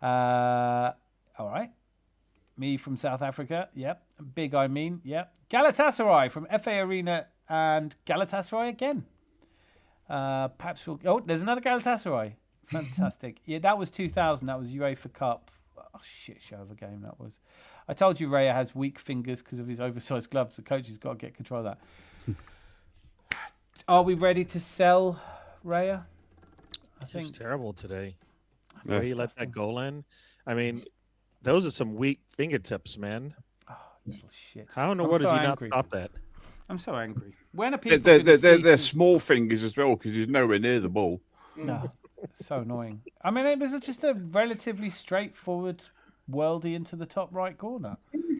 All right. Me from South Africa. Yep. Big I mean. Yep. Galatasaray from FA Arena and Galatasaray again. Perhaps we'll. Oh, there's another Galatasaray. Fantastic. Yeah, that was 2000. That was UEFA Cup. Oh, shit show of a game that was. I told you Raya has weak fingers because of his oversized gloves. The coach has got to get control of that. Are we ready to sell Raya? I think It's terrible today. that's The way you let that disgusting. goal in. I mean, those are some weak fingertips, man. Oh, little shit. How in the I'm world so does he not angry. stop that? I'm so angry. When are They're, people they're, going to they're, see they're through? small fingers as well because he's nowhere near the ball. No, so annoying. I mean, it was just a relatively straightforward worldie into the top right corner.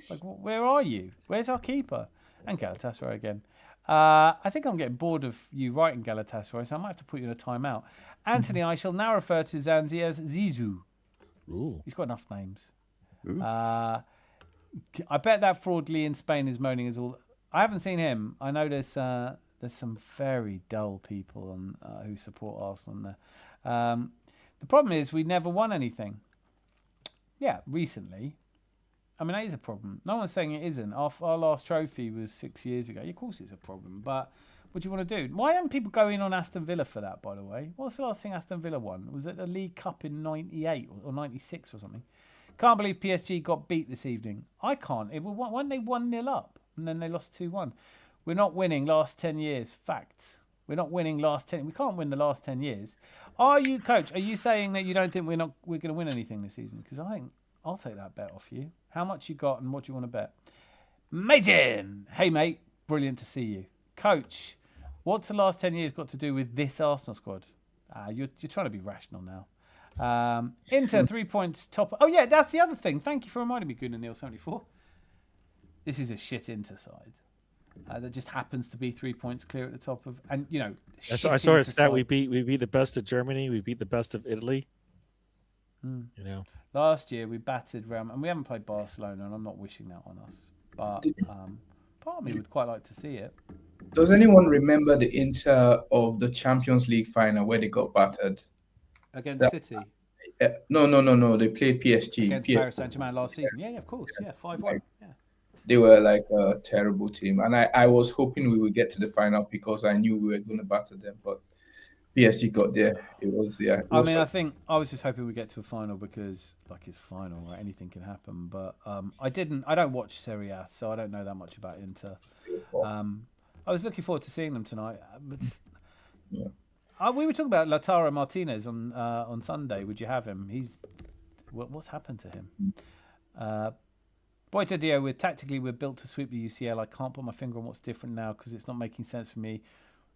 Like, where are you? Where's our keeper? And Galatasaray again. I think I'm getting bored of you writing Galatasaray, so I might have to put you in a timeout. Anthony, I shall now refer to Zanzi as Zizou. Ooh. He's got enough names. Ooh. I bet that fraud Lee in Spain is moaning is all. I haven't seen him. I know there's some very dull people on who support Arsenal on there. The problem is we never won anything. Yeah, recently. I mean, that is a problem. No one's saying it isn't. Our last trophy was 6 years ago. Of course it's a problem, but what do you want to do? Why don't people go in on Aston Villa for that, by the way? What's the last thing Aston Villa won? Was it the League Cup in 98 or 96 or something? Can't believe PSG got beat this evening. I can't. It was when they 1-0 up and then they lost 2-1. We're not winning last 10 years. Fact. We're not winning last 10. We can't win the last 10 years. Are you, coach? Are you saying that you don't think we're going to win anything this season? Because I think I'll take that bet off you. How much you got and what do you want to bet? Majin! Hey, mate. Brilliant to see you. Coach, what's the last 10 years got to do with this Arsenal squad? You're trying to be rational now. Inter 3 points top. Oh, yeah, that's the other thing. Thank you for reminding me, Gunnar Neil 74. This is a shit Inter side. That just happens to be 3 points clear at the top of, and I shit saw a Inter stat. side. We beat the best of Germany. We beat the best of Italy. Mm. You know, Last year we battered Real, and we haven't played Barcelona, and I'm not wishing that on us. But part of me would quite like to see it. Does anyone remember the Inter of the Champions League final where they got battered? Against That- City, No. They played PSG. against Paris Saint-Germain last season. Yeah, of course. Yeah, 5-1. Yeah. They were like a terrible team, and I was hoping we would get to the final because I knew we were going to batter them, but PSG got there. It was I mean, I think I was just hoping we get to a final because, like, it's final, right? Anything can happen. But I don't watch Serie A, so I don't know that much about Inter. I was looking forward to seeing them tonight, but Yeah. we were talking about Lautaro Martinez on Sunday. Would you have him? What's happened to him? Boita Dio, tactically we're built to sweep the UCL. I can't put my finger on what's different now because it's not making sense for me.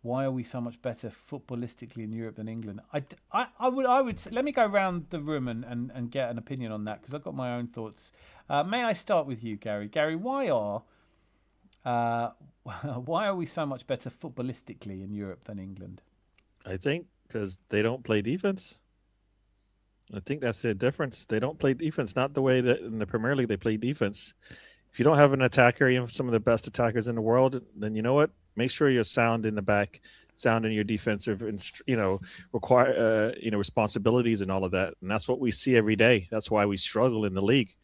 Why are we so much better footballistically in Europe than England? I would let me go around the room and get an opinion on that because I've got my own thoughts. May I start with you, Gary? Gary, why are we so much better footballistically in Europe than England? I think because they don't play defense. I think that's the difference. They don't play defense, not the way that in the Premier League they play defense. If you don't have an attacker, you have some of the best attackers in the world, then you know what? Make sure you're sound in the back, sound in your defensive, responsibilities and all of that. And that's what we see every day. That's why we struggle in the league.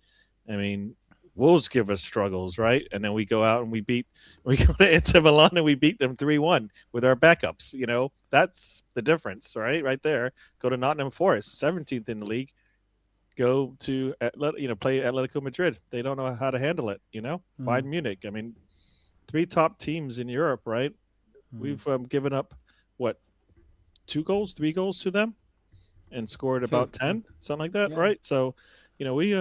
I mean, Wolves give us struggles, right? And then we go out and we go to Inter Milan and we beat them 3-1 with our backups. That's the difference, right? Right there. Go to Nottingham Forest, 17th in the league. Go to play Atletico Madrid. They don't know how to handle it. Bayern Munich. I mean, 3 top teams in Europe, right? We've given up 3 goals to them, and scored about 10, something like that, right? So, we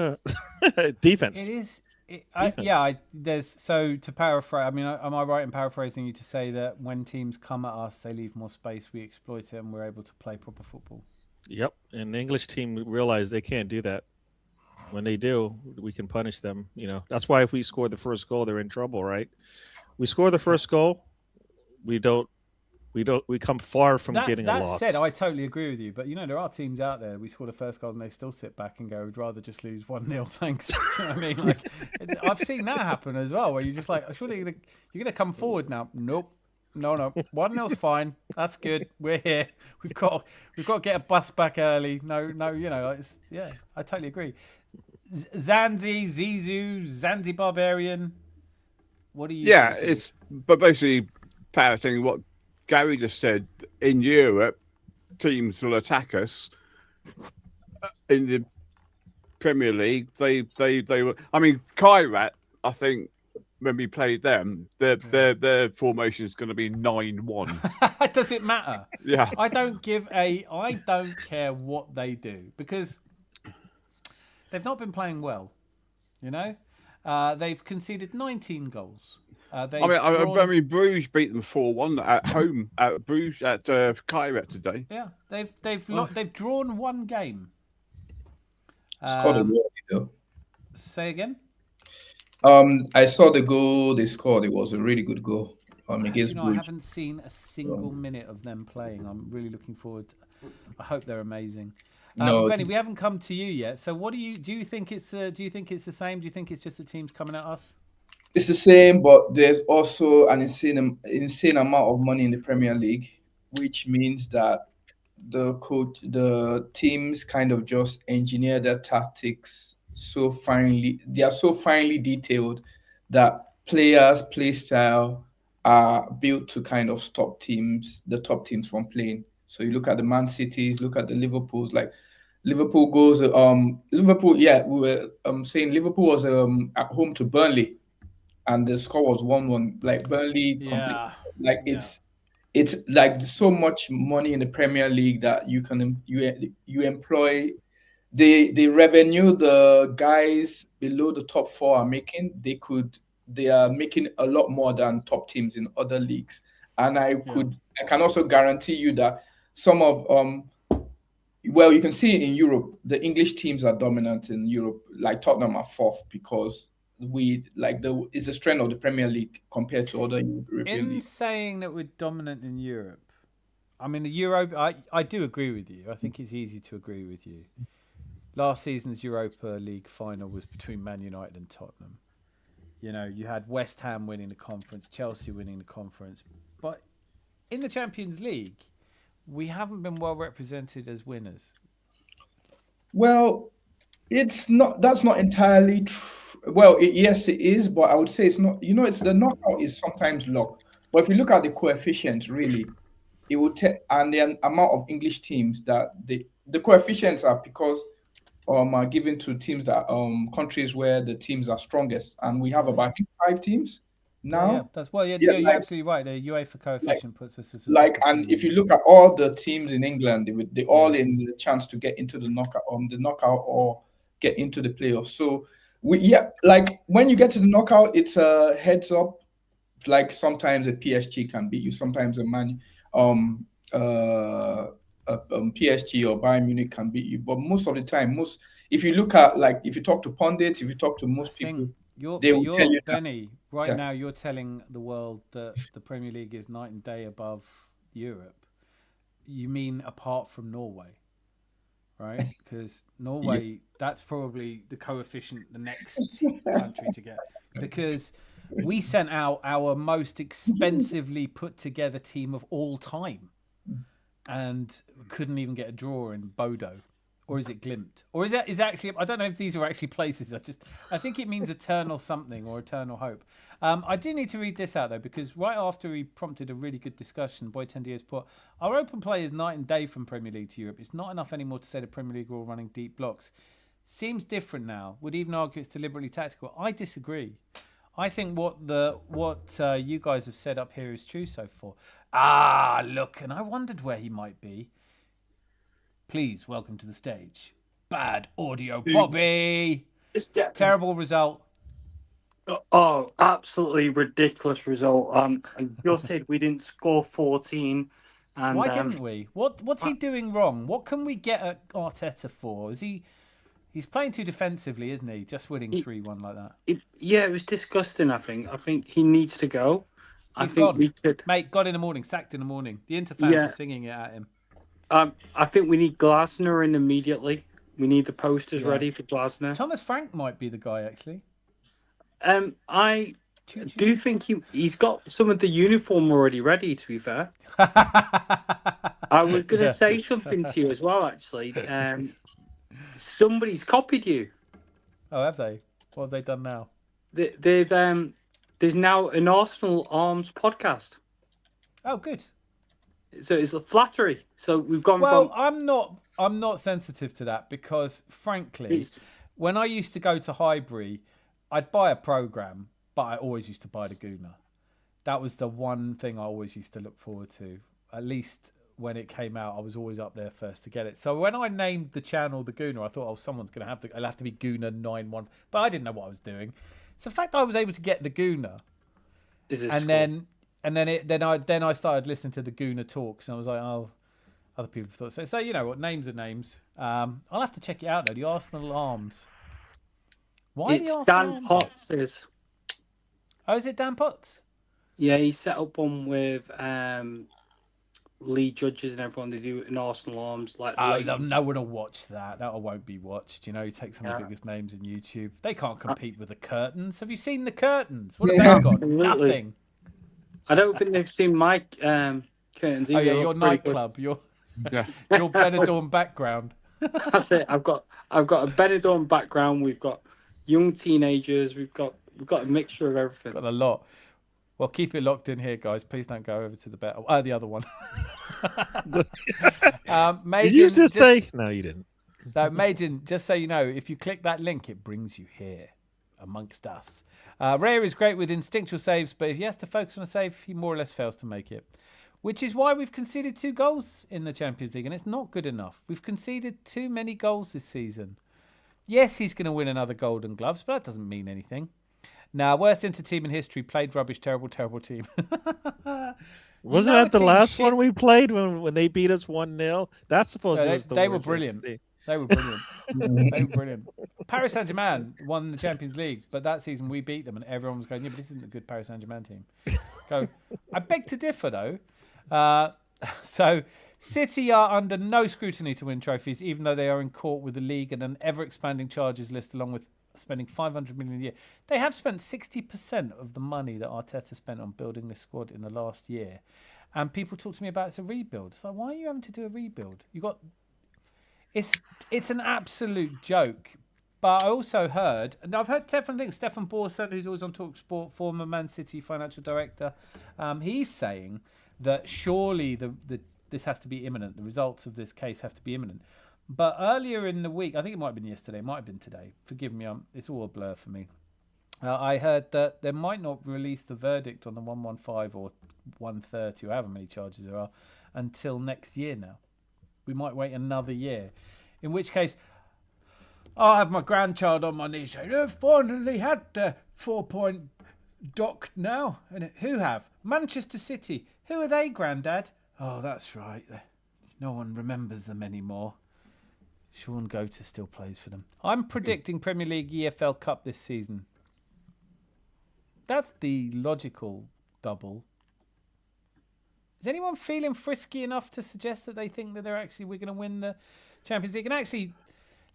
defense. It is. Defense. So to paraphrase, I mean, am I right in paraphrasing you to say that when teams come at us, they leave more space, we exploit it, and we're able to play proper football? Yep, and the English team realize they can't do that. When they do, we can punish them. That's why if we score the first goal, they're in trouble, right? We score the first goal, we come far from getting a loss. That said, I totally agree with you. But there are teams out there. We score the first goal and they still sit back and go, "We'd rather just lose 1-0, thanks." You know what I mean? Like, I've seen that happen as well, where you're just like, "Surely you're gonna come forward now." Nope. No. 1-0's fine. That's good. We're here. We've got to get a bus back early. No. It's, yeah, I totally agree. Zizou, Zanzi Barbarian. What do you Yeah, think? it's but basically parroting what Gary just said. In Europe, teams will attack us. In the Premier League, they were. I mean, Kairat, I think when we played them, their formation is going to be 9-1. Does it matter? Yeah, I don't care what they do because they've not been playing well. You know, they've conceded 19 goals. I mean, Bruges beat them 4-1 at home at Bruges at Kairat today. Yeah, they've drawn one game. Scored a goal, though. Say again. I saw the goal they scored. It was a really good goal. Against I haven't seen a single minute of them playing. I'm really looking forward. I hope they're amazing. No, Benny, we haven't come to you yet. So, what do you think it's? Do you think it's the same? Do you think it's just the teams coming at us? it's the same, but there's also an insane amount of money in the Premier League, which means that the teams kind of just engineer their tactics so finely. They are so finely detailed that players' play style are built to kind of stop the top teams from playing. So you look at the Man Cities, look at the Liverpools, like Liverpool goes Liverpool, yeah, we were saying Liverpool was at home to Burnley and the score was 1-1. Like Burnley Yeah. like Yeah. it's like so much money in the Premier League that you employ the revenue the guys below the top four are making. They are making a lot more than top teams in other leagues. And I can also guarantee you that some of well, you can see in Europe, the English teams are dominant in Europe. Like Tottenham are fourth because it's the strength of the Premier League compared to other European In leagues. saying that we're dominant in Europe, I mean the Euro. I do agree with you. I think it's easy to agree with you. Last season's Europa League final was between Man United and Tottenham. You know, you had West Ham winning the conference, Chelsea winning the conference, but in the Champions League, we haven't been well represented as winners. Well, it's not. That's not entirely true. Well, yes, it is, but I would say it's not. It's the knockout is sometimes luck. But if you look at the coefficients, really, it would and the amount of English teams that the coefficients are because are given to teams that countries where the teams are strongest, and we have about I think 5 teams now. Yeah, that's you're like, absolutely right. The UEFA coefficient puts us as and if you look at all the teams in England, they all in the chance to get into the knockout or get into the playoffs. So like when you get to the knockout, it's a heads up. Like sometimes a PSG can beat you, sometimes a PSG or Bayern Munich can beat you, but most of the time, if you look at if you talk to pundits, if you talk to most people, they will tell you Benny, now you're telling the world that the Premier League is night and day above Europe. You mean apart from Norway, right? Because Norway, that's probably the coefficient, the next country to get, because we sent out our most expensively put together team of all time and couldn't even get a draw in Bodo. Or is it Glimt? Or is actually? I don't know if these are actually places. I think it means eternal something or eternal hope. I do need to read this out though, because right after he prompted a really good discussion, Boy Tendiers put, our open play is night and day from Premier League to Europe. It's not enough anymore to say the Premier League are all running deep blocks. Seems different now. Would even argue it's deliberately tactical. I disagree. I think what you guys have said up here is true so far. Look, and I wondered where he might be. Please welcome to the stage, Bad Audio Bobby. Terrible result. Oh, absolutely ridiculous result. You said we didn't score 14. And why didn't we? What's he doing wrong? What can we get at Arteta for? He's playing too defensively, isn't he? Just winning 3-1 like that. It was disgusting. I think he needs to go. He's gone. Mate, got in the morning, sacked in the morning. The Inter fans are singing it at him. I think we need Glasner in immediately. We need the posters ready for Glasner. Thomas Frank might be the guy, actually. I Do you think he's got some of the uniform already ready? To be fair, I was going to Yeah. say something to you as well. Actually, somebody's copied you. Oh, have they? What have they done now? They've there's now an Arsenal Arms podcast. Oh, good. So it's a flattery. So we've gone Well, from I'm not sensitive to that because, frankly, it's, when I used to go to Highbury, I'd buy a program, but I always used to buy the Gooner. That was the one thing I always used to look forward to. At least when it came out, I was always up there first to get it. So when I named the channel the Gooner, I thought, oh, someone's going to have to. It'll have to be Gooner 91. But I didn't know what I was doing. It's the fact that I was able to get the Gooner, then I started listening to the Gooner talks, and I was like, oh, other people have thought so. So you know what? Names are names. I'll have to check it out though. The Arsenal Arms. Why the it's Arsenal Dan Arms? Potts is. Oh, is it Dan Potts? Yeah, he set up one with Lee Judges and everyone. They do an Arsenal Arms like. Oh, late- no one will watch that. That won't be watched. You know, you take some of the Yeah. biggest names in YouTube. They can't compete with the Curtains. Have you seen the Curtains? What have Yeah, they got? absolutely. Nothing. I don't think they've seen my curtains either. Oh yeah, They your look pretty good. nightclub, your Yeah. your Benidorm background. That's it. I've got a Benidorm background. We've got young teenagers. We've got a mixture of everything. Got a lot. Well, keep it locked in here, guys. Please don't go over to the other one. Did you just say? No, you didn't. No, Majin, just so you know, if you click that link, it brings you here amongst us. Rare is great with instinctual saves, but if he has to focus on a save, he more or less fails to make it. Which is why we've conceded 2 goals in the Champions League, and it's not good enough. We've conceded too many goals this season. Yes, he's going to win another Golden Gloves, but that doesn't mean anything. Now, worst inter-team in history, played rubbish, terrible, terrible team. Wasn't know that the a team last shit- one we played when they beat us 1-0? That's supposed No, to they- was the they were worst brilliant. thing. They were brilliant. They were brilliant. Paris Saint-Germain won the Champions League, but that season we beat them, and everyone was going, yeah, but this isn't a good Paris Saint-Germain team. I beg to differ, though. So City are under no scrutiny to win trophies, even though they are in court with the league and an ever-expanding charges list, along with spending 500 million a year. They have spent 60% of the money that Arteta spent on building this squad in the last year. And people talk to me about it's a rebuild. So why are you having to do a rebuild? It's an absolute joke. But I also heard, and I've heard different things. Stefan Borset, who's always on TalkSport, former Man City financial director, he's saying that surely this has to be imminent. The results of this case have to be imminent. But earlier in the week, I think it might have been yesterday, it might have been today. Forgive me, it's all a blur for me. I heard that they might not release the verdict on the 115 or 130 or however many charges there are until next year now. We might wait another year. In which case, I'll have my grandchild on my knee saying, they've finally had the 4-point docked now. And who have? Manchester City. Who are they, Grandad? Oh, that's right. No one remembers them anymore. Sean Goater still plays for them. I'm predicting Premier League EFL Cup this season. That's the logical double. Is anyone feeling frisky enough to suggest that they think that we're going to win the Champions League? And actually,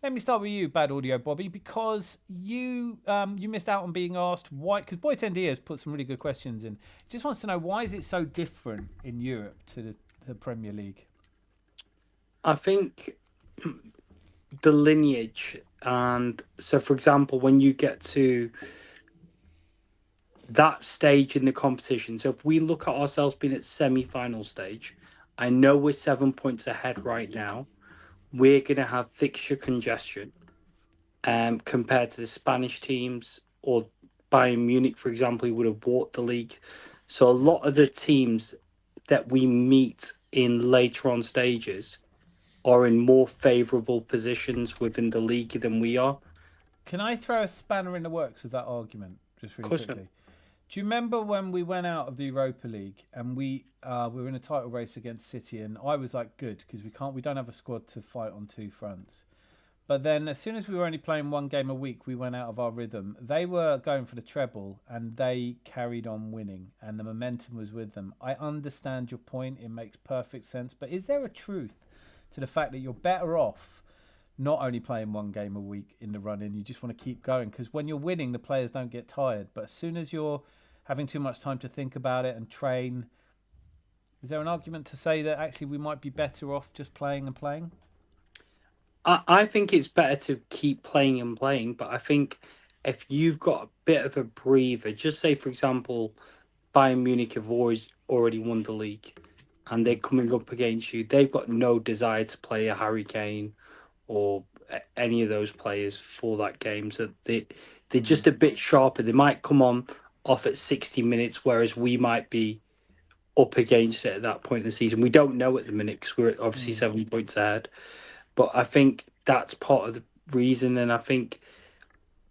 let me start with you, Bad Audio Bobby, because you missed out on being asked why. Because Boy Tendia has put some really good questions in. He just wants to know, why is it so different in Europe to the Premier League? I think the lineage, and so for example, when you get to that stage in the competition, so if we look at ourselves being at semi-final stage, I know we're 7 points ahead right now. We're going to have fixture congestion compared to the Spanish teams, or Bayern Munich, for example, who would have walked the league. So a lot of the teams that we meet in later on stages are in more favourable positions within the league than we are. Can I throw a spanner in the works with that argument just really Of course. quickly? Do you remember when we went out of the Europa League and we were in a title race against City, and I was like, good, because we don't have a squad to fight on 2 fronts. But then as soon as we were only playing 1 game a week, we went out of our rhythm. They were going for the treble and they carried on winning, and the momentum was with them. I understand your point. It makes perfect sense. But is there a truth to the fact that you're better off not only playing one game a week in the run-in. You just want to keep going because when you're winning, the players don't get tired. But as soon as you're having too much time to think about it and train, is there an argument to say that actually we might be better off just playing and playing? I think it's better to keep playing and playing, but I think if you've got a bit of a breather, just say, for example, Bayern Munich have already won the league and they're coming up against you, they've got no desire to play a Harry Kane or any of those players for that game. So they're just a bit sharper. They might come on off at 60 minutes, whereas we might be up against it at that point in the season. We don't know at the minute because we're obviously 7 points ahead. But I think that's part of the reason. And I think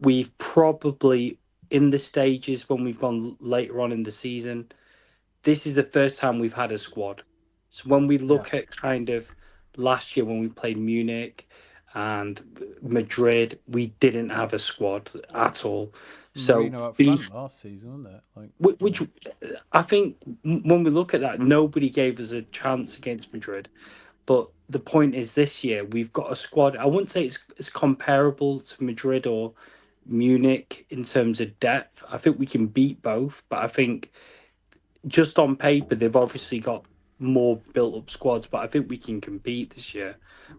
we've probably, in the stages when we've gone later on in the season, this is the first time we've had a squad. So when we look at kind of last year when we played Munich and Madrid, we didn't have a squad at all. So Marino up front last season, wasn't it? Which I think when we look at that, nobody gave us a chance against Madrid. But the point is, this year we've got a squad. I wouldn't say it's comparable to Madrid or Munich in terms of depth. I think we can beat both, but I think just on paper they've obviously got more built-up squads. But I think we can compete this year.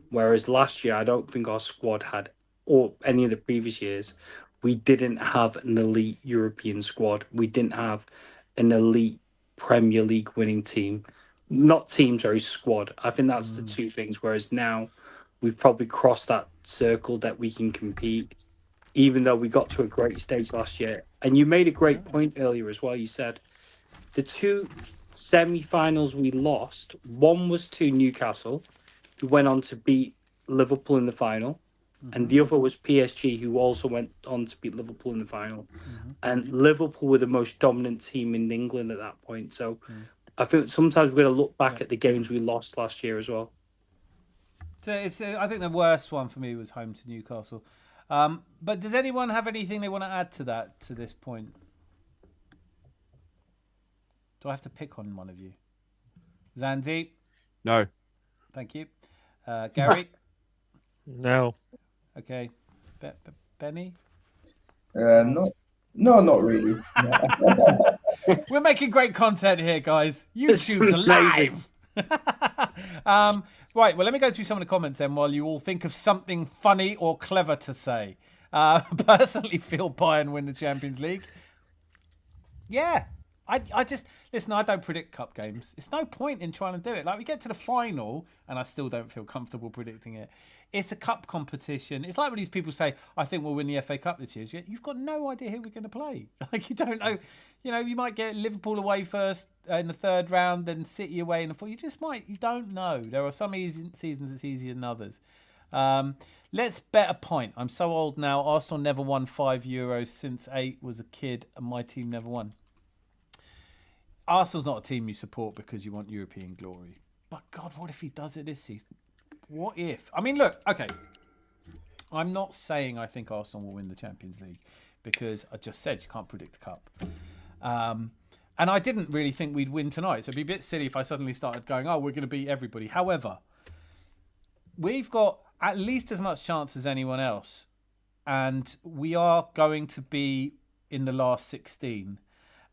Whereas last year, I don't think our squad had, or any of the previous years, we didn't have an elite European squad. We didn't have an elite Premier League winning team. Not team, sorry, squad. I think that's the two things. Whereas now we've probably crossed that circle that we can compete, even though we got to a great stage last year. And you made a great point earlier as well. You said the two semi-finals we lost, one was to Newcastle, who went on to beat Liverpool in the final. And the other was PSG, who also went on to beat Liverpool in the final. And Liverpool were the most dominant team in England at that point. So I think sometimes we're going to look back at the games we lost last year as well. So I think the worst one for me was home to Newcastle. But does anyone have anything they want to add to that, to this point? Do I have to pick on one of you? Zanzi? No. Thank you. Gary? No. Okay. Benny? No, not really. We're making great content here, guys. YouTube's alive. Right, well, let me go through some of the comments then while you all think of something funny or clever to say. Personally feel Bayern win the Champions League. Yeah. I just, listen, I don't predict cup games. It's no point in trying to do it. Like, we get to the final and I still don't feel comfortable predicting it. It's a cup competition. It's like when these people say, I think we'll win the FA Cup this year. You've got no idea who we're going to play. Like, you don't know. You know, you might get Liverpool away first in the third round, then City away in the fourth. You don't know. There are some seasons it's easier than others. Let's bet a pint. I'm so old now. Arsenal never won €5 since 8 was a kid, and my team never won. Arsenal's not a team you support because you want European glory. But God, what if he does it this season? What if? I mean, look, okay. I'm not saying I think Arsenal will win the Champions League because I just said you can't predict the cup. And I didn't really think we'd win tonight. So it'd be a bit silly if I suddenly started going, oh, we're going to beat everybody. However, we've got at least as much chance as anyone else. And we are going to be in the last 16.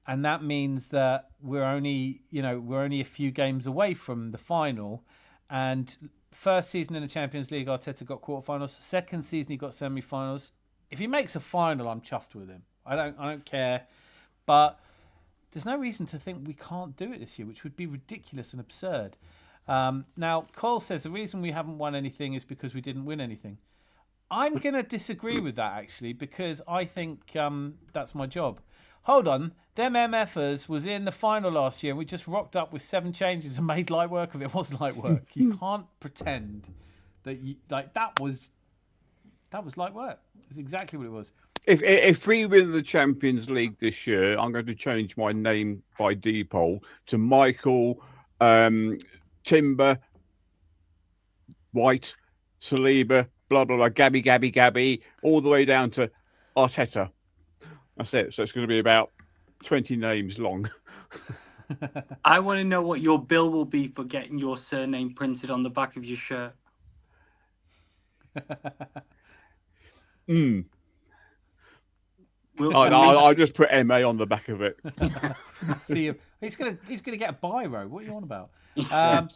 And that means that we're only a few games away from the final. And first season in the Champions League, Arteta got quarterfinals. Second season, he got semi-finals. If he makes a final, I'm chuffed with him. I don't care. But there's no reason to think we can't do it this year, which would be ridiculous and absurd. Now, Cole says the reason we haven't won anything is because we didn't win anything. I'm going to disagree with that, actually, because I think that's my job. Hold on, them MFers was in the final last year and we just rocked up with 7 changes and made light work of it. It was light work. You can't pretend that that was light work. It's exactly what it was. If we win the Champions League this year, I'm going to change my name by default to Michael Timber White Saliba blah blah blah Gabby all the way down to Arteta. That's it. So it's going to be about 20 names long. I want to know what your bill will be for getting your surname printed on the back of your shirt. Mm. We'll, I'll just put MA on the back of it. See him. He's gonna get a biro. What are you on about? Yeah.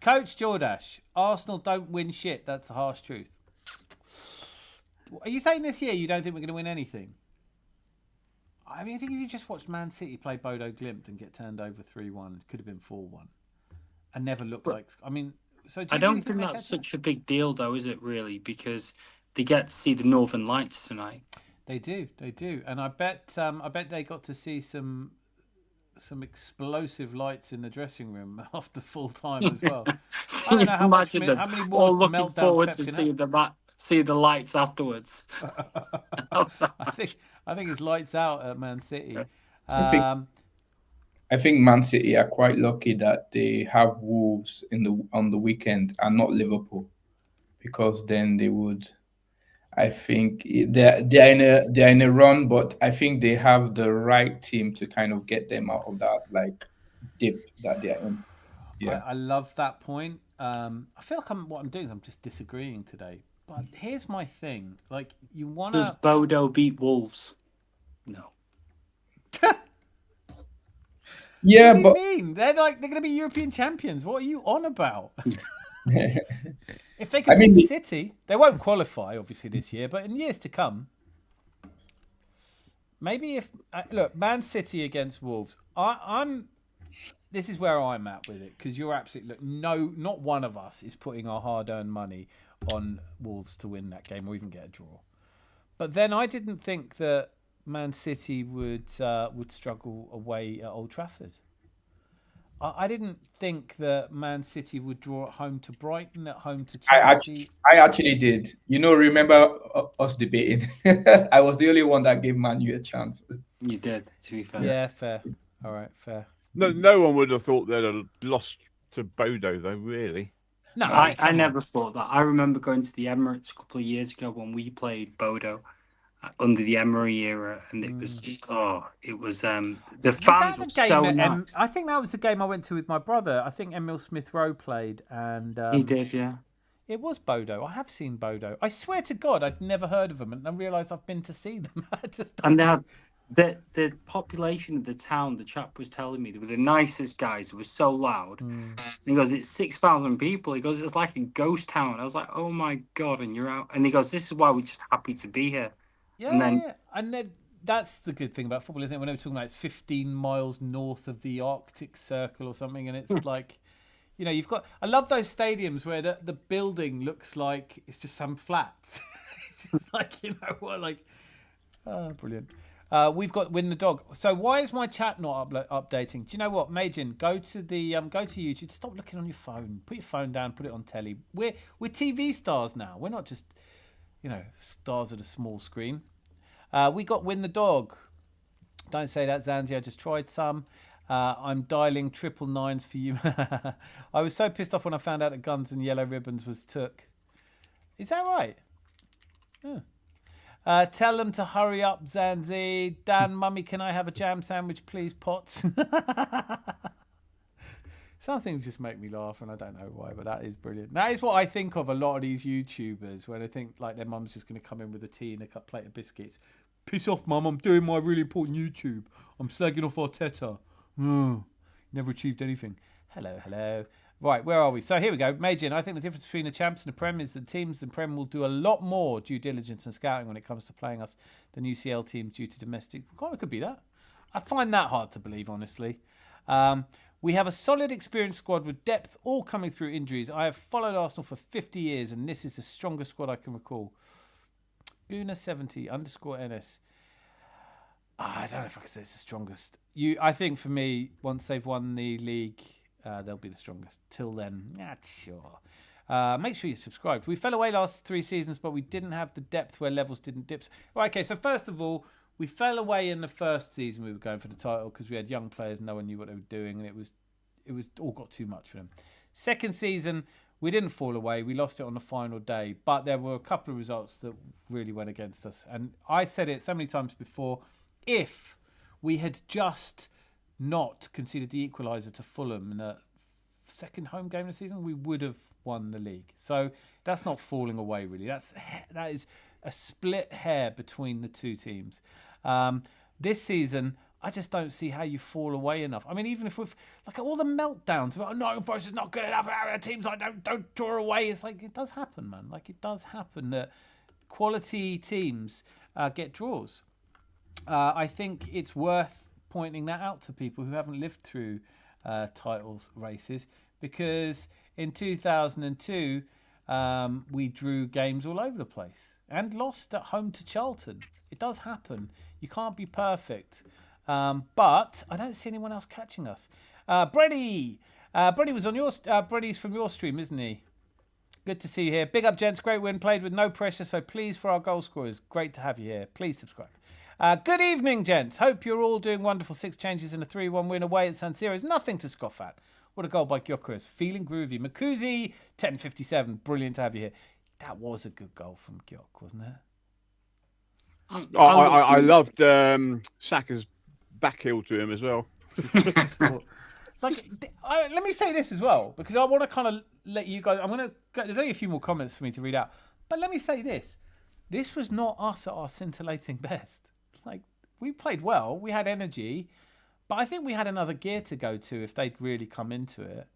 Coach Jordash, Arsenal don't win shit. That's the harsh truth. Are you saying this year you don't think we're going to win anything? I mean, I think if you just watched Man City play Bodo Glimt and get turned over 3-1, it could have been 4-1, and never looked like. I mean, so do I you don't really think they that's catch up? such a big deal, though, is it? Really, because they get to see the Northern Lights tonight. They do, and I bet they got to see some explosive lights in the dressing room after full time as well. I don't know how Imagine them many all more looking meltdowns forward Pep's to gonna see the lights afterwards. I think it's lights out at Man City. I think Man City are quite lucky that they have Wolves on the weekend and not Liverpool, because then they would. I think they're in a run, but I think they have the right team to kind of get them out of that like dip that they're in. Yeah. I love that point. I feel like what I'm doing is I'm just disagreeing today. But here's my thing: like, you Does wanna. Bodo beat Wolves? No. Yeah, What do you but mean? They're going to be European champions. What are you on about? If they I could mean, beat City, they won't qualify obviously this year, but in years to come, maybe if look, Man City against Wolves, I'm. This is where I'm at with it, because you're absolutely look. No, not one of us is putting our hard-earned money on Wolves to win that game or even get a draw. But then I didn't think that Man City would struggle away at Old Trafford. I didn't think that Man City would draw at home to Brighton, at home to Chelsea. I actually did. Remember us debating? I was the only one that gave Man U a chance. You did, to be fair. Yeah, fair. All right, fair. No one would have thought they'd have lost to Bodo, though. Really? No, I never thought that. I remember going to the Emirates a couple of years ago when we played Bodo under the Emery era, and it was the fans were so nuts. I think that was the game I went to with my brother. I think Emil Smith Rowe played, and He did, yeah. it was Bodo. I have seen Bodo. I swear to God, I'd never heard of them, and I realised I've been to see them. I just don't And they had the population of the town. The chap was telling me they were the nicest guys. It was so loud. And he goes, "It's 6,000 people." He goes, "It's like a ghost town." I was like, "Oh my God!" And you're out. And he goes, "This is why we're just happy to be here." Yeah, and then that's the good thing about football, isn't it? When we're talking about it's 15 miles north of the Arctic Circle or something, and it's like, you've got. I love those stadiums where the building looks like it's just some flats. It's just like brilliant. We've got Win the Dog. So why is my chat not updating? Do you know what, Majin? Go to YouTube. Stop looking on your phone. Put your phone down. Put it on telly. We're TV stars now. We're not just stars at a small screen. We got Win the Dog. Don't say that, Zanzi. I just tried some. I'm dialing 999s for you. I was so pissed off when I found out that Guns and Yellow Ribbons was took. Is that right? Yeah. Tell them to hurry up, Zanzi. Dan, Mummy, can I have a jam sandwich, please, Potts? Some things just make me laugh, and I don't know why, but that is brilliant. That is what I think of a lot of these YouTubers, when they think like their mum's just going to come in with a tea and a plate of biscuits. Piss off, Mum, I'm doing my really important YouTube. I'm slagging off Arteta. Never achieved anything. Hello. Right, where are we? So here we go. Majin, I think the difference between the champs and the Prem is that teams in Prem will do a lot more due diligence and scouting when it comes to playing us than UCL teams due to domestic. It could be that. I find that hard to believe, honestly. We have a solid, experienced squad with depth, all coming through injuries. I have followed Arsenal for 50 years, and this is the strongest squad I can recall. Guna70_NS. I don't know if I can say it's the strongest. I think for me, once they've won the league, they'll be the strongest. Till then, not sure. Make sure you're subscribed. We fell away last 3 seasons, but we didn't have the depth where levels didn't dip. Right, okay, so first of all, we fell away in the first season we were going for the title because we had young players, no one knew what they were doing, and it was all got too much for them. Second season, we didn't fall away. We lost it on the final day, but there were a couple of results that really went against us. And I said it so many times before, if we had just not conceded the equaliser to Fulham in the second home game of the season, we would have won the league. So that's not falling away really. That is a split hair between the two teams. This season, I just don't see how you fall away enough. I mean, even if we've like all the meltdowns about Nottingham Forest is not good enough, our teams like don't draw away. It's like it does happen, man. Like it does happen that quality teams get draws. I think it's worth pointing that out to people who haven't lived through titles races, because in 2002 we drew games all over the place and lost at home to Charlton. It does happen. You can't be perfect. But I don't see anyone else catching us. Brady was on your. Brady's from your stream, isn't he? Good to see you here. Big up, gents. Great win. Played with no pressure, so please, for our goal scorers, great to have you here. Please subscribe. Good evening, gents. Hope you're all doing wonderful. 6 changes and a 3-1 win away at San Siro is nothing to scoff at. What a goal by Gyökeres. Feeling groovy. Makuzi, 10:57. Brilliant to have you here. That was a good goal from Gyök, wasn't it? I loved Saka's back heel to him as well. Let me say this as well, because I want to kind of let you guys. There's only a few more comments for me to read out, but let me say this: this was not us at our scintillating best. Like, we played well, we had energy, but I think we had another gear to go to if they'd really come into it.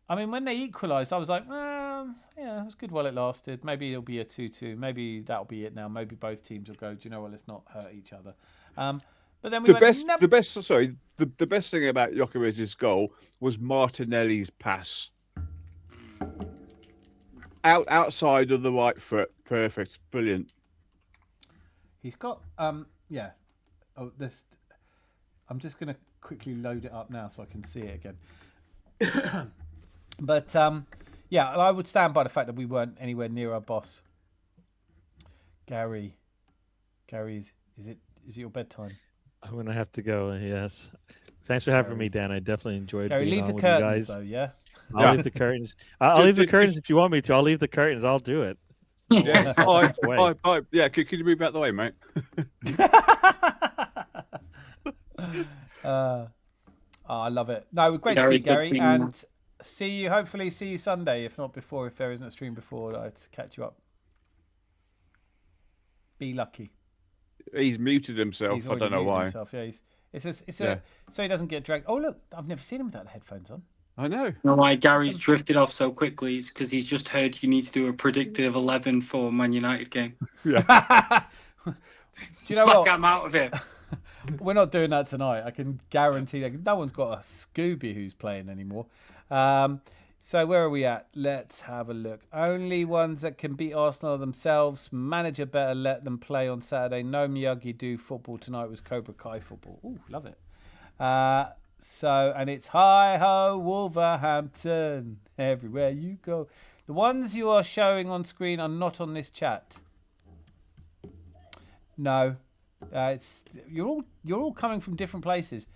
I mean, when they equalised, I was like, yeah, it was good while it lasted. Maybe it'll be a 2-2. Maybe that'll be it now. Maybe both teams will go, do you know what, let's not hurt each other. But then The best thing about Gyökeres' goal was Martinelli's pass. Outside of the right foot. Perfect. Brilliant. He's got, yeah. Oh, this. I'm just going to quickly load it up now so I can see it again. But, yeah, I would stand by the fact that we weren't anywhere near our boss. Gary, is it your bedtime? I'm going to have to go, yes. Thanks for having me, Dan. I definitely enjoyed Gary, being leave on the with you curtains, guys. though, yeah? I'll leave the curtains. I'll leave the curtains if you want me to. I'll leave the curtains. I'll do it. Yeah. Yeah. Could you move out the way, mate? I love it. No, great to see you, Gary, and hopefully see you Sunday, if not before, if there isn't a stream before, I'd catch you up. Be lucky. He's muted himself. I don't know why. Himself. Yeah, so he doesn't get dragged. Oh, look, I've never seen him without the headphones on. I know. You know why Gary's drifted off so quickly? It's because he's just heard you need to do a predictive 11 for Man United game. Yeah. Do you know what? I'm out of it. We're not doing that tonight. I can guarantee that. No one's got a Scooby who's playing anymore. So where are we at? Let's have a look. Only ones that can beat Arsenal are themselves. Manager better let them play on Saturday. No Miyagi do football tonight was Cobra Kai football. Ooh, love it. And it's hi-ho Wolverhampton everywhere you go. The ones you are showing on screen are not on this chat. No. You're all coming from different places.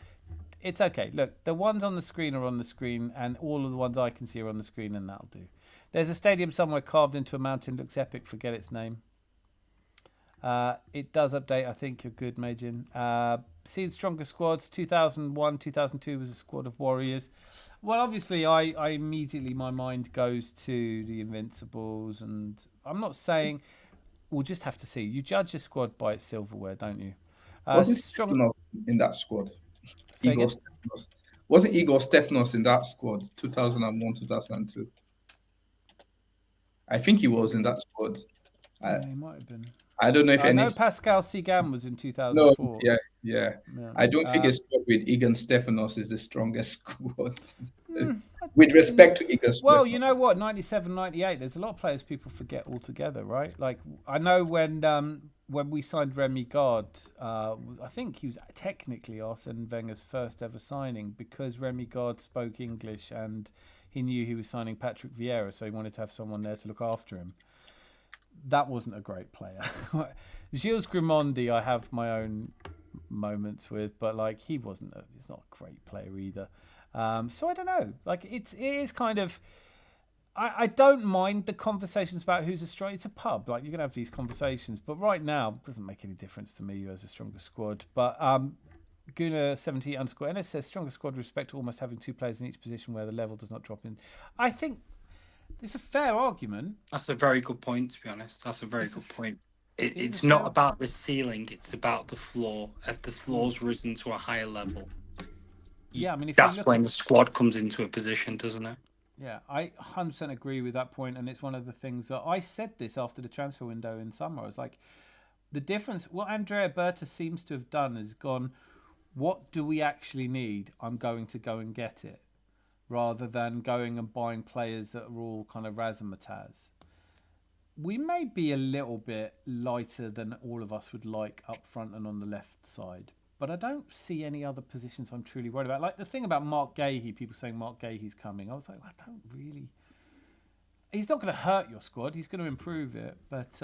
It's okay. Look, the ones on the screen are on the screen, and all of the ones I can see are on the screen, and that'll do. There's a stadium somewhere carved into a mountain. Looks epic. Forget its name. It does update. I think you're good, Majin. See the stronger squads. 2001, 2002 was a squad of warriors. Well, obviously, I immediately, my mind goes to the Invincibles, and I'm not saying... We'll just have to see. You judge a squad by its silverware, don't you? Wasn't Stefanos in that squad? Wasn't Igor Stefanos in that squad? 2001, 2002. I think he was in that squad. Yeah, he might have been. I don't know if I know Pascal Sigan was in 2004. No, yeah. I don't think a squad with Egan Stefanos is the strongest squad. With respect to Egan Stefanos. Well, you know what? 97, 98, there's a lot of players people forget altogether, right? Like, I know when we signed Remy Gard, I think he was technically Arsene Wenger's first ever signing, because Remy Gard spoke English and he knew he was signing Patrick Vieira, so he wanted to have someone there to look after him. That wasn't a great player. Gilles Grimondi, I have my own moments with, but like he's not a great player either. So I don't know. Like it is kind of. I don't mind the conversations about who's a strong. It's a pub. Like you're gonna have these conversations, but right now it doesn't make any difference to me who has a stronger squad. But Guna70_NS says stronger squad with respect to almost having two players in each position where the level does not drop in. I think It's a fair argument. That's a very good point, to be honest. That's a very It's a good f- point. It is It's a not fair. about the ceiling, it's about the floor. If the floor's risen to a higher level, Yeah, I mean, if you that's look when at the squad comes into a position, doesn't it? Yeah, I 100% agree with that point, and it's one of the things that I said this after the transfer window in summer. I was like, the difference, what Andrea Berta seems to have done is gone, what do we actually need? I'm going to go and get it, rather than going and buying players that are all kind of razzmatazz. We may be a little bit lighter than all of us would like up front and on the left side, but I don't see any other positions I'm truly worried about. Like the thing about Mark Gahey, people saying Mark Gahey's coming. I was like, I don't really. He's not going to hurt your squad. He's going to improve it. But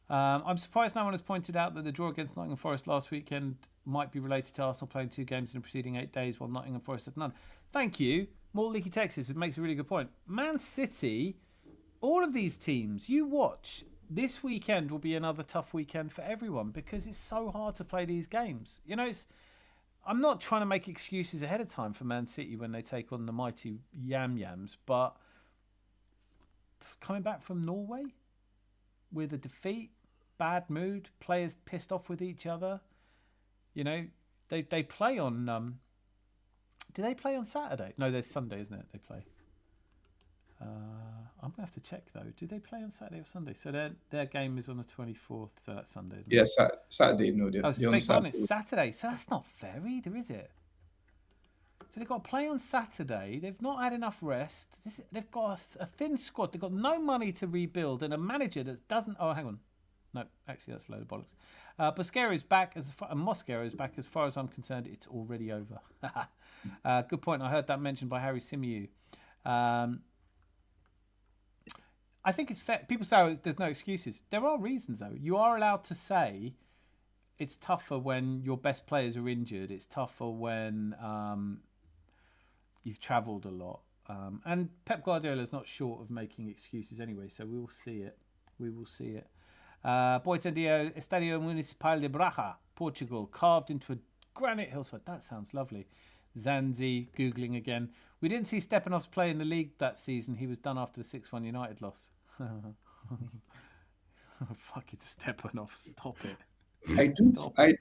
I'm surprised no one has pointed out that the draw against Nottingham Forest last weekend might be related to Arsenal playing 2 games in the preceding 8 days while Nottingham Forest had none. Thank you. More Leaky Texas. It makes a really good point. Man City, all of these teams, you watch. This weekend will be another tough weekend for everyone because it's so hard to play these games. You know, I'm not trying to make excuses ahead of time for Man City when they take on the mighty Yam Yams, but coming back from Norway with a defeat, bad mood, players pissed off with each other. You know, they play on. Do they play on Saturday? No, there's Sunday, isn't it? They play. I'm gonna have to check though. Do they play on Saturday or Sunday? So their game is on the 24th, so that's Sunday, isn't it? Yes, Saturday. No, Oh, they're on beg pardon, Saturday. it's Saturday. So that's not fair either, is it? So they've got to play on Saturday. They've not had enough rest. They've got a thin squad. They've got no money to rebuild and a manager that doesn't. Oh, hang on. No, actually, that's a load of bollocks. Bosquera's back and Mosquera's back. As far as I'm concerned, it's already over. Good point. I heard that mentioned by Harry Symeou. I think it's fair. People say there's no excuses. There are reasons, though. You are allowed to say it's tougher when your best players are injured. It's tougher when you've travelled a lot. And Pep Guardiola is not short of making excuses anyway, so we will see it. We will see it. Boitendio, Estadio Municipal de Braga, Portugal, carved into a granite hillside. That sounds lovely. Zanzi, Googling again. We didn't see Stepanovs play in the league that season. He was done after the 6-1 United loss. Fucking Stepanov, stop it. I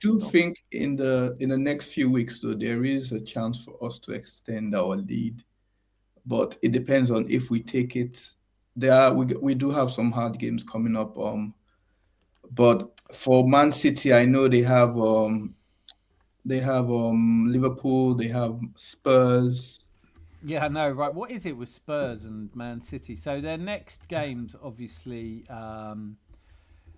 do think in the next few weeks though there is a chance for us to extend our lead, but it depends on if we take it. We do have some hard games coming up. But for Man City, I know they have Liverpool, they have Spurs. Yeah, I know, right? What is it with Spurs and Man City? So their next games, obviously,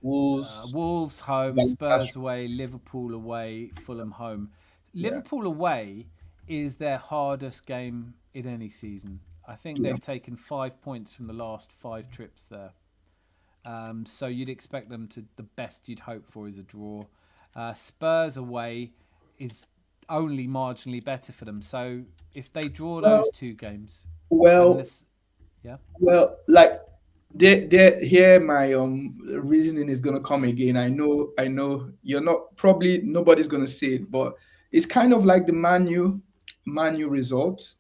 Wolves. Wolves home, Spurs away, Liverpool away, Fulham home. Yeah. Liverpool away is their hardest game in any season. I think they've taken 5 points from the last 5 trips there. So you'd expect them to. The best you'd hope for is a draw. Spurs away is only marginally better for them. So if they draw those 2 games, like here my reasoning is gonna come again. I know you're not, probably nobody's gonna say it, but it's kind of like the Man U result.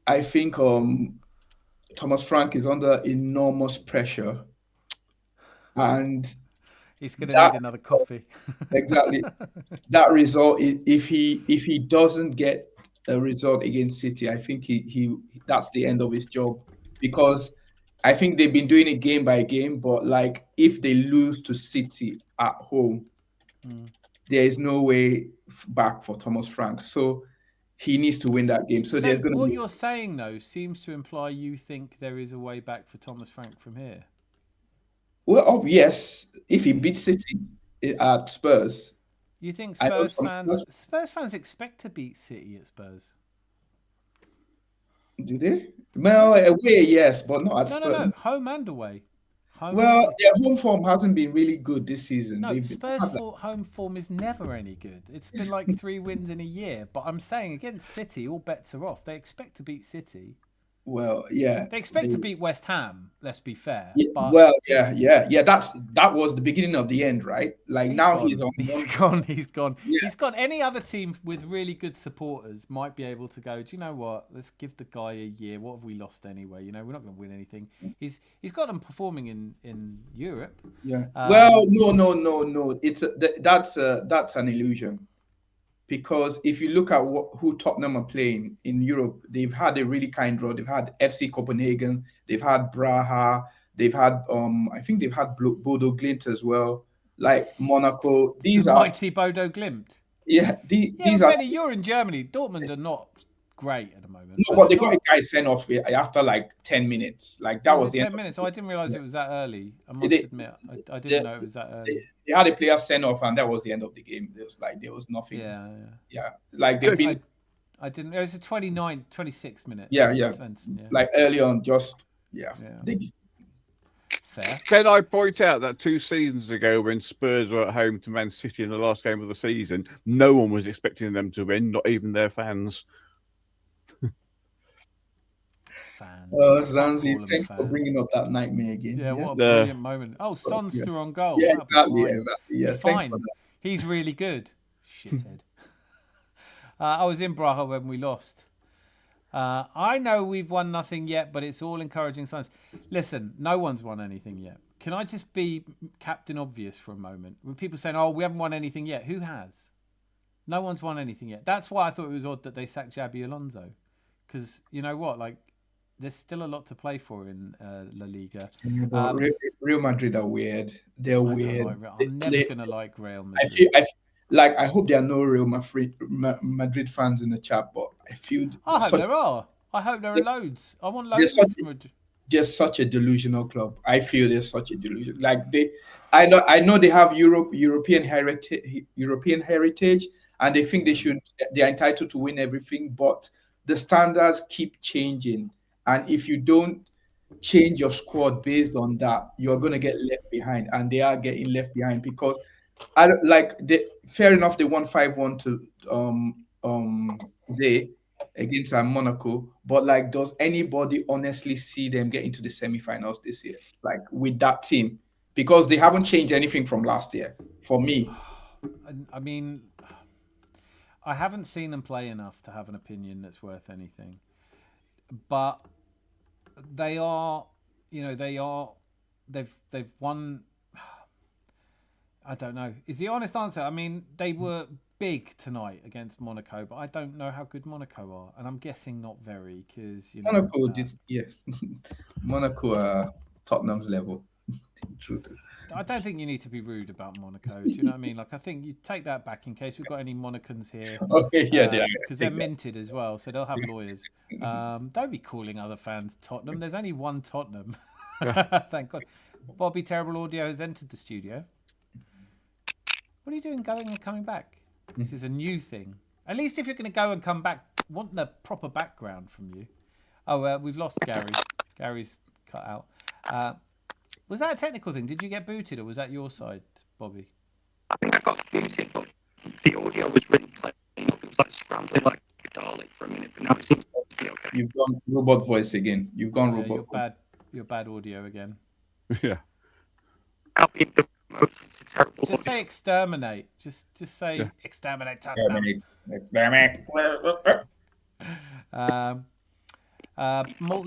I think Thomas Frank is under enormous pressure, and he's going to need another coffee. Exactly. That result, if he doesn't get a result against City, I think he that's the end of his job, because I think they've been doing it game by game, but like if they lose to City at home, there is no way back for Thomas Frank. So he needs to win that game. So there's going to what you're saying though seems to imply you think there is a way back for Thomas Frank from here. Well, yes, if he beats City at Spurs. You think Spurs fans expect to beat City at Spurs? Do they? Well, away, yes, but not at Spurs. No, home and away. Their home form hasn't been really good this season. No, Spurs' home form is never any good. It's been like 3 wins in a year. But I'm saying against City, all bets are off. They expect to beat City. Well, yeah. They expect to beat West Ham. Let's be fair. Yeah, But well, yeah. That was the beginning of the end, right? Like he's now gone. he's on He's one. gone. He's gone. Yeah. He's gone. Any other team with really good supporters might be able to go, do you know what? Let's give the guy a year. What have we lost anyway? You know, we're not going to win anything. He's got them performing in Europe. Yeah. Well, no. That's an illusion. Because if you look at who Tottenham are playing in Europe, they've had a really kind draw. They've had FC Copenhagen, they've had Braha, they've had I think they've had Bodo Glimt as well, like Monaco. These the are mighty Bodo Glimt. these are. Benny, you're in Germany. Dortmund are not great at the moment. No, but they got a guy sent off after like 10 minutes. Like that was the 10 minutes. Oh, I didn't realize it was that early. I must admit, I didn't know it was that early. They had a player sent off, and that was the end of the game. There was nothing. Yeah. Like they've been. I didn't. It was a 26 minute. Yeah. Svensson, Like early on, just fair. Can I point out that 2 seasons ago, when Spurs were at home to Man City in the last game of the season, no one was expecting them to win, not even their fans. Zanzi, thanks for bringing up that nightmare again. Yeah, what a brilliant moment. Oh, Son's still on goal. Yeah, exactly. Yeah, fine. He's really good. Shithead. I was in Braga when we lost. I know we've won nothing yet, but it's all encouraging signs. Listen, no one's won anything yet. Can I just be Captain Obvious for a moment? When people saying, "Oh, we haven't won anything yet," who has? No one's won anything yet. That's why I thought it was odd that they sacked Xabi Alonso, because you know what, like. There's still a lot to play for in La Liga. Real Madrid are weird. They're weird. I'm never going to like Real Madrid. I hope there are no Real Madrid fans in the chat, but I feel... I hope there are. I hope there are loads. I want loads of Madrid. Just such a delusional club. I feel they're such a delusion. Like I know they have European heritage, and they think they're entitled to win everything, but the standards keep changing. And if you don't change your squad based on that, you're going to get left behind. And they are getting left behind because, fair enough, they won 5-1 today against Monaco. But like, does anybody honestly see them get into the semifinals this year? Like with that team, because they haven't changed anything from last year. For me, I mean, I haven't seen them play enough to have an opinion that's worth anything. But they are, they've won. I don't know. Is the honest answer? I mean, they were big tonight against Monaco, but I don't know how good Monaco are, and I'm guessing not very, because Monaco Monaco are Tottenham's level. I don't think you need to be rude about Monaco. Do you know what I mean? Like, I think you take that back in case we've got any Monacans here. Okay, because they're minted as well, so they'll have lawyers. Don't be calling other fans Tottenham. There's only one Tottenham. Thank God. Bobby Terrible Audio has entered the studio. What are you doing going and coming back? This is a new thing. At least if you're going to go and come back, want the proper background from you. Oh, we've lost Gary. Gary's cut out. Was that a technical thing? Did you get booted, or was that your side, Bobby? I think I got booted, but the audio was really playing up. It was like scrambling like a Dalek for a minute, but now it seems to be okay. You've gone robot voice again. You've gone robot. You're bad audio again. Yeah. I'll be the most terrible. Just say exterminate. Just say exterminate. Exterminate. Malt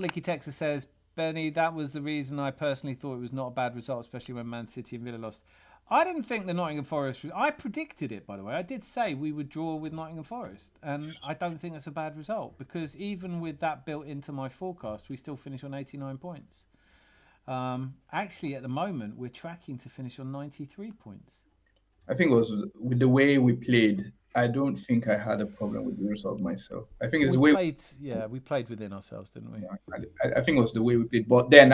Licky Texas says, Benny, that was the reason I personally thought it was not a bad result, especially when Man City and Villa lost. I didn't think the Nottingham Forest... I predicted it, by the way. I did say we would draw with Nottingham Forest. And I don't think that's a bad result, because even with that built into my forecast, we still finish on 89 points. Actually, at the moment, we're tracking to finish on 93 points. I think it was with the way we played. I don't think I had a problem with the result myself. I think it's the way we played within ourselves, didn't we? I think it was the way we played. But then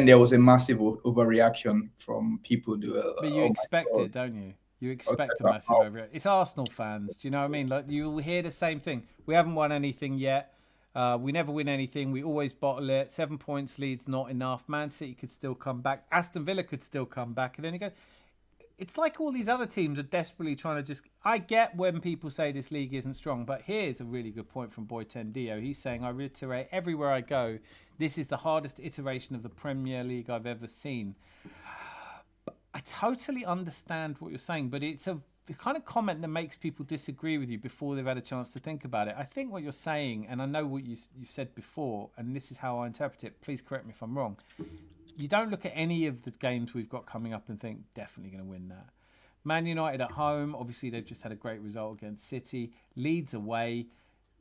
there was a massive overreaction from people. But you expect it, don't you? You expect a massive overreaction. It's Arsenal fans. Do you know what I mean? Like, you will hear the same thing. We haven't won anything yet. We never win anything. We always bottle it. 7 points leads not enough. Man City could still come back. Aston Villa could still come back. And then you go, it's like all these other teams are desperately trying to just. I get when people say this league isn't strong, but here's a really good point from Boy Tendio. He's saying, I reiterate, everywhere I go, this is the hardest iteration of the Premier League I've ever seen. I totally understand what you're saying, but it's the kind of comment that makes people disagree with you before they've had a chance to think about it. I think what you're saying, and I know what you've said before, and this is how I interpret it, please correct me if I'm wrong. You don't look at any of the games we've got coming up and think, definitely going to win that. Man United at home, obviously they've just had a great result against City. Leeds away,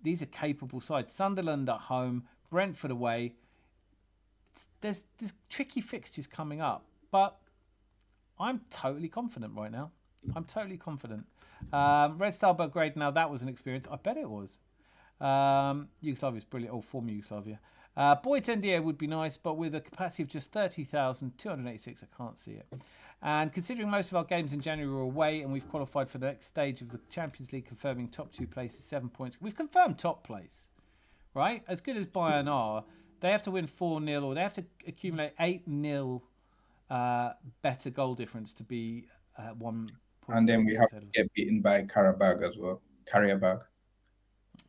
these are capable sides. Sunderland at home, Brentford away. There's tricky fixtures coming up, but I'm totally confident right now. I'm totally confident. Red Star Belgrade, now that was an experience. I bet it was. Yugoslavia's brilliant. Oh, former Yugoslavia. Boy Tendia would be nice, but with a capacity of just 30,286, I can't see it. And considering most of our games in January were away and we've qualified for the next stage of the Champions League, confirming top 2 places, 7 points. We've confirmed top place, right? As good as Bayern are, they have to win 4-0 or they have to accumulate 8-0 better goal difference to be 1 point. And then we have to get beaten by Karabakh as well. Karabakh.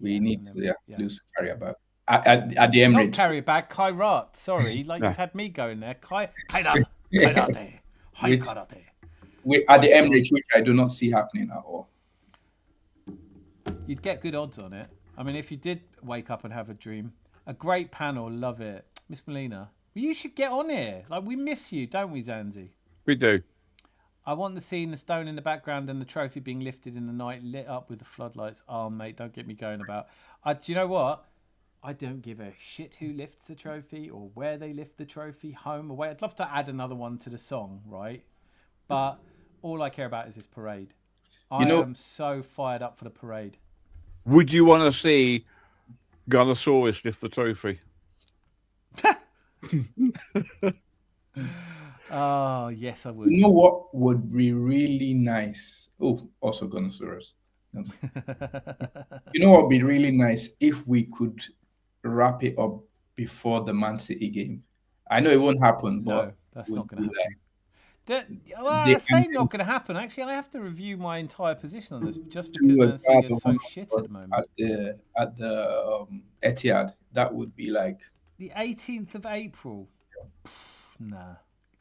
We need to lose Karabakh. At the Emirates. Not Karabakh, Kairat. Sorry, like you've had me going there. Kairate. Hi, Karate. At the Emirates, which I do not see happening at all. You'd get good odds on it. I mean, if you did wake up and have a dream. A great panel, love it. Miss Melina, well, you should get on here. Like, we miss you, don't we, Zanzi? We do. I want the scene, the stone in the background and the trophy being lifted in the night, lit up with the floodlights. Oh, mate, don't get me going about. Do you know what? I don't give a shit who lifts the trophy or where they lift the trophy, home, away. I'd love to add another one to the song, right? But all I care about is this parade. I am so fired up for the parade. Would you want to see Gunnosaurus lift the trophy? Oh, yes, I would. You know what would be really nice? Oh, also Gunnosaurus. You know what would be really nice if we could wrap it up before the Man City game. I know it won't happen, but no, that's not going to happen. I say not going to happen. Actually, I have to review my entire position on this just because Man City is so shit at the moment. At the Etihad, that would be like the 18th of April. Nah,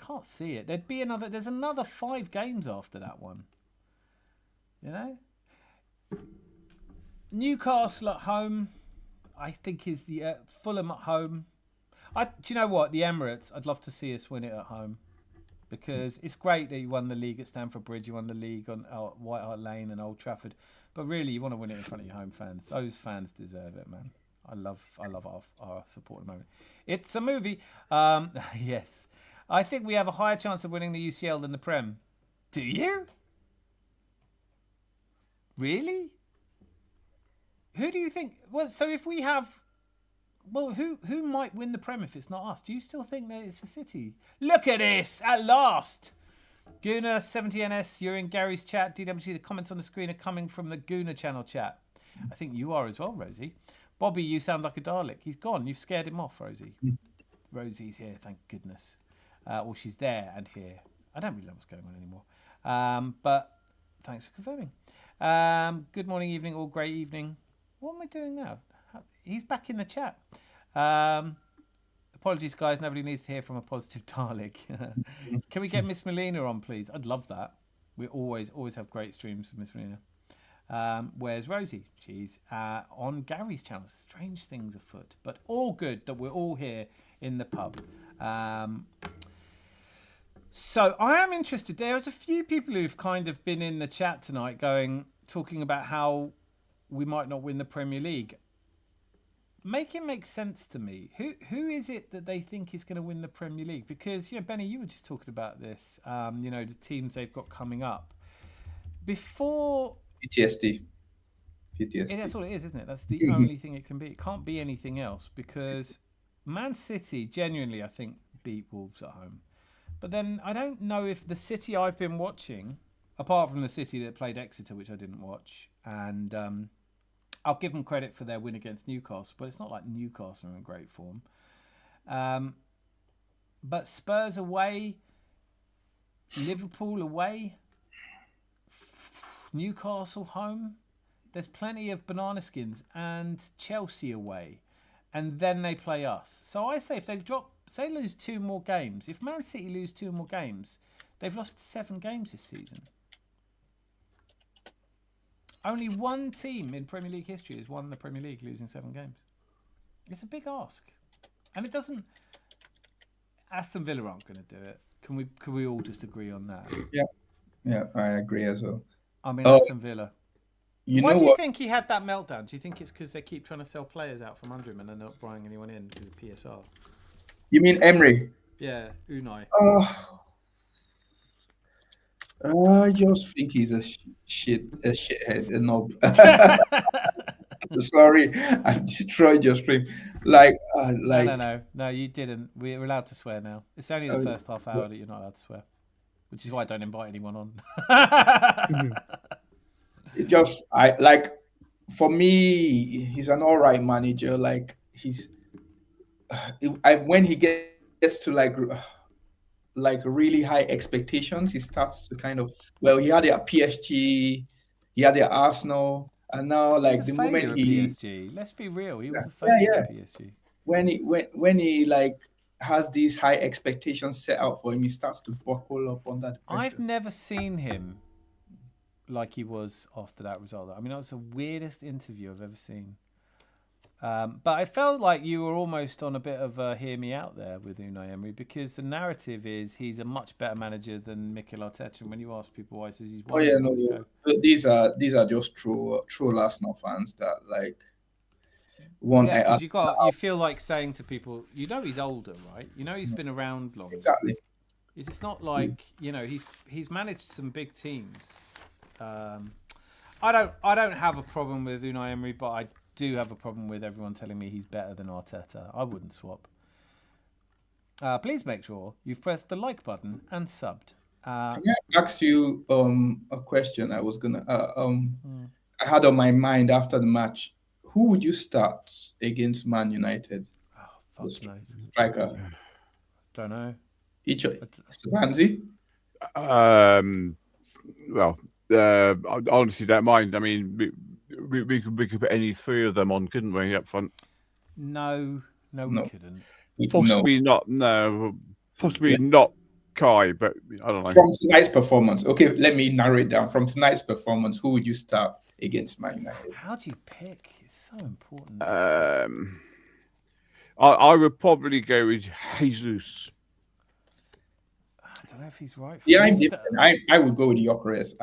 can't see it. There's another 5 games after that one. You know, Newcastle at home. I think is the Fulham at home. Do you know what? The Emirates, I'd love to see us win it at home because it's great that you won the league at Stamford Bridge, you won the league on White Hart Lane and Old Trafford, but really you want to win it in front of your home fans. Those fans deserve it, man. I love our support at the moment. It's a movie. Yes. I think we have a higher chance of winning the UCL than the Prem. Do you? Really? Who do you think? Well, so if we have, well, who might win the Prem if it's not us? Do you still think that it's a City? Look at this at last. Guna 70NS, you're in Gary's chat. DWG, the comments on the screen are coming from the Guna channel chat. I think you are as well, Rosie. Bobby, you sound like a Dalek. He's gone. You've scared him off, Rosie. Rosie's here, thank goodness. Well, she's there and here. I don't really know what's going on anymore. But thanks for confirming. Good morning, evening, or great evening. What am I doing now? He's back in the chat. Apologies, guys. Nobody needs to hear from a positive Dalek. Can we get Miss Melina on, please? I'd love that. We always have great streams with Miss Melina. Where's Rosie? She's on Gary's channel. Strange things afoot, but all good that we're all here in the pub. So I am interested. There's a few people who've kind of been in the chat tonight talking about how we might not win the Premier League. Make it make sense to me. Who is it that they think is going to win the Premier League? Because, Benny, you were just talking about this, the teams they've got coming up. Before... PTSD. Yeah, that's all it is, isn't it? That's the only thing it can be. It can't be anything else because Man City genuinely, I think, beat Wolves at home. But then I don't know if the City I've been watching, apart from the City that played Exeter, which I didn't watch, and I'll give them credit for their win against Newcastle, but it's not like Newcastle are in great form. But Spurs away, Liverpool away, Newcastle home. There's plenty of banana skins and Chelsea away, and then they play us. So I say if they drop, say lose two more games. If Man City lose two more games, they've lost 7 games this season. Only one team in Premier League history has won the Premier League losing 7 games. It's a big ask, and it doesn't. Aston Villa aren't going to do it. Can we all just agree on that? Yeah, I agree as well. I mean, Oh, Aston Villa. you Why know do you what? think he had that meltdown? Do you think it's because they keep trying to sell players out from under him and they're not buying anyone in because of PSR? You mean Emery? Yeah, Unai. I just think he's a shithead, a knob. Sorry, I destroyed your stream. No, you didn't. We're allowed to swear now. It's only the first half hour that you're not allowed to swear, which is why I don't invite anyone on. It just for me, he's an all right manager. Like when he gets to like really high expectations, he starts to kind of he had it at PSG, he had it at Arsenal, and now like the moment he PSG, let's be real, he was a failure at PSG. When he like has these high expectations set out for him, he starts to buckle up on that pressure. I've never seen him like he was after that result. I mean, that was the weirdest interview I've ever seen. But I felt like you were almost on a bit of a hear me out there with Unai Emery, because the narrative is he's a much better manager than Mikel Arteta. And when you ask people why, he says he's one. But these are just true Arsenal fans that like want. Yeah, because you feel like saying to people, you know, he's older, right? You know, he's been around longer. Exactly. It's not like he's managed some big teams. I don't have a problem with Unai Emery, but I do have a problem with everyone telling me he's better than Arteta. I wouldn't swap. Please make sure you've pressed the like button and subbed. Can I ask you a question? I was gonna I had on my mind after the match. Who would you start against Man United? Oh, fuck no. Striker. Don't know. Ramsey? Well, I honestly don't mind. I mean, we could put any 3 of them on, couldn't we, up front? No, we couldn't. Possibly not. No, possibly not Kai, but I don't know. From tonight's performance, okay, let me narrow it down. From tonight's performance, who would you start against Man United? How do you pick? It's so important. I would probably go with Jesus. I don't know if he's right. Yeah, I'm different. I would go with Gyökeres.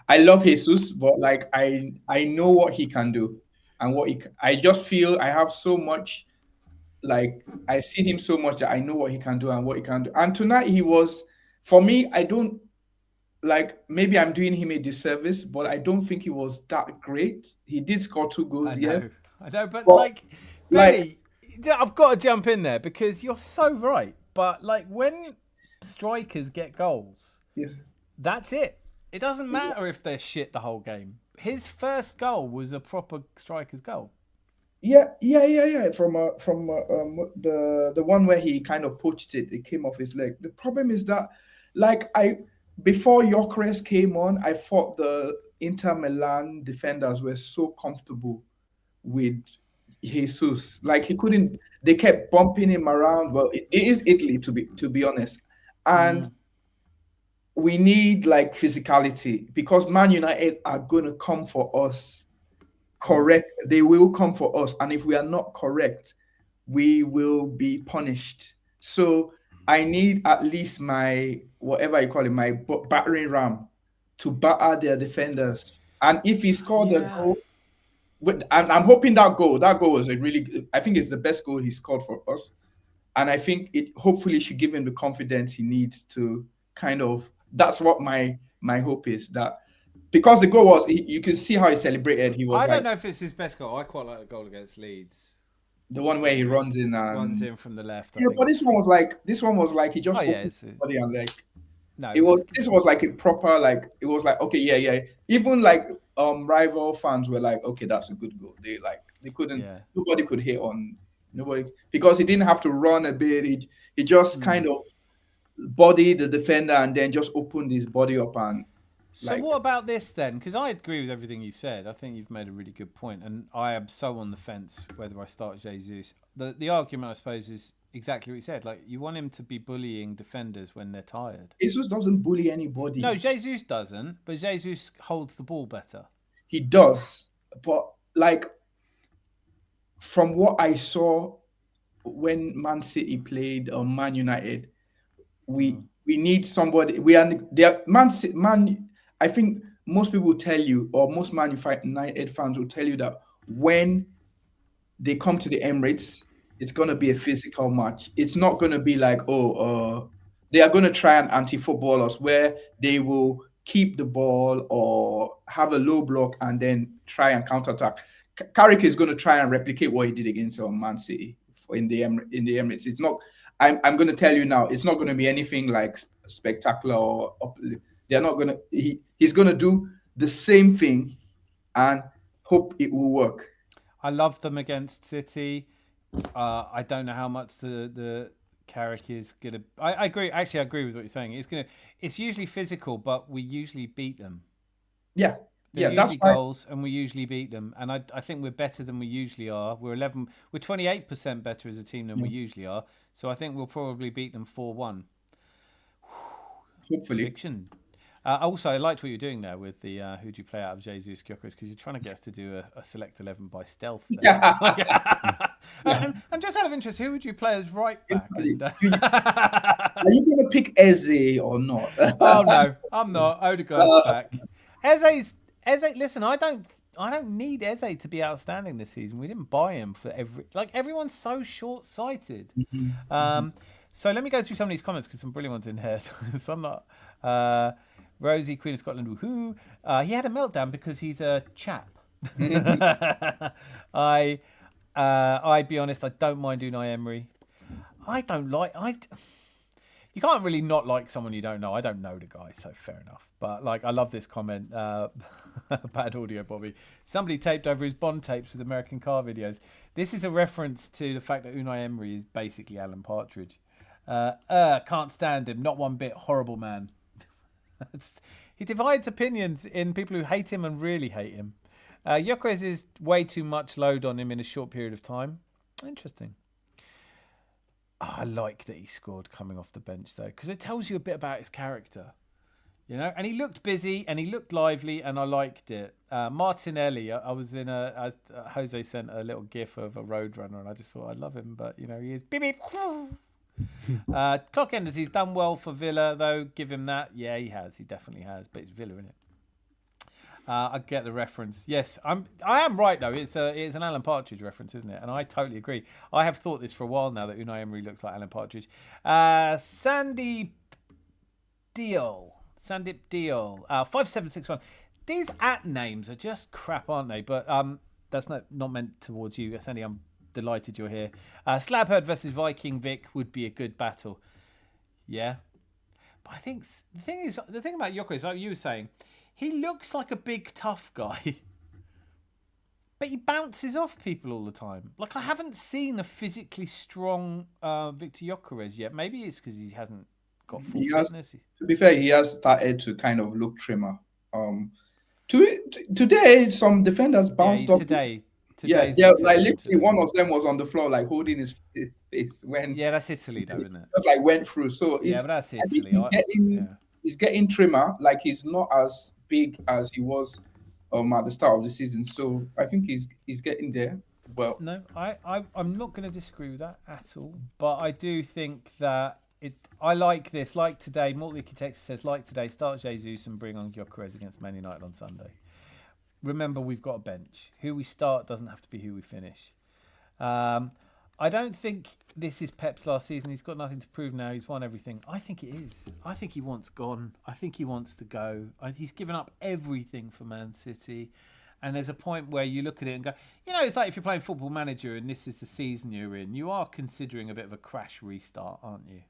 I love Jesus, but like I know what he can do, and I just feel I have so much. Like I've seen him so much that I know what he can do and what he can do. And tonight he was, for me, I don't like. Maybe I'm doing him a disservice, but I don't think he was that great. He did score 2 goals. I know, but like Benny, I've got to jump in there because you're so right. But like when strikers get goals, that's it. It doesn't matter if they're shit the whole game. His first goal was a proper striker's goal. Yeah. From the one where he kind of poached it, it came off his leg. The problem is that, like before Gyökeres came on, I thought the Inter Milan defenders were so comfortable with Jesus. Like he couldn't. They kept bumping him around. Well, it is Italy to be honest, and we need like physicality because Man United are gonna come for us. Correct, they will come for us, and if we are not correct, we will be punished. So I need at least my whatever you call it, my battering ram, to batter their defenders. And if he scored a goal, and I'm hoping that goal was I think it's the best goal he scored for us, and I think it hopefully should give him the confidence he needs to kind of. That's what my hope is, that. Because the goal was, you can see how he celebrated. He was. I don't know if it's his best goal. I quite like the goal against Leeds. The one where he runs in from the left. Yeah, but this one was like he just opened his body and like. No, this was like a proper like. It was like okay, yeah. Even like rival fans were like, okay, that's a good goal. They couldn't. Yeah. Nobody could hit on nobody because he didn't have to run a bit. He just kind of bodied the defender and then just opened his body up and. So what about this then? Because I agree with everything you've said. I think you've made a really good point, and I am so on the fence whether I start Jesus. The argument, I suppose, is exactly what you said. Like, you want him to be bullying defenders when they're tired. Jesus doesn't bully anybody. No, Jesus doesn't, but Jesus holds the ball better. He does, but like from what I saw when Man City played Man United, we need somebody. We are there. Man. I think most people will tell you, or most Man United fans will tell you that when they come to the Emirates, it's going to be a physical match. It's not going to be like, they are going to try and anti-football us, where they will keep the ball or have a low block and then try and counterattack. Carrick is going to try and replicate what he did against Man City in the Emirates. It's not. I'm going to tell you now. It's not going to be anything like spectacular or they're not going to. He's going to do the same thing and hope it will work. I love them against City. I don't know how much the Carrick is gonna. I agree. Actually, I agree with what you're saying. It's usually physical, but we usually beat them. Yeah. There's usually goals, and we usually beat them. And I think we're better than we usually are. We're 28% better as a team than we usually are. So I think we'll probably beat them 4-1. Hopefully. Fiction. Also, I liked what you're doing there with the who do you play out of Jesus Gyökeres, because you're trying to get us to do a select 11 by stealth. And just out of interest, who would you play as right back? Are you going to pick Eze or not? Oh no, I'm not. Odegaard's back. Eze. Listen, I don't need Eze to be outstanding this season. We didn't buy him for everyone's so short-sighted. So let me go through some of these comments, because some brilliant ones in here. So I'm not. Rosie, Queen of Scotland, woohoo. He had a meltdown because he's a chap. I be honest, I don't mind Unai Emery. You can't really not like someone you don't know. I don't know the guy, so fair enough. But I love this comment. Bad audio, Bobby. Somebody taped over his Bond tapes with American car videos. This is a reference to the fact that Unai Emery is basically Alan Partridge. Can't stand him. Not one bit. Horrible man. He divides opinions in people who hate him and really hate him. Gyökeres is way too much load on him in a short period of time. Interesting. I like that he scored coming off the bench, though, because it tells you a bit about his character. And he looked busy and he looked lively, and I liked it. Martinelli, I was in Jose sent a little gif of a roadrunner, and I just thought I love him, but he is beep beep. Clock enders, he's done well for Villa, though. Give him that. Yeah, he has. He definitely has. But it's Villa, isn't it? I get the reference. Yes, I am right though. It's an Alan Partridge reference, isn't it? And I totally agree. I have thought this for a while now, that Unai Emery looks like Alan Partridge. Sandeep Deal, 5761. These @names are just crap, aren't they? But that's not meant towards you, Sandy. I'm delighted you're here. Slabherd versus Viking Vic would be a good battle. Yeah, but I think the thing about Gyökeres, like you were saying, he looks like a big tough guy, but he bounces off people all the time. I haven't seen a physically strong Victor Gyökeres yet. Maybe it's because he hasn't got full fitness. To be fair, he has started to kind of look trimmer. Today, some defenders bounced off. Today, literally one of them was on the floor, holding his face when. Yeah, that's Italy, though, isn't it? Just went through. So yeah, but that's Italy. He's getting trimmer. He's not as big as he was at the start of the season. So I think he's getting there. Well, no, I'm not going to disagree with that at all. But I do think that I like this. Like today, Mortley Texas says, like today, start Jesus and bring on Gyökeres against Man United on Sunday. Remember, we've got a bench. Who we start doesn't have to be who we finish. I don't think this is Pep's last season. He's got nothing to prove now. He's won everything. I think it is. I think he wants gone. I think he wants to go. He's given up everything for Man City. And there's a point where you look at it and go, it's like if you're playing Football Manager and this is the season you're in, you are considering a bit of a crash restart, aren't you?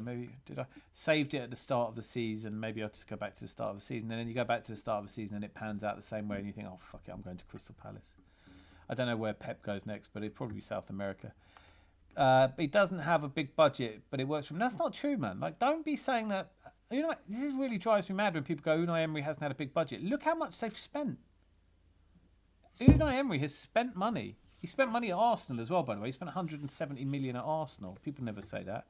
Maybe did I saved it at the start of the season? Maybe I'll just go back to the start of the season, and then you go back to the start of the season and it pans out the same way, and you think, oh fuck it, I'm going to Crystal Palace. I don't know where Pep goes next, but it'd probably be South America. But he doesn't have a big budget, but it works for him. That's not true, man. Don't be saying that This is really drives me mad when people go, Unai Emery hasn't had a big budget. Look how much they've spent. Unai Emery has spent money. He spent money at Arsenal as well, by the way. He spent 170 million at Arsenal. People never say that.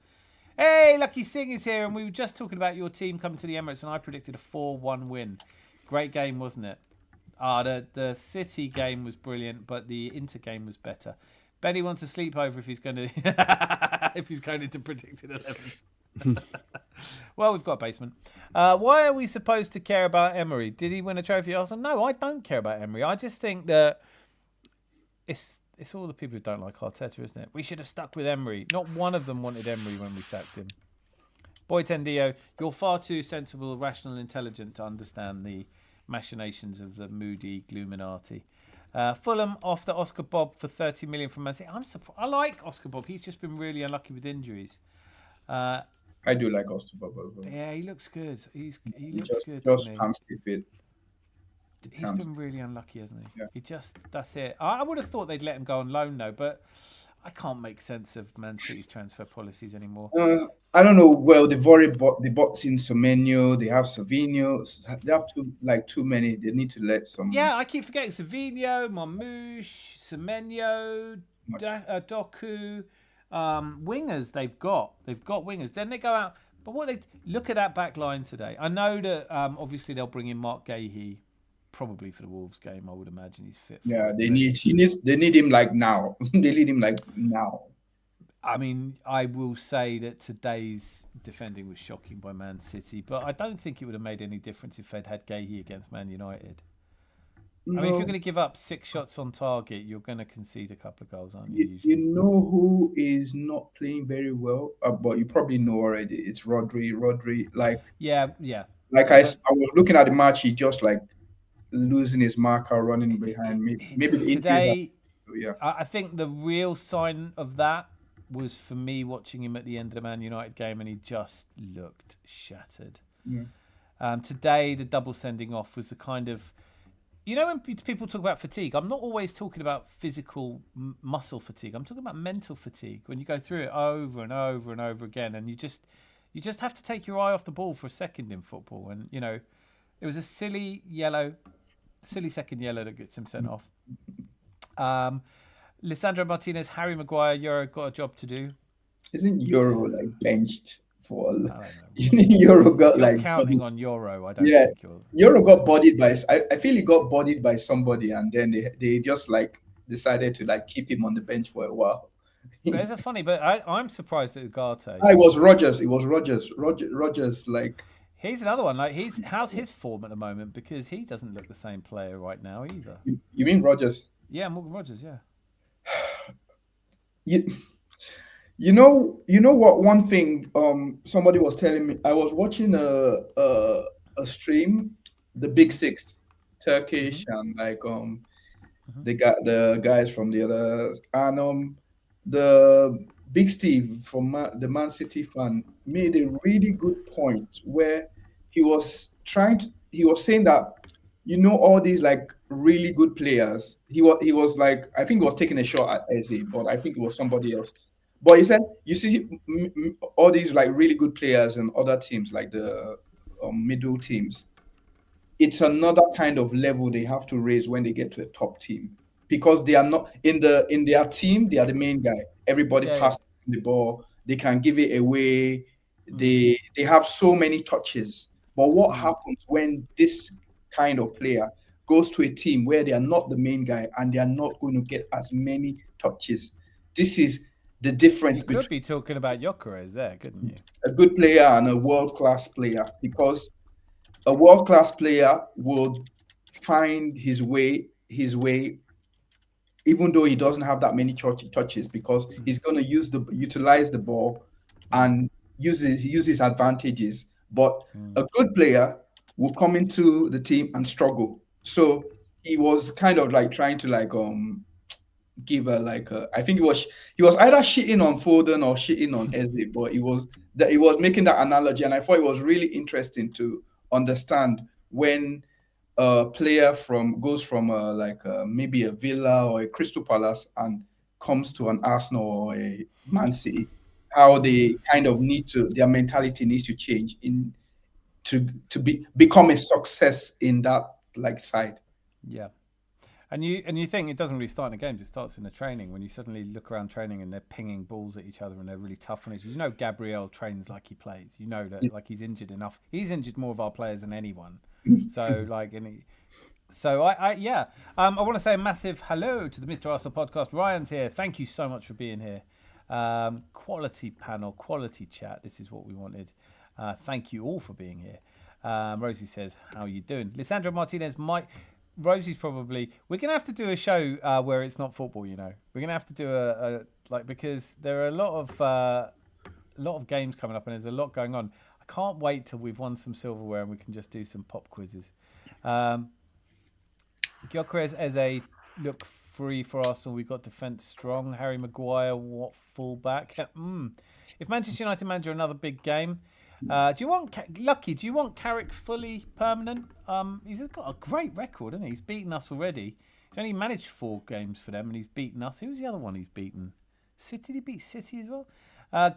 Hey, Lucky Singh is here, and we were just talking about your team coming to the Emirates, and I predicted a 4-1 win. Great game, wasn't it? The City game was brilliant, but the Inter game was better. Benny wants to sleep over if he's going to if he's going into predicted 11. Well, we've got a basement. Why are we supposed to care about Emery? Did he win a trophy at Arsenal? No, I don't care about Emery. I just think that it's all the people who don't like Arteta, isn't it? We should have stuck with Emery. Not one of them wanted Emery when we sacked him. Boy Tendio, you're far too sensible, rational, and intelligent to understand the machinations of the moody Gluminati. Fulham after Oscar Bob for 30 million from Man City. I'm surprised. I like Oscar Bob. He's just been really unlucky with injuries. I do like Austin Bubble. Yeah, he looks good. He looks good Just to me. can't stay fit. He's been really unlucky, hasn't he? Yeah. That's it. I would have thought they'd let him go on loan though, but I can't make sense of Man City's transfer policies anymore. I don't know. Well, they've already bought in Semenyo. They have Savinho. They have too many. They need to let some. Yeah, I keep forgetting Savinho, Marmoush, Semenyo, Doku, wingers. They've got wingers. Then they go out. But look at that back line today. I know that obviously they'll bring in Mark Gahey. Probably for the Wolves game, I would imagine he's fit. They need him like now. They need him like now. I mean, I will say that today's defending was shocking by Man City, but I don't think it would have made any difference if they'd had Gahey against Man United. No. I mean, if you're going to give up 6 shots on target, you're going to concede a couple of goals, aren't you? You know who is not playing very well, but you probably know already. It's Rodri. Yeah. Like I was looking at the match, he just like losing his marker, running behind me. Maybe today. Yeah, I think the real sign of that was for me watching him at the end of the Man United game, and he just looked shattered. Yeah. Today, the double sending off was the kind of, when people talk about fatigue, I'm not always talking about physical muscle fatigue. I'm talking about mental fatigue. When you go through it over and over and over again, and you just have to take your eye off the ball for a second in football, and it was a silly second yellow that gets him sent off. Lissandro Martinez, Harry Maguire, Euro got a job to do. Isn't Euro like benched for? Euro got like counting on Euro. I don't think Euro got bodied by. I feel he got bodied by somebody, and then they just like decided to like keep him on the bench for a while. But it's funny, but I'm surprised at Ugarte. It was Rogers. Rogers like. He's another one. Like how's his form at the moment? Because he doesn't look the same player right now either. You mean Rogers? Yeah, Morgan Rogers. Yeah. You know what? One thing somebody was telling me. I was watching a stream, the Big Six, Turkish and like the guys from the other and the Big Steve from the Man City fan made a really good point where he was saying that all these like really good players. He was like, I think he was taking a shot at Eze, but I think it was somebody else. But he said, you see all these like really good players and other teams like the middle teams. It's another kind of level they have to raise when they get to a top team, because they are not in their team. They are the main guy. Everybody passes the ball. They can give it away. They have so many touches. But what happens when this kind of player goes to a team where they are not the main guy and they are not going to get as many touches? This is the difference. You could be talking about Gyökeres there, couldn't you? A good player and a world-class player, because a world-class player will find his way, even though he doesn't have that many touches, because he's going to utilize the ball and use his advantages. But a good player will come into the team and struggle. So he was kind of like trying to like give I think he was either shitting on Foden or shitting on Eze, but he was making that analogy, and I thought it was really interesting to understand when a player goes from maybe a Villa or a Crystal Palace and comes to an Arsenal or a Man City, how they kind of their mentality needs to change. In become a success in that like side. Yeah. And you think it doesn't really start in the games, it starts in the training when you suddenly look around training and they're pinging balls at each other and they're really tough on each other. You know Gabriel trains like he plays. You know that like he's injured enough. He's injured more of our players than anyone. So like I want to say a massive hello to the Mr. Arsenal podcast. Ryan's here. Thank you so much for being here. Quality panel, quality chat. This is what we wanted. Thank you all for being here. Rosie says, how are you doing? Lissandra Martinez might... Rosie's probably... We're going to have to do a show where it's not football, you know. We're going to have to do a because there are a lot of games coming up and there's a lot going on. I can't wait till we've won some silverware and we can just do some pop quizzes. Gyökeres as a look free for Arsenal. We've got defence strong. Harry Maguire, what fullback? If Manchester United manage another big game... do you want Lucky? Do you want Carrick fully permanent? He's got a great record, hasn't he? He's beaten us already. He's only managed 4 games for them, and he's beaten us. Who's the other one he's beaten? City? Did he beat City as well?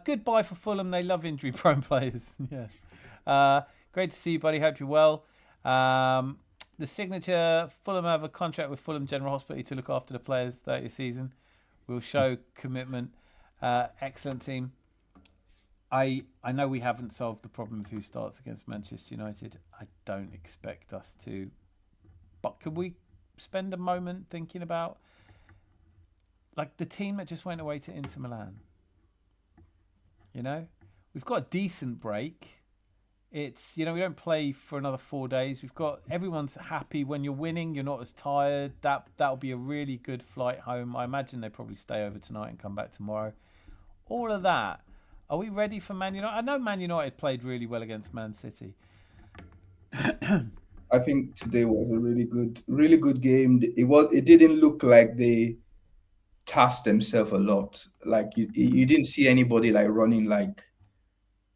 Goodbye for Fulham. They love injury-prone players. Yeah. Great to see you, buddy. Hope you're well. The signature: Fulham have a contract with Fulham General Hospital to look after the players 30th season. We'll show commitment. Excellent team. I know we haven't solved the problem of who starts against Manchester United. I don't expect us to. But could we spend a moment thinking about like the team that just went away to Inter Milan? You know? We've got a decent break. It's, you know, we don't play for another 4 days. We've got everyone's happy when you're winning, you're not as tired. That'll be a really good flight home. I imagine they probably stay over tonight and come back tomorrow. All of that. Are we ready for Man United? I know Man United played really well against Man City. I think today was a really good game. It didn't look like they tasked themselves a lot. Like you didn't see anybody like running like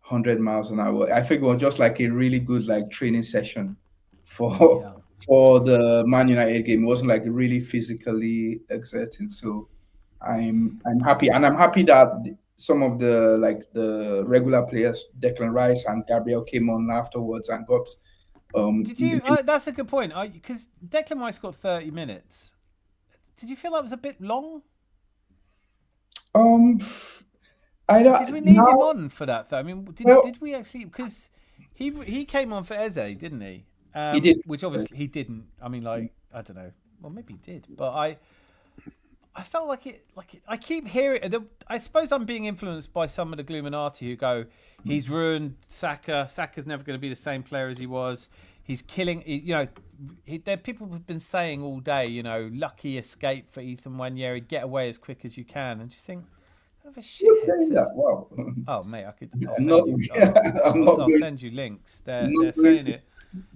100 miles an hour. I think it was just like a really good like training session for the Man United game. It wasn't like really physically exerting. So I'm happy, and I'm happy that some of the regular players, Declan Rice and Gabriel, came on afterwards and got. Did you? That's a good point. Because Declan Rice got 30 minutes. Did you feel that was a bit long? Did we need him on for that though? I mean, did we actually? Because he came on for Eze, didn't he? He did, which obviously he didn't. I mean, like I don't know. Well, maybe he did, but I felt like it. I keep hearing. I suppose I'm being influenced by some of the Gluminati who go, he's ruined Saka. Saka's never going to be the same player as he was. He's killing. There people have been saying all day. You know, lucky escape for Ethan Nwaneri. Get away as quick as you can. And just think, kind of a shit. You're saying that? Wow. Oh mate, I could. I'll send you links. They're saying it.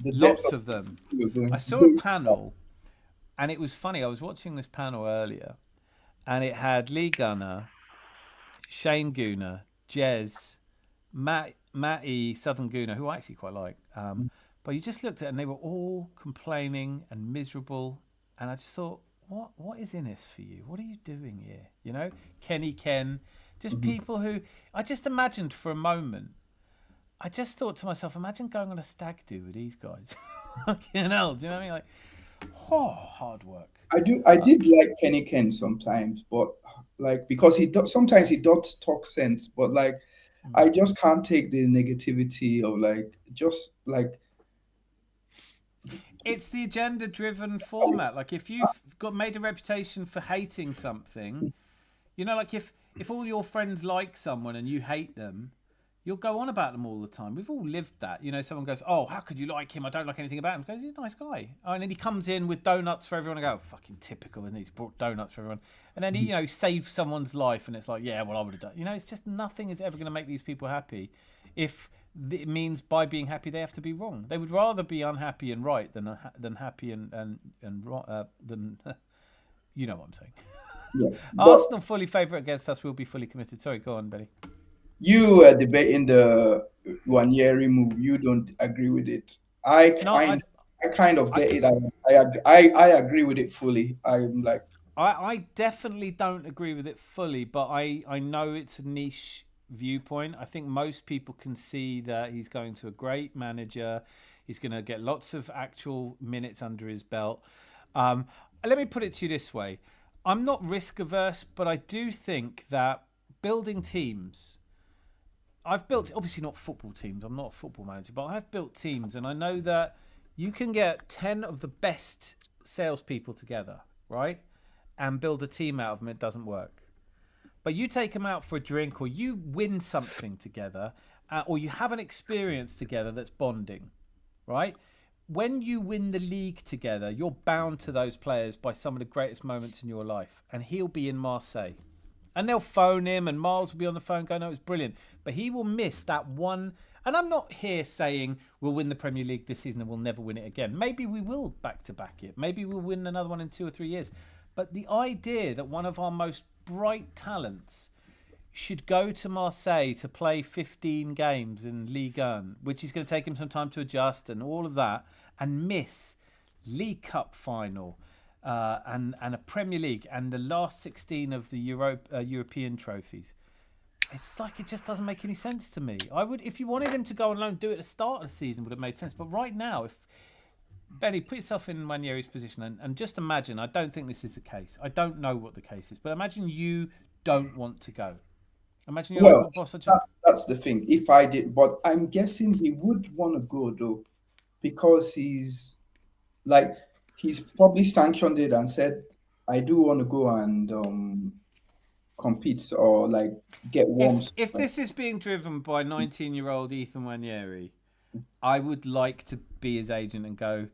Lots of them. I saw a panel, and it was funny. I was watching this panel earlier. And it had Lee Gunner, Shane Gooner, Jez, Matty Southern Gooner, who I actually quite like. But you just looked at it and they were all complaining and miserable. And I just thought, what is in this for you? What are you doing here? You know, Kenny Ken, just people who I just imagined for a moment. I just thought to myself, imagine going on a stag do with these guys. Fucking hell, do you know what I mean? Like, hard work. I did like Kenny Ken sometimes, but like because sometimes he does talk sense, but like I just can't take the negativity of it's the agenda-driven format. Like if you've got made a reputation for hating something, you know, like if all your friends like someone and you hate them, you'll go on about them all the time. We've all lived that. You know, someone goes, oh, how could you like him? I don't like anything about him. He goes, he's a nice guy. Oh, and then he comes in with donuts for everyone. I go, fucking typical, isn't he? He's brought donuts for everyone. And then he, you know, saves someone's life. And it's like, yeah, well, I would have done. You know, it's just nothing is ever going to make these people happy if it means by being happy they have to be wrong. They would rather be unhappy and right than happy and wrong, than, you know what I'm saying. Yeah, Arsenal fully favourite against us will be fully committed. Sorry, go on, Betty. You were debating the Nwaneri move. You don't agree with it. I kind of get it. I agree with it fully. I'm like, I definitely don't agree with it fully, but I know it's a niche viewpoint. I think most people can see that he's going to a great manager. He's going to get lots of actual minutes under his belt. Let me put it to you this way. I'm not risk averse, but I do think that building teams, I've built, obviously not football teams, I'm not a football manager, but I've built teams, and I know that you can get 10 of the best salespeople together, right? And build a team out of them, it doesn't work. But you take them out for a drink, or you win something together, or you have an experience together that's bonding, right? When you win the league together, you're bound to those players by some of the greatest moments in your life. And he'll be in Marseille. And they'll phone him, and Miles will be on the phone going, "No, it was brilliant." But he will miss that one. And I'm not here saying we'll win the Premier League this season and we'll never win it again. Maybe we will back-to-back it. Maybe we'll win another one in 2 or 3 years. But the idea that one of our most bright talents should go to Marseille to play 15 games in Ligue 1, which is going to take him some time to adjust and all of that, and miss League Cup final, and a Premier League and the last 16 of the European trophies. It's like it just doesn't make any sense to me. I would, if you wanted him to go on loan, do it at the start of the season, would have made sense. But right now, if Benny, put yourself in Ranieri's position and just imagine. I don't think this is the case. I don't know what the case is, but imagine you don't want to go. Imagine you're Well, boss. that's the thing. If I did, but I'm guessing he would want to go though, because he's probably sanctioned it and said, "I do want to go and compete or like get warm." If this is being driven by 19-year-old Ethan Ranieri, I would like to be his agent and go,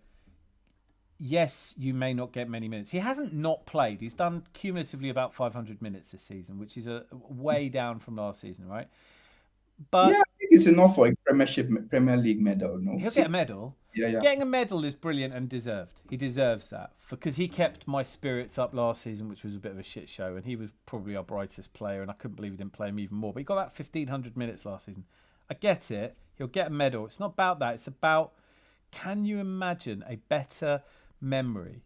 yes, you may not get many minutes. He hasn't not played. He's done cumulatively about 500 minutes this season, which is a way down from last season, right? But yeah, I think it's enough for a Premier League medal. No, he'll get a medal. Yeah. Getting a medal is brilliant and deserved. He deserves that because he kept my spirits up last season, which was a bit of a shit show, and he was probably our brightest player, and I couldn't believe he didn't play him even more. But he got about 1,500 minutes last season. I get it. He'll get a medal. It's not about that. It's about, can you imagine a better memory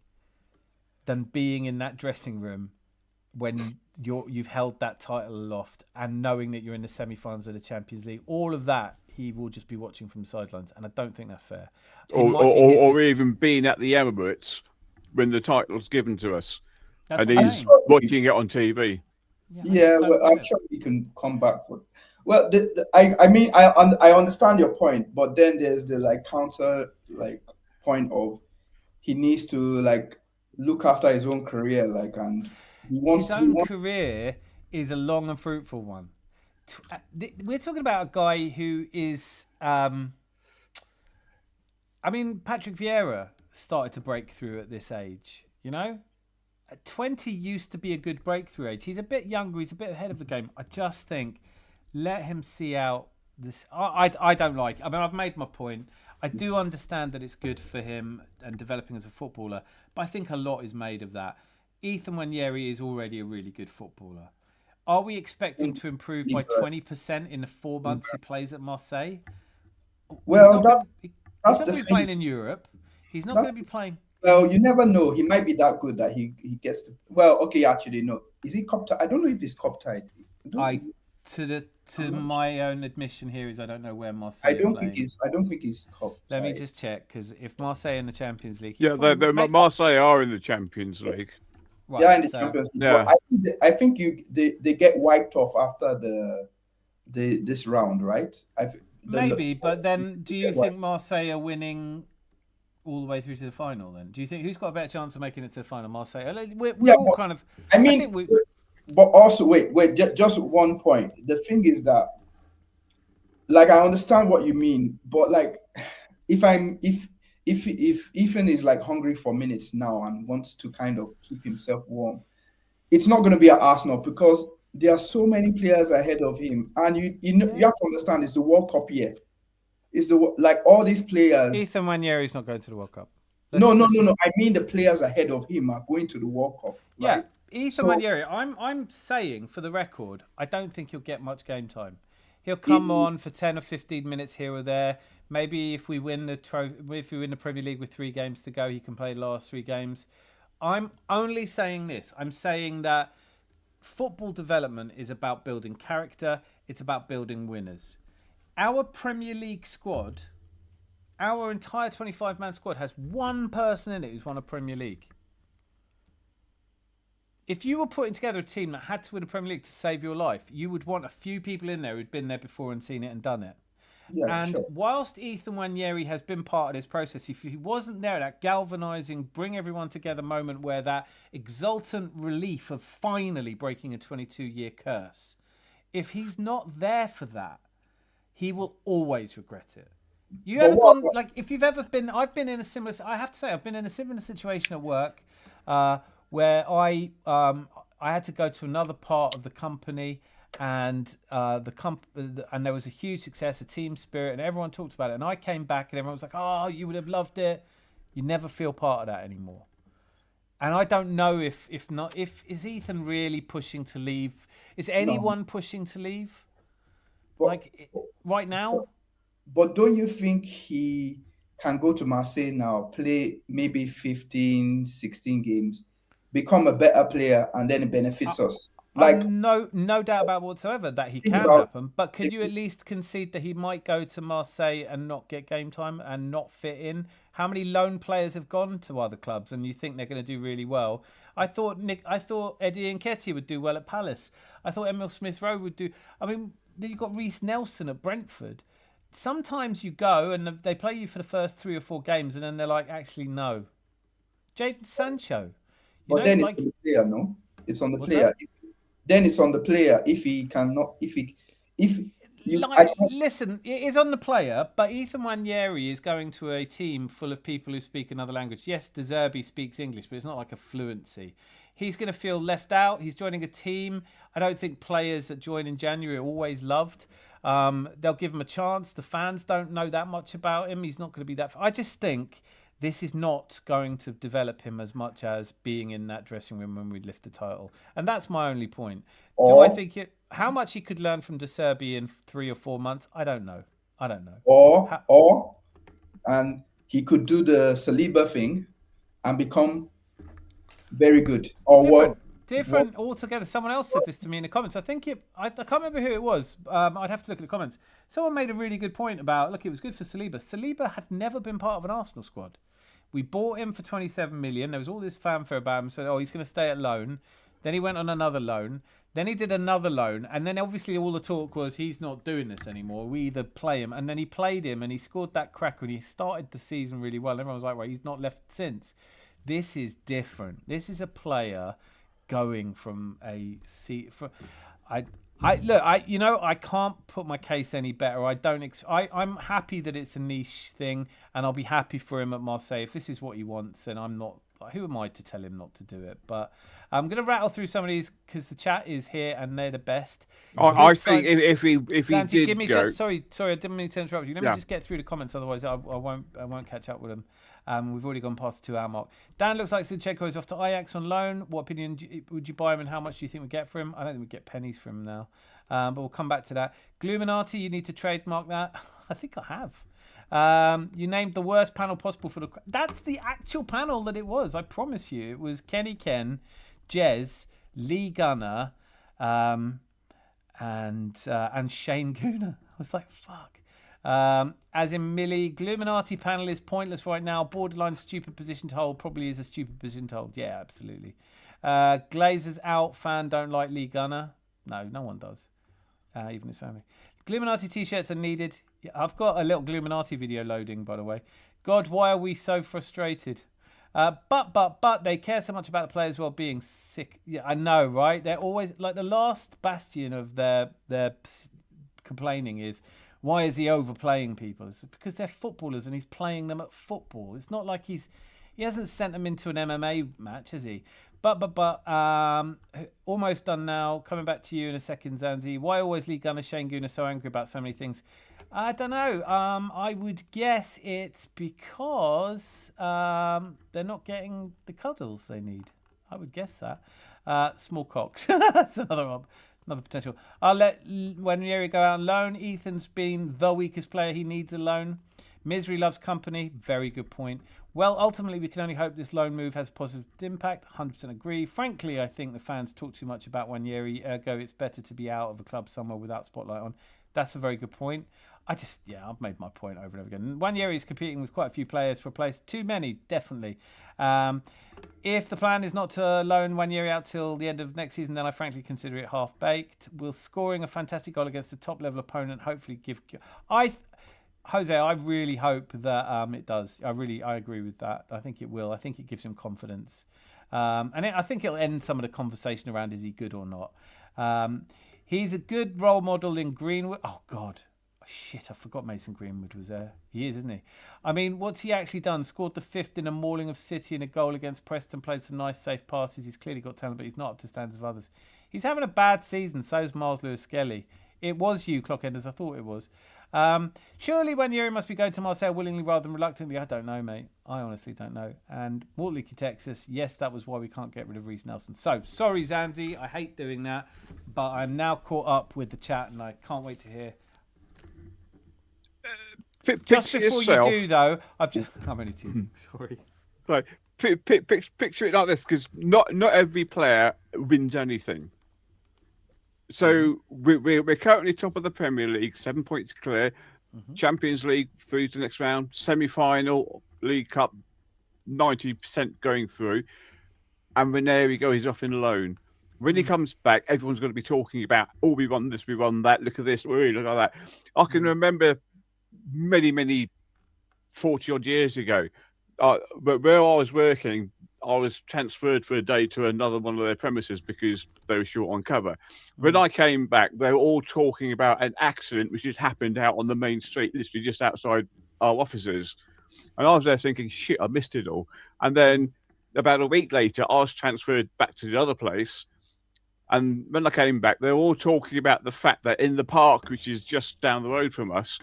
than being in that dressing room when you've held that title aloft and knowing that you're in the semi-finals of the Champions League? All of that, he will just be watching from the sidelines, and I don't think that's fair. Or even being at the Emirates when the title's given to us, That's and he's watching it on TV. Yeah, well, I'm sure he can come back for. Well, I mean, I understand your point, but then there's the like counter like point of he needs to like look after his own career, like, and he wants his own career is a long and fruitful one. We're talking about a guy who is, I mean, Patrick Vieira started to break through at this age, you know? 20 used to be a good breakthrough age. He's a bit younger. He's a bit ahead of the game. I just think let him see out this. I don't like it. I mean, I've made my point. I do understand that it's good for him and developing as a footballer, but I think a lot is made of that. Ethan Ranieri is already a really good footballer. Are we expecting to improve by 20% in the 4 months he plays at Marseille? Well, he's that's not the going to be thing. playing in Europe. He's not going to be playing. Well, you never know. He might be that good that he gets to. Well, okay, actually, no. Is he cup tied? I don't know if he's cup tied. To my own admission here is I don't know where Marseille. I don't think he's cup. Let me just check, because if Marseille in the Champions League, Marseille are in the Champions League. Right, yeah, in the Champions League. Yeah. But I think they get wiped off after this round, right? Maybe, but then do you think Marseille are winning all the way through to the final? Then do you think who's got a better chance of making it to the final? Marseille. We're all kind of. I mean, but also wait. Just one point. The thing is that, like, I understand what you mean, but like, if Ethan is like hungry for minutes now and wants to kind of keep himself warm, it's not going to be at Arsenal because there are so many players ahead of him, and you have to understand it's the World Cup year. It's like all these players. Ethan Ranieri is not going to the World Cup. No. I mean the players ahead of him are going to the World Cup. Right? Yeah, Ethan Ranieri. I'm saying for the record, I don't think he'll get much game time. He'll come on for 10 or 15 minutes here or there. Maybe if we win the Premier League with 3 games to go, he can play the last 3 games. I'm only saying this. I'm saying that football development is about building character. It's about building winners. Our Premier League squad, our entire 25-man squad has one person in it who's won a Premier League. If you were putting together a team that had to win a Premier League to save your life, you would want a few people in there who'd been there before and seen it and done it. Yeah, And sure. whilst Ethan Nwaneri has been part of this process, if he wasn't there, that galvanising, bring everyone together moment where that exultant relief of finally breaking a 22-year curse, if he's not there for that, he will always regret it. You But ever what- gone, like, if you've ever been, I have to say, I've been in a similar situation at work where I had to go to another part of the company, and and there was a huge success, a team spirit, and everyone talked about it. And I came back, and everyone was like, "Oh, you would have loved it." You never feel part of that anymore. And I don't know if is Ethan really pushing to leave? Is anyone pushing to leave? But- Right now? But don't you think he can go to Marseille now, play maybe 15, 16 games, become a better player, and then it benefits us? Like, no doubt about whatsoever that he Think can about- happen. But could you at least concede that he might go to Marseille and not get game time and not fit in? How many loan players have gone to other clubs and you think they're going to do really well? I thought Eddie Nketiah would do well at Palace. I thought Emil Smith-Rowe would do. I mean, then you've got Reece Nelson at Brentford. Sometimes you go and they play you for the first 3 or 4 games, and then they're like, actually, no. Jadon Sancho. but then it's on the player, no? It's on the What's player. Then it's on the player if he cannot, if you. I can't- Listen, it is on the player, but Ethan Nwaneri is going to a team full of people who speak another language. Yes, De Zerbi speaks English, but it's not like a fluency. He's going to feel left out. He's joining a team. I don't think players that join in January are always loved. They'll give him a chance. The fans don't know that much about him. He's not going to be that. I just think this is not going to develop him as much as being in that dressing room when we lift the title. And that's my only point. Do I think how much he could learn from De Zerbi in 3 or 4 months? I don't know. And he could do the Saliba thing and become very good. Or what? Different altogether. Someone else said this to me in the comments. I think I can't remember who it was. I'd have to look at the comments. Someone made a really good point about, look, it was good for Saliba. Saliba had never been part of an Arsenal squad. We bought him for 27 million. There was all this fanfare about him. So, he's going to stay at loan. Then he went on another loan. Then he did another loan. And then obviously all the talk was he's not doing this anymore. We either play him. And then he played him and he scored that cracker and he started the season really well. And everyone was like, right, he's not left since. This is different. This is a player going from a seat for I can't put my case any better. I'm happy that it's a niche thing, and I'll be happy for him at Marseille. If this is what he wants, then I'm not, who am I to tell him not to do it? But I'm going to rattle through some of these because the chat is here and they're the best. I think if he Santi, did give me go, sorry, I didn't mean to interrupt you. Let me just get through the comments, otherwise I won't catch up with them. We've already gone past the 2-hour mark. Dan looks like Zinchenko is off to Ajax on loan. What opinion would you buy him, and how much do you think we get for him? I don't think we get pennies for him now, but we'll come back to that. Gluminati, you need to trademark that. I think I have. You named the worst panel possible for the. That's the actual panel that it was. I promise you, it was Kenny Ken, Jez, Lee Gunner, and Shane Gooner. I was like, fuck. As in Millie, Gluminati panel is pointless right now. Borderline stupid position to hold. Probably is a stupid position to hold. Yeah, absolutely. Glazers out. Fan don't like Lee Gunner. No one does. Even his family. Gluminati t-shirts are needed. Yeah, I've got a little Gluminati video loading, by the way. God, why are we so frustrated? But they care so much about the players' well-being. Sick. Yeah, I know, right? They're always like the last bastion of their complaining is, why is he overplaying people? It's because they're footballers and he's playing them at football. It's not like he hasn't sent them into an MMA match, has he? But almost done now. Coming back to you in a second, Zanzi. Why always Lee Gunner, Shane Gooner so angry about so many things? I don't know. I would guess it's because they're not getting the cuddles they need. I would guess that. Small cocks. That's another potential. I'll let Nwaneri go out on loan. Ethan's been the weakest player. He needs a loan. Misery loves company. Very good point. Well, ultimately, we can only hope this loan move has a positive impact. 100% agree. Frankly, I think the fans talk too much about Ranieri. Ergo, it's better to be out of a club somewhere without spotlight on. That's a very good point. I've made my point over and over again. Ranieri is competing with quite a few players for a place. Too many, definitely. If the plan is not to loan Ranieri out till the end of next season, then I frankly consider it half-baked. Will scoring a fantastic goal against a top-level opponent hopefully give... Jose, I really hope that it does. I agree with that. I think it will. I think it gives him confidence. I think it'll end some of the conversation around is he good or not. He's a good role model in Greenwood. Oh, God. Shit, I forgot Mason Greenwood was there. He is, isn't he? I mean, what's he actually done? Scored the 5th in a mauling of City and a goal against Preston. Played some nice, safe passes. He's clearly got talent, but he's not up to standards of others. He's having a bad season. So's Miles Lewis-Skelly. It was you, Clockenders. I thought it was. Surely Ranieri must be going to Marseille willingly rather than reluctantly. I don't know, mate. I honestly don't know. And Mortley Texas, yes, that was why we can't get rid of Reece Nelson. So, sorry, Zanzi. I hate doing that. But I'm now caught up with the chat and I can't wait to hear. Just before you do, though, I'm only teasing. Sorry. Right. Picture it like this, because not every player wins anything. So we're currently top of the Premier League, 7 points clear. Champions League through to the next round. Semi-final, League Cup, 90% going through. And Ranieri goes off in loan. When he comes back, everyone's going to be talking about, oh, we won this, we won that. Look at this, look at that. I can remember many 40 odd years ago, but where I was working, I was transferred for a day to another one of their premises because they were short on cover. When I came back, they were all talking about an accident which had happened out on the main street, literally just outside our offices. And I was there thinking, shit, I missed it all. And then about a week later, I was transferred back to the other place. And when I came back, they were all talking about the fact that in the park, which is just down the road from us,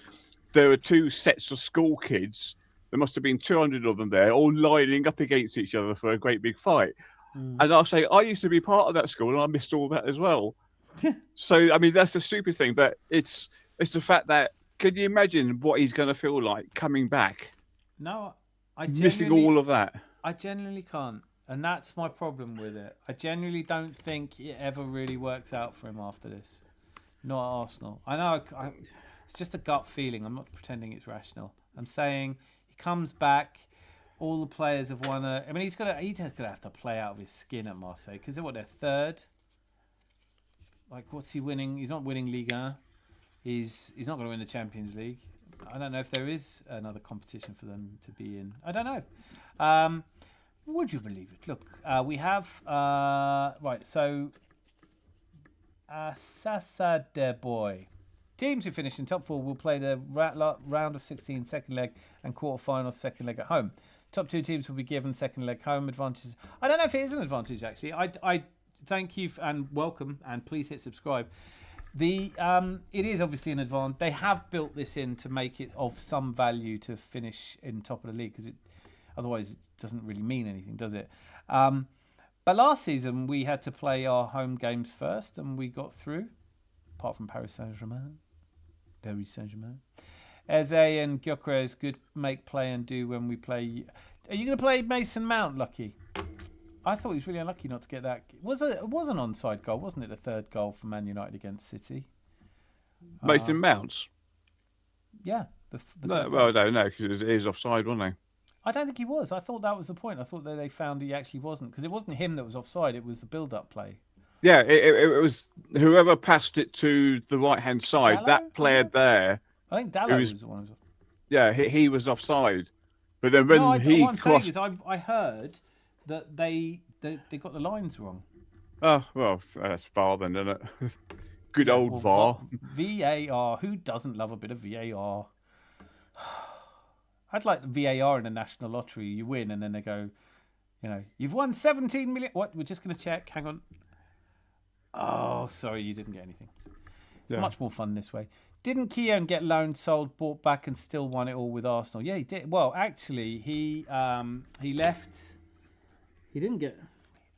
there were 2 sets of school kids. There must have been 200 of them there, all lining up against each other for a great big fight. And I'll say, I used to be part of that school and I missed all that as well. So, I mean, that's the stupid thing. But it's the fact that, can you imagine what he's going to feel like coming back? No, missing all of that. I genuinely can't. And that's my problem with it. I genuinely don't think it ever really works out for him after this. Not at Arsenal. I know it's just a gut feeling. I'm not pretending it's rational. I'm saying he comes back. All the players have won I mean, he's just gonna have to play out of his skin at Marseille because they're third. Like, what's he winning? He's not winning Ligue 1. He's not going to win the Champions League. I don't know if there is another competition for them to be in. I don't know. Would you believe it? Look, we have right. So, Sasa de boy. Teams who finish in top 4 will play the round of 16 second leg and quarterfinal second leg at home. Top 2 teams will be given second leg home advantages. I don't know if it is an advantage actually. I thank you and welcome and please hit subscribe. It is obviously an advantage. They have built this in to make it of some value to finish in top of the league because otherwise it doesn't really mean anything, does it? But last season we had to play our home games first and we got through, apart from Paris Saint-Germain. Eze and Gyökeres good make play and do when we play. Are you going to play Mason Mount, Lucky? I thought he was really unlucky not to get that. It was an onside goal, wasn't it? The third goal for Man United against City. Mason Mounts? Yeah. No, well, I don't know because it is offside, wasn't he? I don't think he was. I thought that was the point. I thought that they found he actually wasn't because it wasn't him that was offside. It was the build-up play. Yeah, it was whoever passed it to the right-hand side. Dallo? That player there. I think Dallo was the one. Yeah, he was offside. But then when he what I'm crossed... saying is I heard that they got the lines wrong. Oh, well, that's VAR then, isn't it? Good old VAR. VAR. Who doesn't love a bit of VAR? I'd like VAR in a national lottery. You win and then they go, you've won 17 million. What? We're just going to check. Hang on. Oh, sorry, you didn't get anything. It's much more fun this way. Didn't Keown get loaned, sold, bought back, and still won it all with Arsenal? Yeah, he did. Well, actually, he left. He didn't get.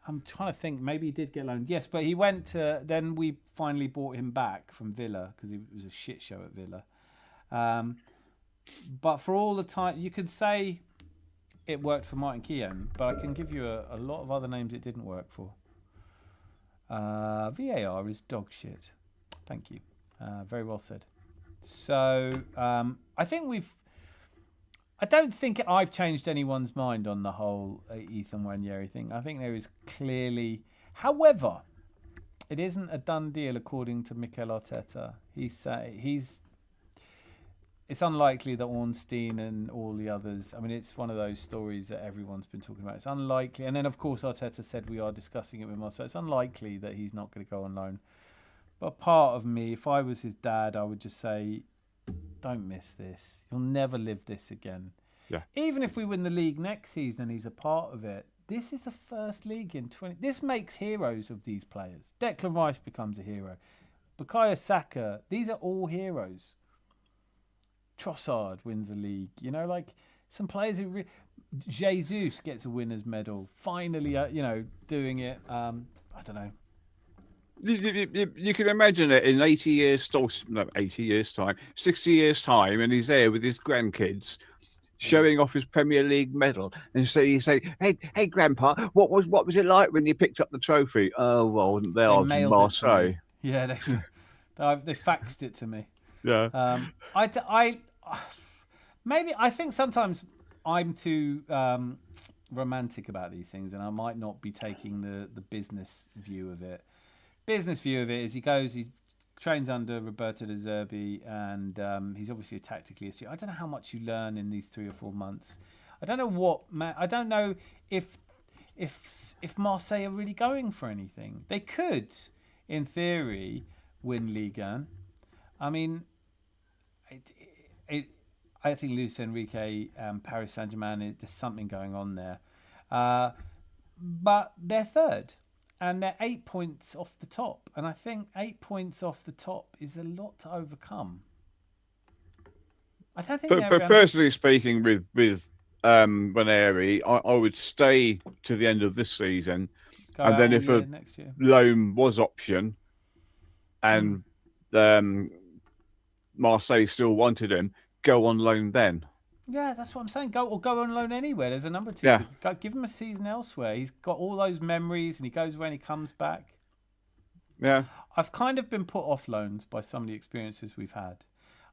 I'm trying to think. Maybe he did get loaned. Yes, but he went to. Then we finally bought him back from Villa because he was a shit show at Villa. But for all the time, you could say it worked for Martin Keown, but I can give you a lot of other names it didn't work for. VAR is dog shit. Thank you. Very well said. So I think I don't think I've changed anyone's mind on the whole Ethan Nwaneri thing. I think there is clearly, however, it isn't a done deal according to Mikel Arteta. It's unlikely that Ornstein and all the others. I mean, it's one of those stories that everyone's been talking about. It's unlikely, and then of course Arteta said we are discussing it with Marcel. It's unlikely that he's not going to go on loan. But part of me, if I was his dad, I would just say, don't miss this. You'll never live this again. Yeah. Even if we win the league next season and he's a part of it, this is the first league in 20... This makes heroes of these players. Declan Rice becomes a hero. Bukayo Saka, these are all heroes. Trossard wins the league. You know, like some players who... Jesus gets a winner's medal. Finally, doing it. I don't know. You can imagine it in 80 years, 80 years time, 60 years time, and he's there with his grandkids, showing off his Premier League medal, and so you say, "Hey, Grandpa, what was it like when you picked up the trophy?" Oh, well, there I was in Marseille. Yeah, they faxed it to me. Yeah. I think sometimes I'm too romantic about these things, and I might not be taking the business view of it. Business view of it is he trains under Roberto De Zerbi, and he's obviously tactically astute. I don't know how much you learn in these 3 or 4 months. I don't know I don't know if Marseille are really going for anything. They could, in theory, win Ligue 1. I mean, I think Luis Enrique and Paris Saint-Germain, there's something going on there. But they're third. And they're 8 points off the top. And I think 8 points off the top is a lot to overcome. I don't think But personally speaking, with Nwaneri, I would stay to the end of this season. And then if a next year. loan was option and Marseille still wanted him, go on loan then. Yeah, that's what I'm saying. Go on loan anywhere. There's a number of teams. Yeah. Give him a season elsewhere. He's got all those memories, and he goes when he comes back. Yeah. I've kind of been put off loans by some of the experiences we've had.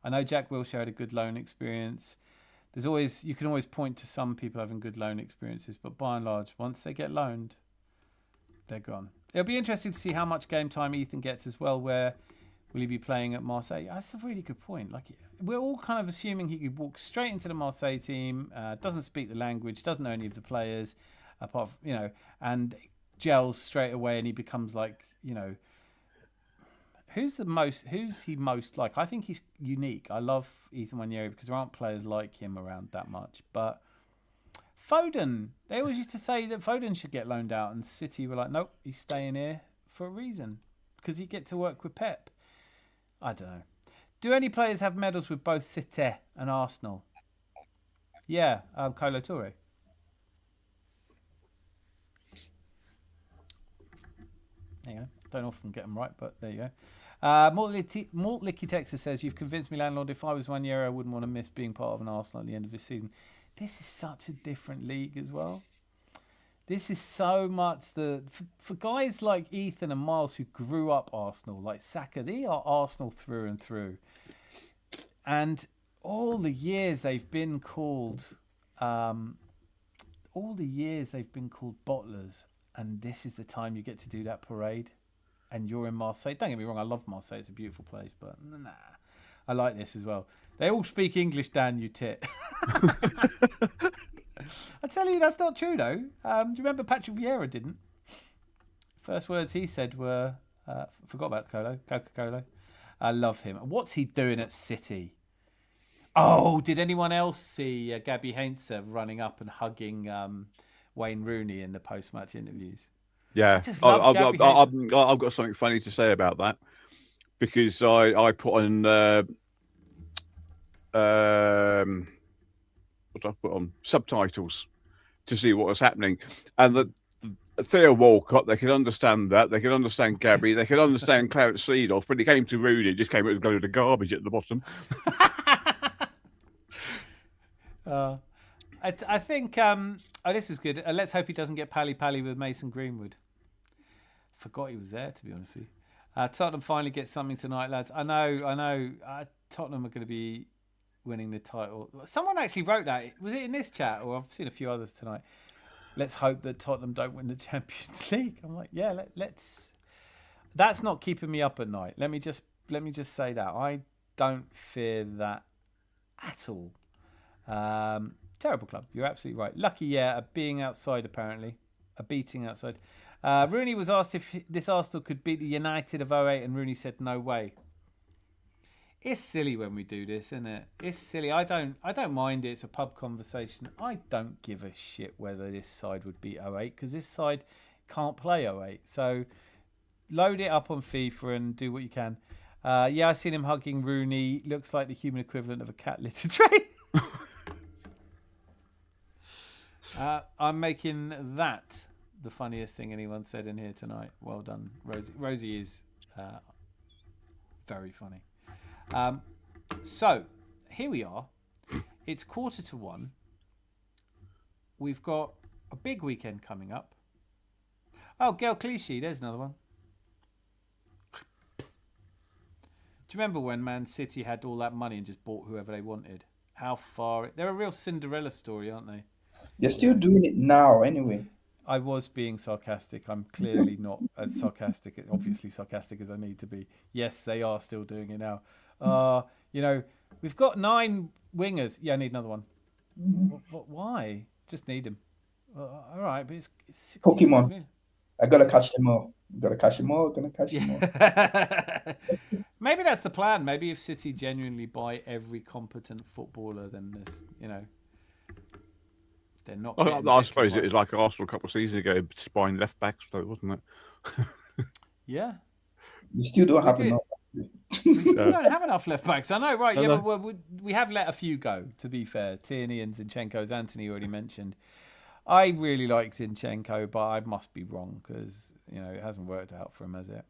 I know Jack Wilshere had a good loan experience. You can always point to some people having good loan experiences, but by and large, once they get loaned, they're gone. It'll be interesting to see how much game time Ethan gets as well. Where will he be playing at Marseille? That's a really good point. Like, we're all kind of assuming he could walk straight into the Marseille team, doesn't speak the language, doesn't know any of the players, apart from, and gels straight away, and he becomes like, who's he most like? I think he's unique. I love Ethan Nwaneri because there aren't players like him around that much. But Foden, they always used to say that Foden should get loaned out, and City were like, nope, he's staying here for a reason because you get to work with Pep. I don't know. Do any players have medals with both City and Arsenal? Yeah, Kolo Touré. There you go. Don't often get them right, but there you go. Malt Licky Texas says, you've convinced me, landlord, if I was 1 year, I wouldn't want to miss being part of an Arsenal at the end of this season. This is such a different league as well. This is so much for guys like Ethan and Miles who grew up Arsenal, like Saka, they are Arsenal through and through. And all the years they've been called, bottlers, and this is the time you get to do that parade. And you're in Marseille. Don't get me wrong, I love Marseille. It's a beautiful place, but nah, I like this as well. They all speak English, Dan, you tit. I tell you, that's not true, though. Do you remember Patrick Vieira didn't? First words he said were, forgot about Coca-Cola. I love him. What's he doing at City? Oh, did anyone else see Gabby Heinze running up and hugging Wayne Rooney in the post-match interviews? Yeah, I've got something funny to say about that because I put on what did I put on subtitles to see what was happening, and Theo Walcott, they could understand that, they could understand Gabby, they could understand Clarence Seedorf, but it came to Rooney, it just came out with a load of garbage at the bottom. I think. This is good. Let's hope he doesn't get pally with Mason Greenwood. Forgot he was there. To be honest with you, Tottenham finally get something tonight, lads. I know. Tottenham are going to be winning the title. Someone actually wrote that. Was it in this chat, or I've seen a few others tonight? Let's hope that Tottenham don't win the Champions League. I'm like, yeah, let's. That's not keeping me up at night. Let me just say that I don't fear that at all. Terrible club. You're absolutely right. Lucky, yeah, a being outside apparently, a beating outside. Rooney was asked if this Arsenal could beat the United of 08, and Rooney said no way. It's silly when we do this, isn't it? It's silly. I don't mind it. It's a pub conversation. I don't give a shit whether this side would beat 08 because this side can't play 08. So load it up on FIFA and do what you can. Yeah, I've seen him hugging Rooney. Looks like the human equivalent of a cat litter tray. I'm making that the funniest thing anyone said in here tonight. Well done, Rosie. Rosie is very funny. So here we are. It's 1:45. We've got a big weekend coming up. Oh, Gail Clichy, there's another one. Do you remember when Man City had all that money and just bought whoever they wanted? How far... They're a real Cinderella story, aren't they? They're still doing it now anyway. I was being sarcastic. I'm clearly not as sarcastic, obviously sarcastic as I need to be. Yes, they are still doing it now. We've got 9 wingers. Yeah, I need another one. Why? Just need him. All right, but it's Pokemon. million. I gotta catch them all. Gonna catch them all. Maybe that's the plan. Maybe if City genuinely buy every competent footballer, then there's, they're not. I suppose it was like Arsenal a couple of seasons ago, spine left backs, though, wasn't it? Yeah. We still don't have enough. We still don't have enough left backs. I know, right? Yeah, but we have let a few go. To be fair, Tierney and Zinchenko, as Anthony already mentioned. I really like Zinchenko, but I must be wrong because it hasn't worked out for him, has it?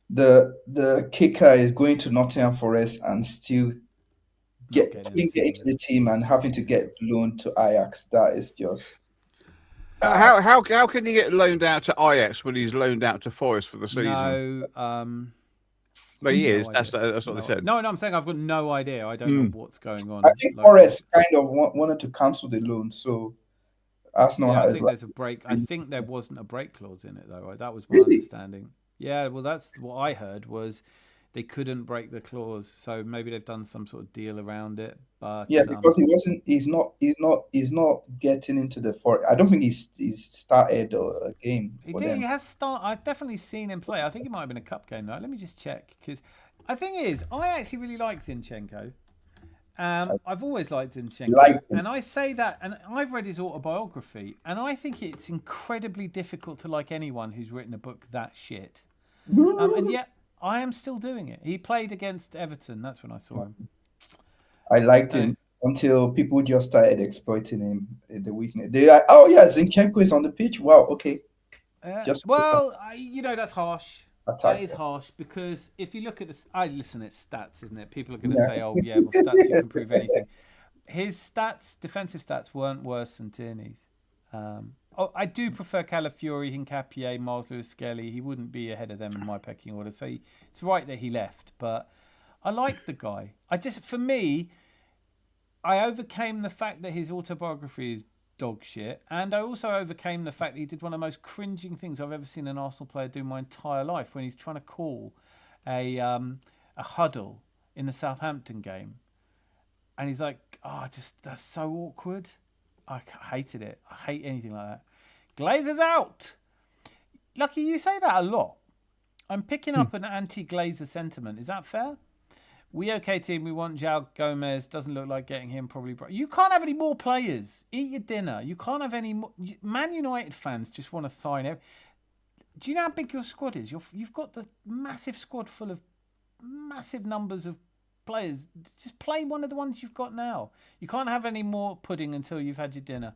The kicker is going to Nottingham Forest and still getting into the team and having to get loaned to Ajax. That is just how can he get loaned out to Ajax when he's loaned out to Forest for the season? No, he is. That's what they said. No, I'm saying I've got no idea. I don't know what's going on. I think Forest kind of wanted to cancel the loan, so Arsenal. Yeah, I think there's a break. I think there wasn't a break clause in it though. That was my understanding. Yeah, well, that's what I heard was they couldn't break the clause, so maybe they've done some sort of deal around it. But yeah, because he's not getting into the Forest. I don't think he's started a game. He did. He has started. I've definitely seen him play. I think it might have been a cup game though. Let me just check because the thing is, I actually really like Zinchenko. I've always liked Zinchenko, and I say that, and I've read his autobiography, and I think it's incredibly difficult to like anyone who's written a book that shit. And yet I am still doing it. He played against Everton. That's when I saw him. I liked him until people just started exploiting him in the weakness. They're like, "Oh yeah, Zinchenko is on the pitch. Wow, okay." That's harsh. That is harsh because if you look at this, it's stats, isn't it? People are going to say, "Oh yeah, well, stats you can prove anything." His stats, defensive stats, weren't worse than Tierney's. I do prefer Calafiori, Hincapié, Miles Lewis-Skelly. He wouldn't be ahead of them in my pecking order. So it's right that he left, but I like the guy. For me, I overcame the fact that his autobiography is dog shit, and I also overcame the fact that he did one of the most cringing things I've ever seen an Arsenal player do in my entire life when he's trying to call a huddle in the Southampton game, and he's like, that's so awkward. I hated it. I hate anything like that. Glazers out. Lucky, you say that a lot. I'm picking up an anti-Glazer sentiment. Is that fair? We okay, team. We want João Gomez. Doesn't look like getting him. Probably. You can't have any more players. Eat your dinner. You can't have any more. Man United fans just want to sign it. Do you know how big your squad is? You've got the massive squad full of massive numbers of players. Just play one of the ones you've got now. You can't have any more pudding until you've had your dinner.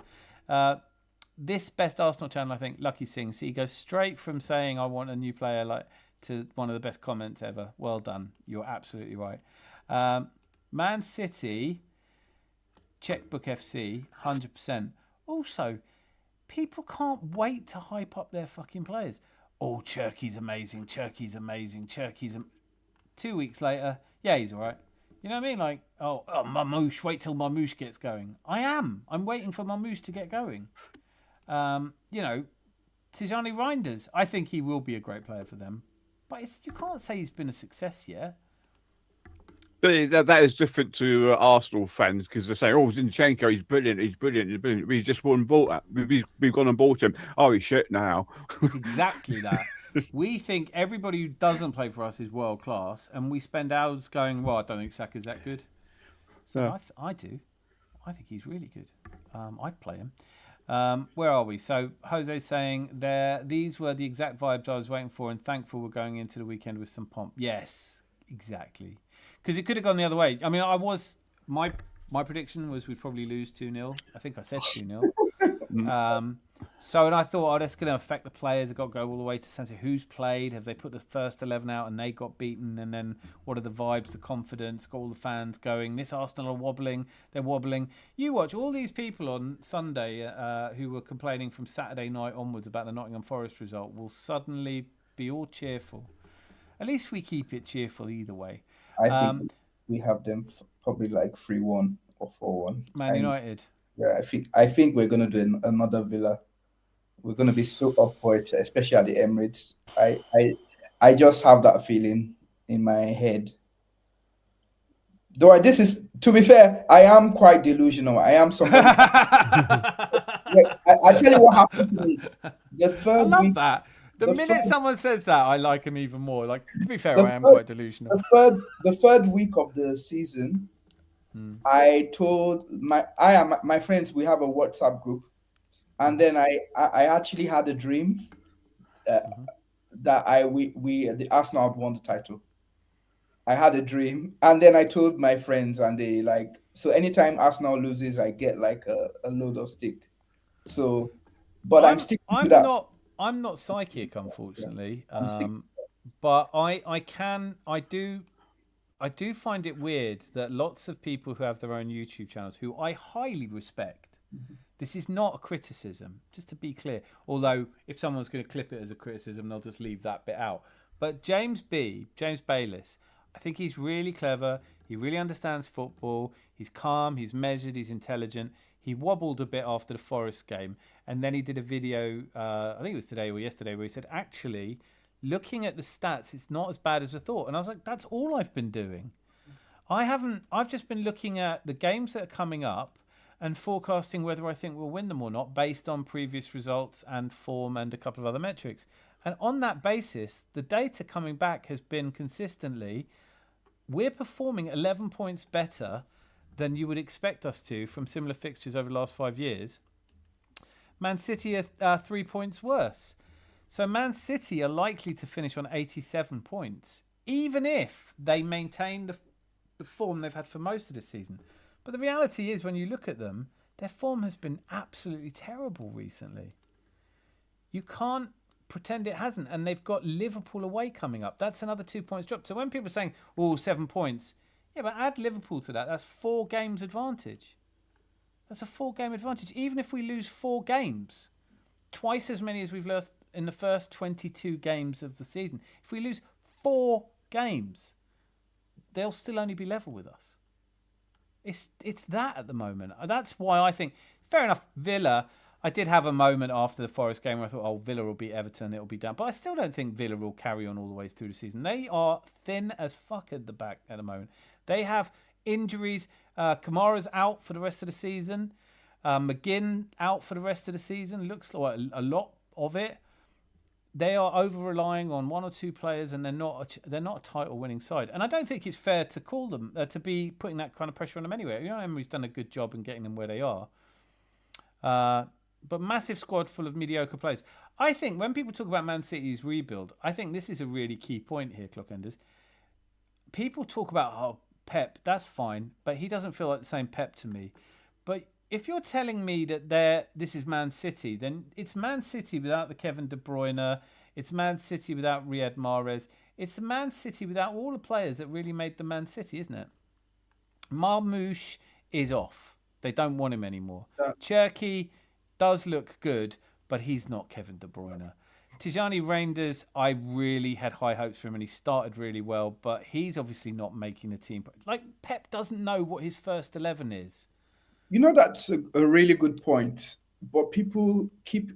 This best Arsenal channel, I think, Lucky Singh. So he goes straight from saying I want a new player to one of the best comments ever. Well done. You're absolutely right. Man City Checkbook FC, 100%. Also, people can't wait to hype up their fucking players. Oh, Cherky's amazing. 2 weeks later, yeah, he's all right. You know what I mean? Like, oh, Mamouche, wait till Mamouche gets going. I'm waiting for Mamouche to get going. You know, Tijani Reinders, I think he will be a great player for them. But you can't say he's been a success yet. But that is different to Arsenal fans because they say, "Oh, Zinchenko, he's brilliant. We just we've gone and bought him. Oh, he's shit now." It's exactly that. We think everybody who doesn't play for us is world class, and we spend hours going, "Well, I don't think Saka's that good." So Yeah. I do. I think he's really good. I'd play him. Where are we? So Jose's saying these were the exact vibes I was waiting for, and thankful we're going into the weekend with some pomp. Yes, exactly. Because it could have gone the other way. I mean, my prediction was we'd probably lose 2-0. I think I said 2-0. And I thought, oh, that's going to affect the players. I've got to go all the way to sense who's played. Have they put the first 11 out and they got beaten? And then what are the vibes, the confidence? Got all the fans going. This Arsenal are wobbling. They're wobbling. You watch all these people on Sunday who were complaining from Saturday night onwards about the Nottingham Forest result will suddenly be all cheerful. At least we keep it cheerful either way. I think we have them probably like 3-1 or 4-1. Man United. Yeah, I think we're gonna do another Villa. We're gonna be so up for it, especially at the Emirates. I just have that feeling in my head. Though this is, to be fair, I am quite delusional. I am somebody. I tell you what happened to me. The third I love week, that. The minute someone says that, I like him even more. Like, to be fair, I am third- quite delusional. the third week of the season, I told my friends, we have a WhatsApp group, and then I actually had a dream that the Arsenal had won the title. I had a dream, and then I told my friends, and they like, so anytime Arsenal loses, I get like a load of stick. So, but I'm sticking to that. I'm not psychic, unfortunately. But I do find it weird that lots of people who have their own YouTube channels, who I highly respect, this is not a criticism, just to be clear. Although if someone's going to clip it as a criticism, they'll just leave that bit out. But James Bayliss, I think he's really clever. He really understands football. He's calm. He's measured. He's intelligent. He wobbled a bit after the Forest game, and then he did a video, I think it was today or yesterday, where he said, actually, looking at the stats, it's not as bad as I thought. And I was like, that's all I've been doing. I've just been looking at the games that are coming up and forecasting whether I think we'll win them or not based on previous results and form and a couple of other metrics. And on that basis, the data coming back has been consistently, we're performing 11 points better than you would expect us to from similar fixtures over the last 5 years. Man City are 3 points worse. So Man City are likely to finish on 87 points, even if they maintain the form they've had for most of the season. But the reality is, when you look at them, their form has been absolutely terrible recently. You can't pretend it hasn't. And they've got Liverpool away coming up. That's another 2 points drop. So when people are saying, oh, 7 points, yeah, but add Liverpool to that. That's 4 games advantage. That's a 4-game advantage. Even if we lose 4 games, twice as many as we've lost in the first 22 games of the season. If we lose 4 games, they'll still only be level with us. It's that at the moment. That's why I think, fair enough, Villa, I did have a moment after the Forest game where I thought, oh, Villa will beat Everton, it'll be down. But I still don't think Villa will carry on all the way through the season. They are thin as fuck at the back at the moment. They have injuries. Kamara's out for the rest of the season. McGinn out for the rest of the season. Looks like a lot of it. They are over-relying on 1 or 2 players, and they're not a title-winning side. And I don't think it's fair to call them, to be putting that kind of pressure on them anyway. You know, Emery's done a good job in getting them where they are. But massive squad full of mediocre players. I think when people talk about Man City's rebuild, I think this is a really key point here, Clockenders. People talk about, oh, Pep, that's fine, but he doesn't feel like the same Pep to me. But if you're telling me that this is Man City, then it's Man City without the Kevin De Bruyne. It's Man City without Riyad Mahrez. It's the Man City without all the players that really made the Man City, isn't it? Marmouche is off. They don't want him anymore. That- Cherky does look good, but he's not Kevin De Bruyne. Tijani Reinders, I really had high hopes for him, and he started really well, but he's obviously not making the team. Like, Pep doesn't know what his first 11 is. You know, that's a really good point. But people keep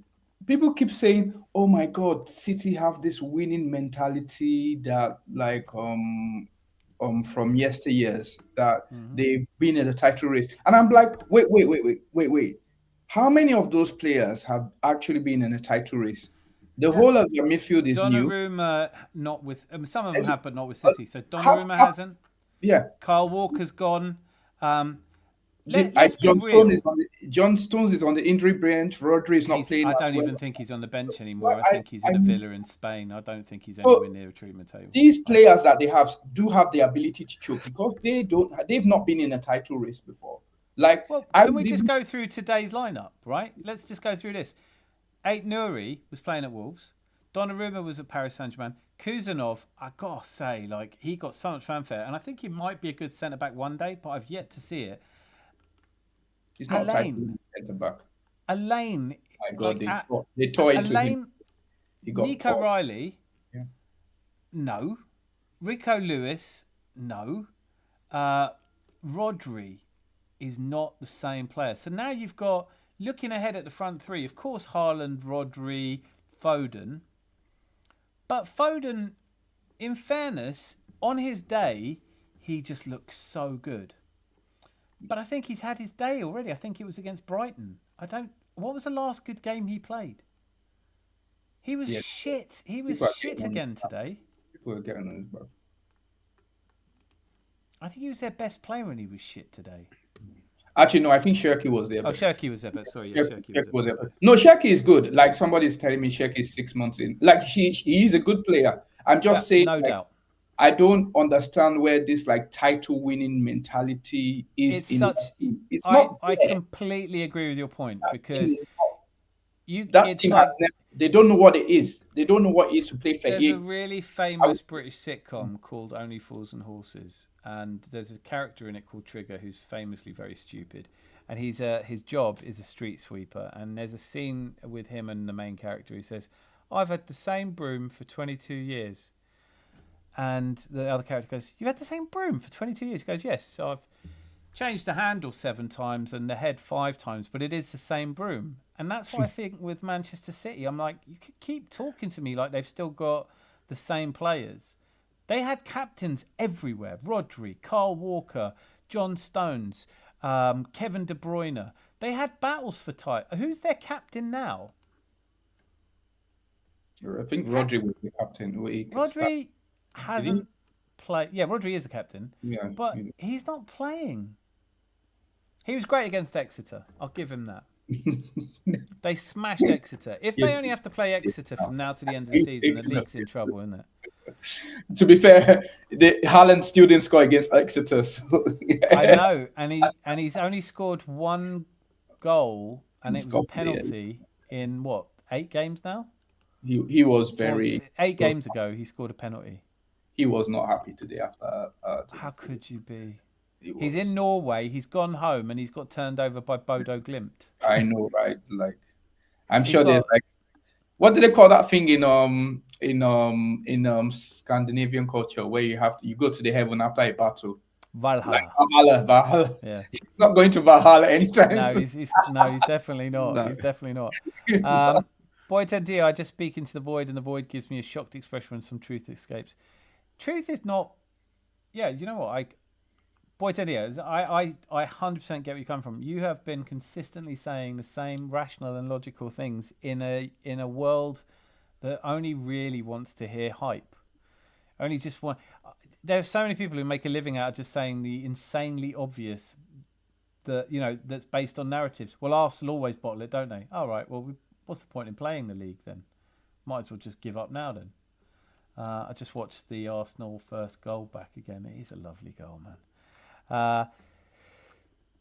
saying, "Oh my God, City have this winning mentality that from yesteryears that they've been in a title race." And I'm like, wait. How many of those players have actually been in a title race? The whole of their midfield is new. Donnarumma, not with some of them have, but not with City. So Half- Donnarumma hasn't. Yeah. Kyle Walker's gone. John Stones is on the injury bench. Rodri is not playing. I don't even think he's on the bench anymore. I think he's in a villa in Spain. I don't think he's anywhere near a treatment table. These players that they have do have the ability to choke because they've not been in a title race before. Can we just go through today's lineup, right? Let's just go through this. Ait Nouri was playing at Wolves. Donnarumma was at Paris Saint-Germain. Kuzanov, I gotta say, he got so much fanfare, and I think he might be a good centre back one day, but I've yet to see it. He's not Elaine. Centre back. Elaine. My God, they tore into Elaine, him. Nico Riley. Yeah. No. Rico Lewis. No. Rodri is not the same player. So now you've got, looking ahead at the front three, of course, Haaland, Rodri, Foden. But Foden, in fairness, on his day, he just looks so good. But I think he's had his day already. I think it was against Brighton. What was the last good game he played? He was shit. He was shit again today. People are getting on his back. I think he was their best player and he was shit today. Actually, no, I think Cherky was there. Oh, Cherky was there, but sorry, Cherky was there. No, Cherky is good. Like, somebody's telling me Cherky is 6 months in. Like, he's a good player. I'm just saying, no doubt. I don't understand where this title winning mentality is. I completely agree with your point because they don't know what it is. They don't know what it is to play fair. There's a really famous British sitcom called Only Fools and Horses, and there's a character in it called Trigger who's famously very stupid, and his job is a street sweeper. And there's a scene with him and the main character who says, "I've had the same broom for 22 years." And the other character goes, "You've had the same broom for 22 years?" He goes, "Yes. So I've changed the handle 7 times and the head 5 times, but it is the same broom." And that's why I think with Manchester City, I'm like, you could keep talking to me like they've still got the same players. They had captains everywhere. Rodri, Kyle Walker, John Stones, Kevin De Bruyne. They had battles for title. Who's their captain now? I think Rodri was the captain. Rodri hasn't played. Yeah, Rodri is the captain. Yeah, but he's not playing. He was great against Exeter. I'll give him that. They smashed Exeter. If they only have to play Exeter from now to the end of the season, the league's in trouble, isn't it? To be fair, Haaland still didn't score against Exeter. So, I know, and he's only scored 1 goal, and it was a penalty in 8 games now. He was very 8 games ago. He scored a penalty. He was not happy today after. How could you be? He's in Norway. He's gone home, and he's got turned over by Bodo Glimt. I know, right? I'm sure there's what do they call that thing in Scandinavian culture where you go to the heaven after a battle? Valhalla. Valhalla. Yeah. He's not going to Valhalla anytime soon. He's definitely not. No. He's definitely not. Boy Tendia, I just speak into the void, and the void gives me a shocked expression when some truth escapes. Truth is not. Yeah, you know what? Boy Tendia, I 100% get where you come from. You have been consistently saying the same rational and logical things in a world that only really wants to hear hype. Only just want. There are so many people who make a living out of just saying the insanely obvious that's based on narratives. Well, Arsenal always bottle it, don't they? All right. Well, what's the point in playing the league then? Might as well just give up now then. I just watched the Arsenal first goal back again. It is a lovely goal, man.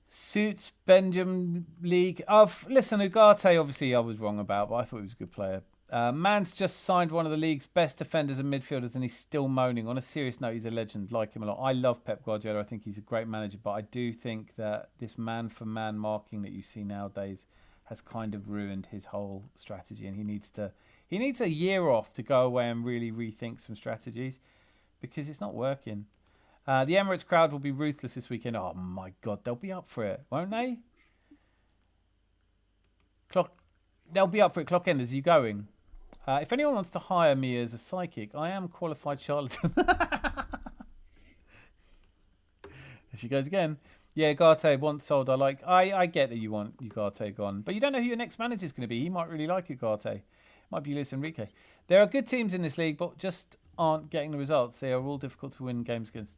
Suits Benjamin League. Listen, Ugarte, obviously I was wrong about, but I thought he was a good player. Man's just signed one of the league's best defenders and midfielders, and he's still moaning. On a serious note, he's a legend. Like him a lot. I love Pep Guardiola. I think he's a great manager, but I do think that this man-for-man marking that you see nowadays has kind of ruined his whole strategy, and he needs a year off to go away and really rethink some strategies because it's not working. The Emirates crowd will be ruthless this weekend. Oh my God, they'll be up for it, won't they? They'll be up for it. Clock enders, are you going? If anyone wants to hire me as a psychic, I am qualified charlatan. There she goes again. Yeah, Ugarte once sold. I get that you want Ugarte gone, but you don't know who your next manager is going to be. He might really like Ugarte. Might be Luis Enrique. There are good teams in this league, but just aren't getting the results. They are all difficult to win games against.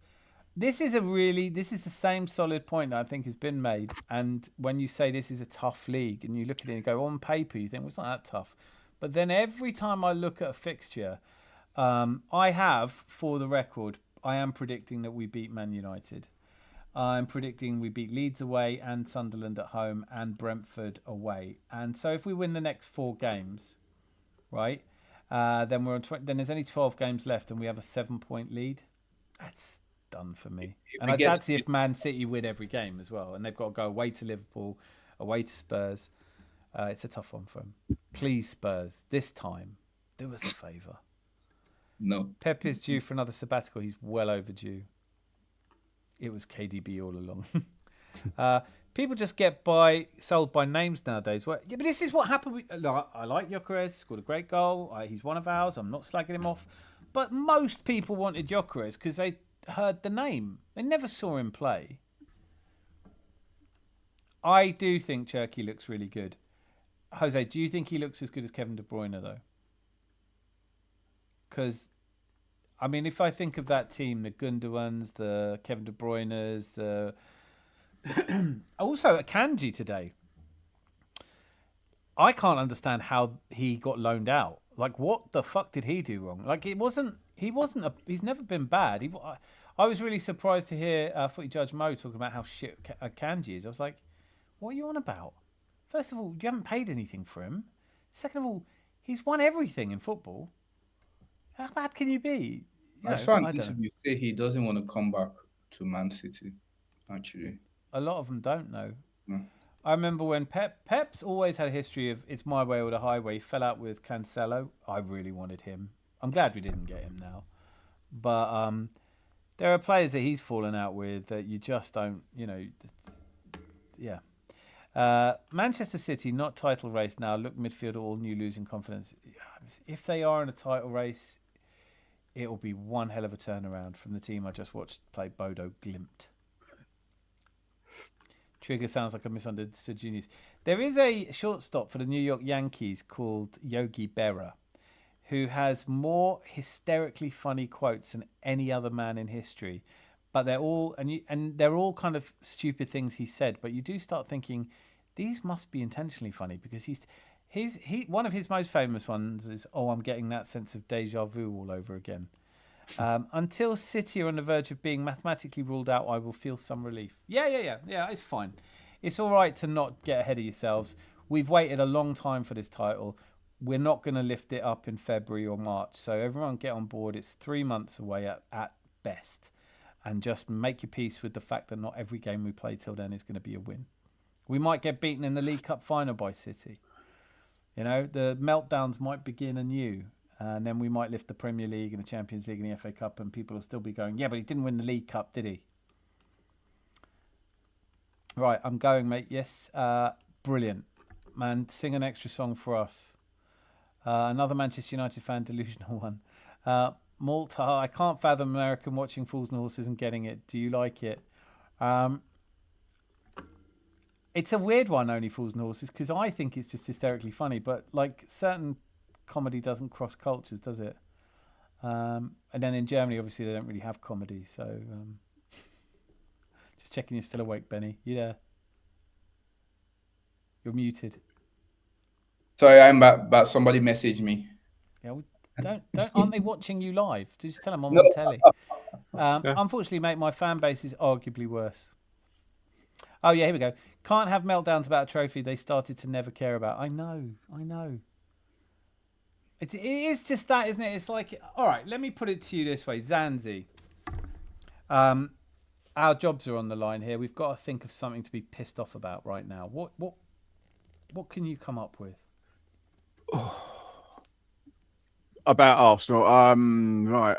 This is the same solid point that I think has been made. And when you say this is a tough league, and you look at it and go on paper, you think, well, it's not that tough. But then every time I look at a fixture, I have, for the record, I am predicting that we beat Man United. I'm predicting we beat Leeds away and Sunderland at home and Brentford away. And so if we win the next 4 games, right, then we're on. Then there's only 12 games left, and we have a 7-point lead. That's done for me. And that's if Man City win every game as well, and they've got to go away to Liverpool, away to Spurs. It's a tough one for them. Please, Spurs, this time, do us a favour. No. Pep is due for another sabbatical. He's well overdue. It was KDB all along. People just get sold by names nowadays. Well, yeah, but this is what happened. I like Gyökeres. Scored a great goal. He's one of ours. I'm not slagging him off. But most people wanted Gyökeres because they heard the name. They never saw him play. I do think Cherky looks really good. Jose, do you think he looks as good as Kevin De Bruyne, though? Because, I mean, if I think of that team, the Gundogan's, the Kevin De Bruyne's, the... also, Akanji today. I can't understand how he got loaned out. Like, what the fuck did he do wrong? Like, he's never been bad. I was really surprised to hear Footy Judge Mo talking about how shit Akanji is. I was like, what are you on about? First of all, you haven't paid anything for him. Second of all, he's won everything in football. How bad can you be? I saw an interview say he doesn't want to come back to Man City, actually. A lot of them don't know. No. I remember when Pep's always had a history of it's my way or the highway. He fell out with Cancelo. I really wanted him. I'm glad we didn't get him now. But there are players that he's fallen out with that you just don't, yeah. Manchester City, not title race now. Look, midfield all new, losing confidence. If they are in a title race, it will be one hell of a turnaround from the team I just watched play Bodo Glimt. Trigger sounds like a misunderstood genius. There is a shortstop for the New York Yankees called Yogi Berra, who has more hysterically funny quotes than any other man in history. But they're all they're all kind of stupid things he said. But you do start thinking these must be intentionally funny because he one of his most famous ones is I'm getting that sense of deja vu all over again. Until City are on the verge of being mathematically ruled out, I will feel some relief. Yeah. It's fine. It's all right to not get ahead of yourselves. We've waited a long time for this title. We're not going to lift it up in February or March. So everyone get on board. It's 3 months away at best. And just make your peace with the fact that not every game we play till then is going to be a win. We might get beaten in the League Cup final by City. The meltdowns might begin anew. And then we might lift the Premier League and the Champions League and the FA Cup, and people will still be going, yeah, but he didn't win the League Cup, did he? Right, I'm going, mate. Yes, brilliant. Man, sing an extra song for us. Another Manchester United fan, delusional one. Malta, I can't fathom American watching Fools and Horses and getting it. Do you like it? It's a weird one, only Fools and Horses, because I think it's just hysterically funny, but like certain comedy doesn't cross cultures, does it? And then in Germany, obviously, they don't really have comedy. So just checking you're still awake, Benny. You there? You're muted. Sorry, I'm back, but somebody messaged me. Yeah, don't. Aren't they watching you live? Just tell them I'm on the telly. Unfortunately, mate, my fan base is arguably worse. Oh yeah, here we go. Can't have meltdowns about a trophy they started to never care about. I know. It is just that, isn't it? It's like, all right, let me put it to you this way, Zanzi. Our jobs are on the line here. We've got to think of something to be pissed off about right now. What can you come up with? About Arsenal. Right.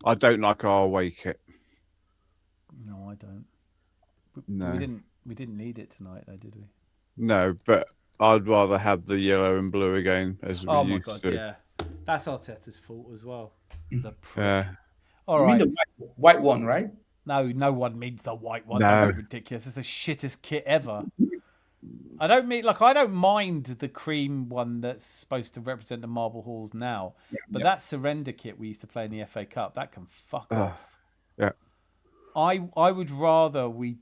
I don't like our away kit. No, I don't. No. We didn't need it tonight, though, did we? No, but I'd rather have the yellow and blue again as we Oh my used god, to. yeah. That's Arteta's fault as well. The prick. Yeah. All You mean right. the white one, right? No one means the white one. No. Don't be ridiculous. It's the shittest kit ever. I don't mind the cream one that's supposed to represent the marble halls now. But that surrender kit we used to play in the FA Cup, that can fuck off. Yeah. I would rather we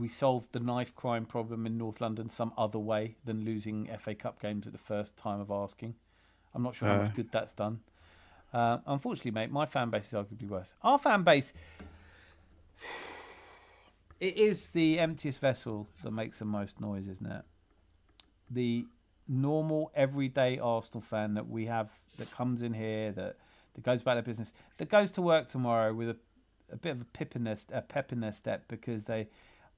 solved the knife crime problem in North London some other way than losing FA Cup games at the first time of asking. I'm not sure how much good that's done. Unfortunately, mate, my fan base is arguably worse. Our fan base, it is the emptiest vessel that makes the most noise, isn't it? The normal, everyday Arsenal fan that we have that comes in here, that goes about their business, that goes to work tomorrow with a bit of a pep in their step because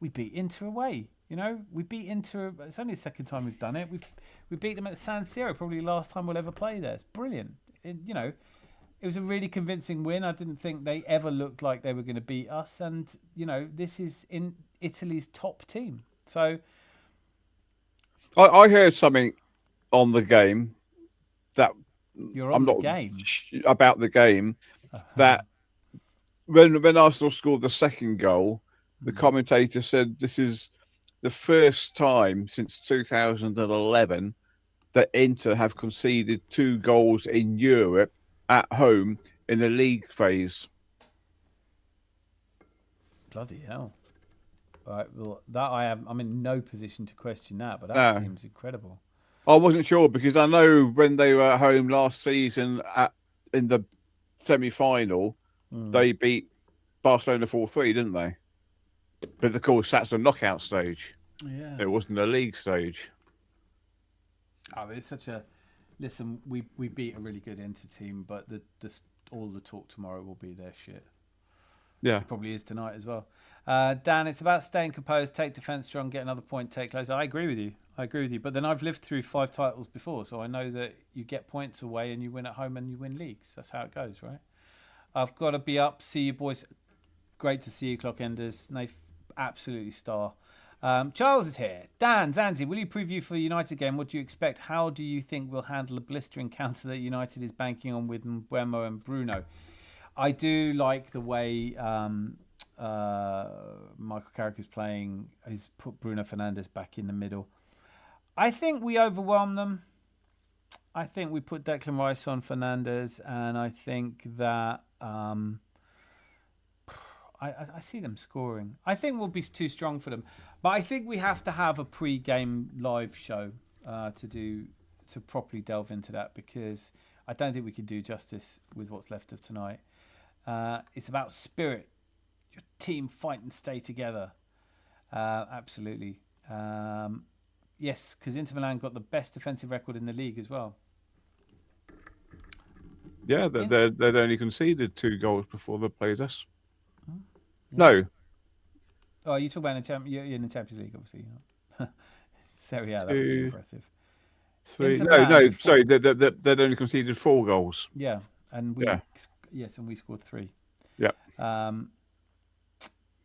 we beat Inter away. You know, we beat Inter. It's only the second time we've done it. We beat them at San Siro, probably the last time we'll ever play there. It's brilliant. It was a really convincing win. I didn't think they ever looked like they were going to beat us. And, this is in Italy's top team. So I heard something on the game that you're on the game about the game that when Arsenal scored the second goal, the commentator said this is the first time since 2011 that Inter have conceded 2 goals in Europe at home in the league phase. Bloody hell. All right, well, I'm in no position to question that, but that seems incredible. I wasn't sure because I know when they were at home last season in the semi-final, they beat Barcelona 4-3, didn't they? But of course, that's the knockout stage. Yeah. It wasn't a league stage. Oh, it's such a... Listen, we beat a really good Inter team, but all the talk tomorrow will be their shit. Yeah. It probably is tonight as well. Dan, it's about staying composed, take defence strong, get another point, take closer. I agree with you. But then I've lived through 5 titles before, so I know that you get points away and you win at home and you win leagues. That's how it goes, right? I've got to be up. See you, boys. Great to see you, Clockenders. Nath, absolutely star. Charles is here. Dan, Zanzi, will you preview for the United game? What do you expect? How do you think we'll handle a blistering counter that United is banking on with Mbeumo and Bruno? I do like the way Michael Carrick is playing. He's put Bruno Fernandes back in the middle. I think we overwhelm them. I think we put Declan Rice on Fernandes, and I think that I see them scoring. I think we'll be too strong for them, but I think we have to have a pre-game live show to properly delve into that, because I don't think we can do justice with what's left of tonight. It's about spirit, your team fight and stay together. Absolutely. Yes, because Inter Milan got the best defensive record in the league as well. Yeah, they'd only conceded 2 goals before they played us. Yeah. No. Oh, you talk about you're in the Champions League, obviously. Serie A, that would be impressive. 3. No, sorry, they'd only conceded 4 goals. Yeah, and we scored 3. Yeah.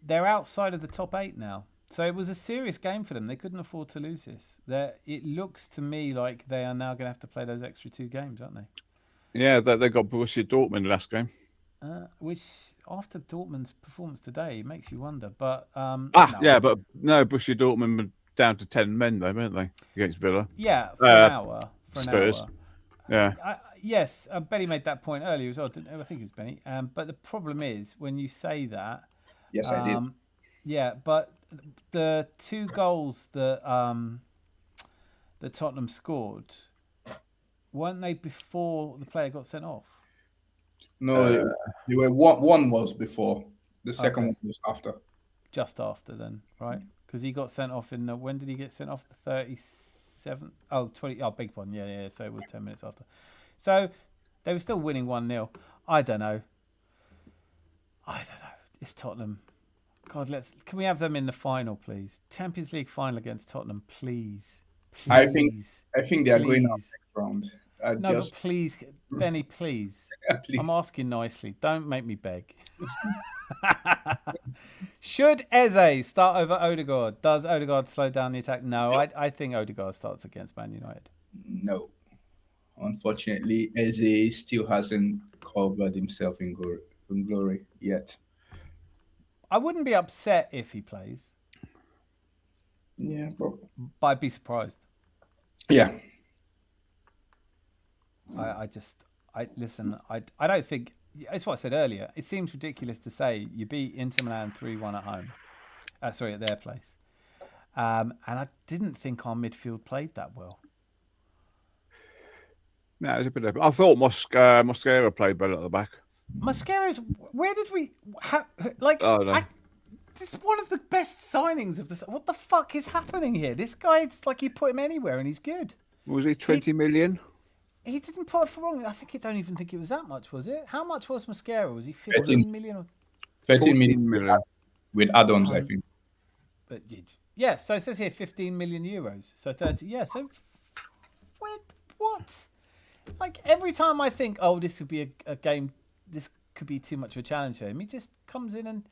They're outside of the top 8 now. So it was a serious game for them. They couldn't afford to lose this. It looks to me like they are now going to have to play those extra 2 games, aren't they? Yeah, they got Borussia Dortmund last game. Which, after Dortmund's performance today, it makes you wonder. But yeah, but no, Borussia Dortmund were down to 10 men, though, weren't they, against Villa? Yeah, for an hour. Spurs. Yeah. Yes, Benny made that point earlier as well. I think it was Benny. But the problem is, when you say that... Yes, I did. Yeah, but the 2 goals that Tottenham scored, weren't they before the player got sent off? No, they were one was before. The second one was after. just after then, right? Because he got sent off in when did he get sent off? The 37th. Oh, 20. Oh, big one. Yeah. So it was 10 minutes after. So they were still winning 1-0. I don't know. It's Tottenham. God, can we have them in the final, please? Champions League final against Tottenham, please. I think they are going out next round. But please, Benny, please. Please. I'm asking nicely. Don't make me beg. Should Eze start over Odegaard? Does Odegaard slow down the attack? No, I think Odegaard starts against Man United. No. Unfortunately, Eze still hasn't covered himself in glory yet. I wouldn't be upset if he plays. Yeah, but I'd be surprised. Yeah. I don't think. It's what I said earlier. It seems ridiculous to say you beat Inter Milan 3-1 at home. At their place. And I didn't think our midfield played that well. No, it's a bit. I thought Mosquera played better at the back. Mosquera's. Where did we? Oh, no. This is one of the best signings of this. What the fuck is happening here? This guy, it's like you put him anywhere and he's good. Was he 20 million? He didn't put it for wrong. I don't even think it was that much, was it? How much was Mosquera? Was he 15 million? Or... 13 million with add-ons, I think. But yeah, so it says here 15 million euros. So 30. Yeah, so what? Like every time I think, oh, this would be a game, this could be too much of a challenge for him. He just comes in and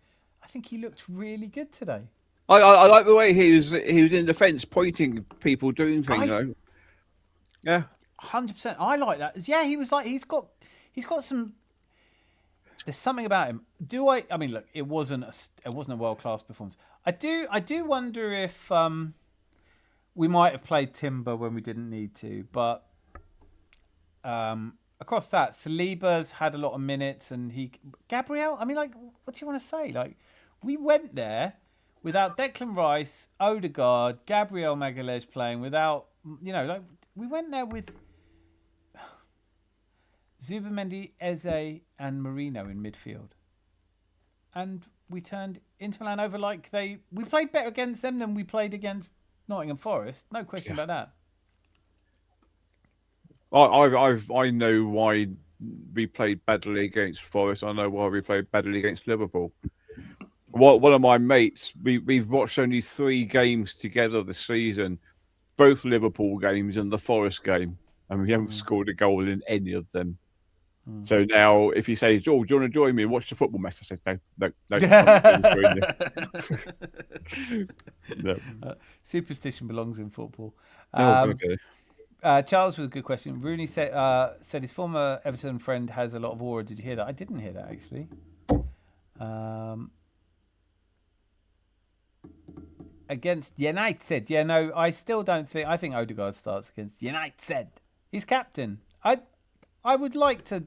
I think he looked really good today. I like the way he was in defence, pointing people, doing things. Yeah. 100%. I like that. Yeah, he was like he's got some. There's something about him. I mean, look, it wasn't a world-class performance. I do wonder if we might have played Timber when we didn't need to, but across that, Saliba's had a lot of minutes, and Gabriel. I mean, like, what do you want to say? Like, we went there without Declan Rice, Odegaard, Gabriel Magalhaes playing, without we went there with Zubimendi, Eze, and Marino in midfield, and we turned Inter Milan over we played better against them than we played against Nottingham Forest. No question about that. I know why we played badly against Forest. I know why we played badly against Liverpool. One of my mates, we've watched only 3 games together this season, both Liverpool games and the Forest game, and we haven't scored a goal in any of them. So now, if he says, "Oh, do you want to join me and watch the football match?" I said, "No." No. Superstition belongs in football. Okay. Charles with a good question. Rooney said his former Everton friend has a lot of aura. Did you hear that? I didn't hear that actually. Against United, yeah, no, I still don't think. I think Odegaard starts against United. He's captain. I would like to.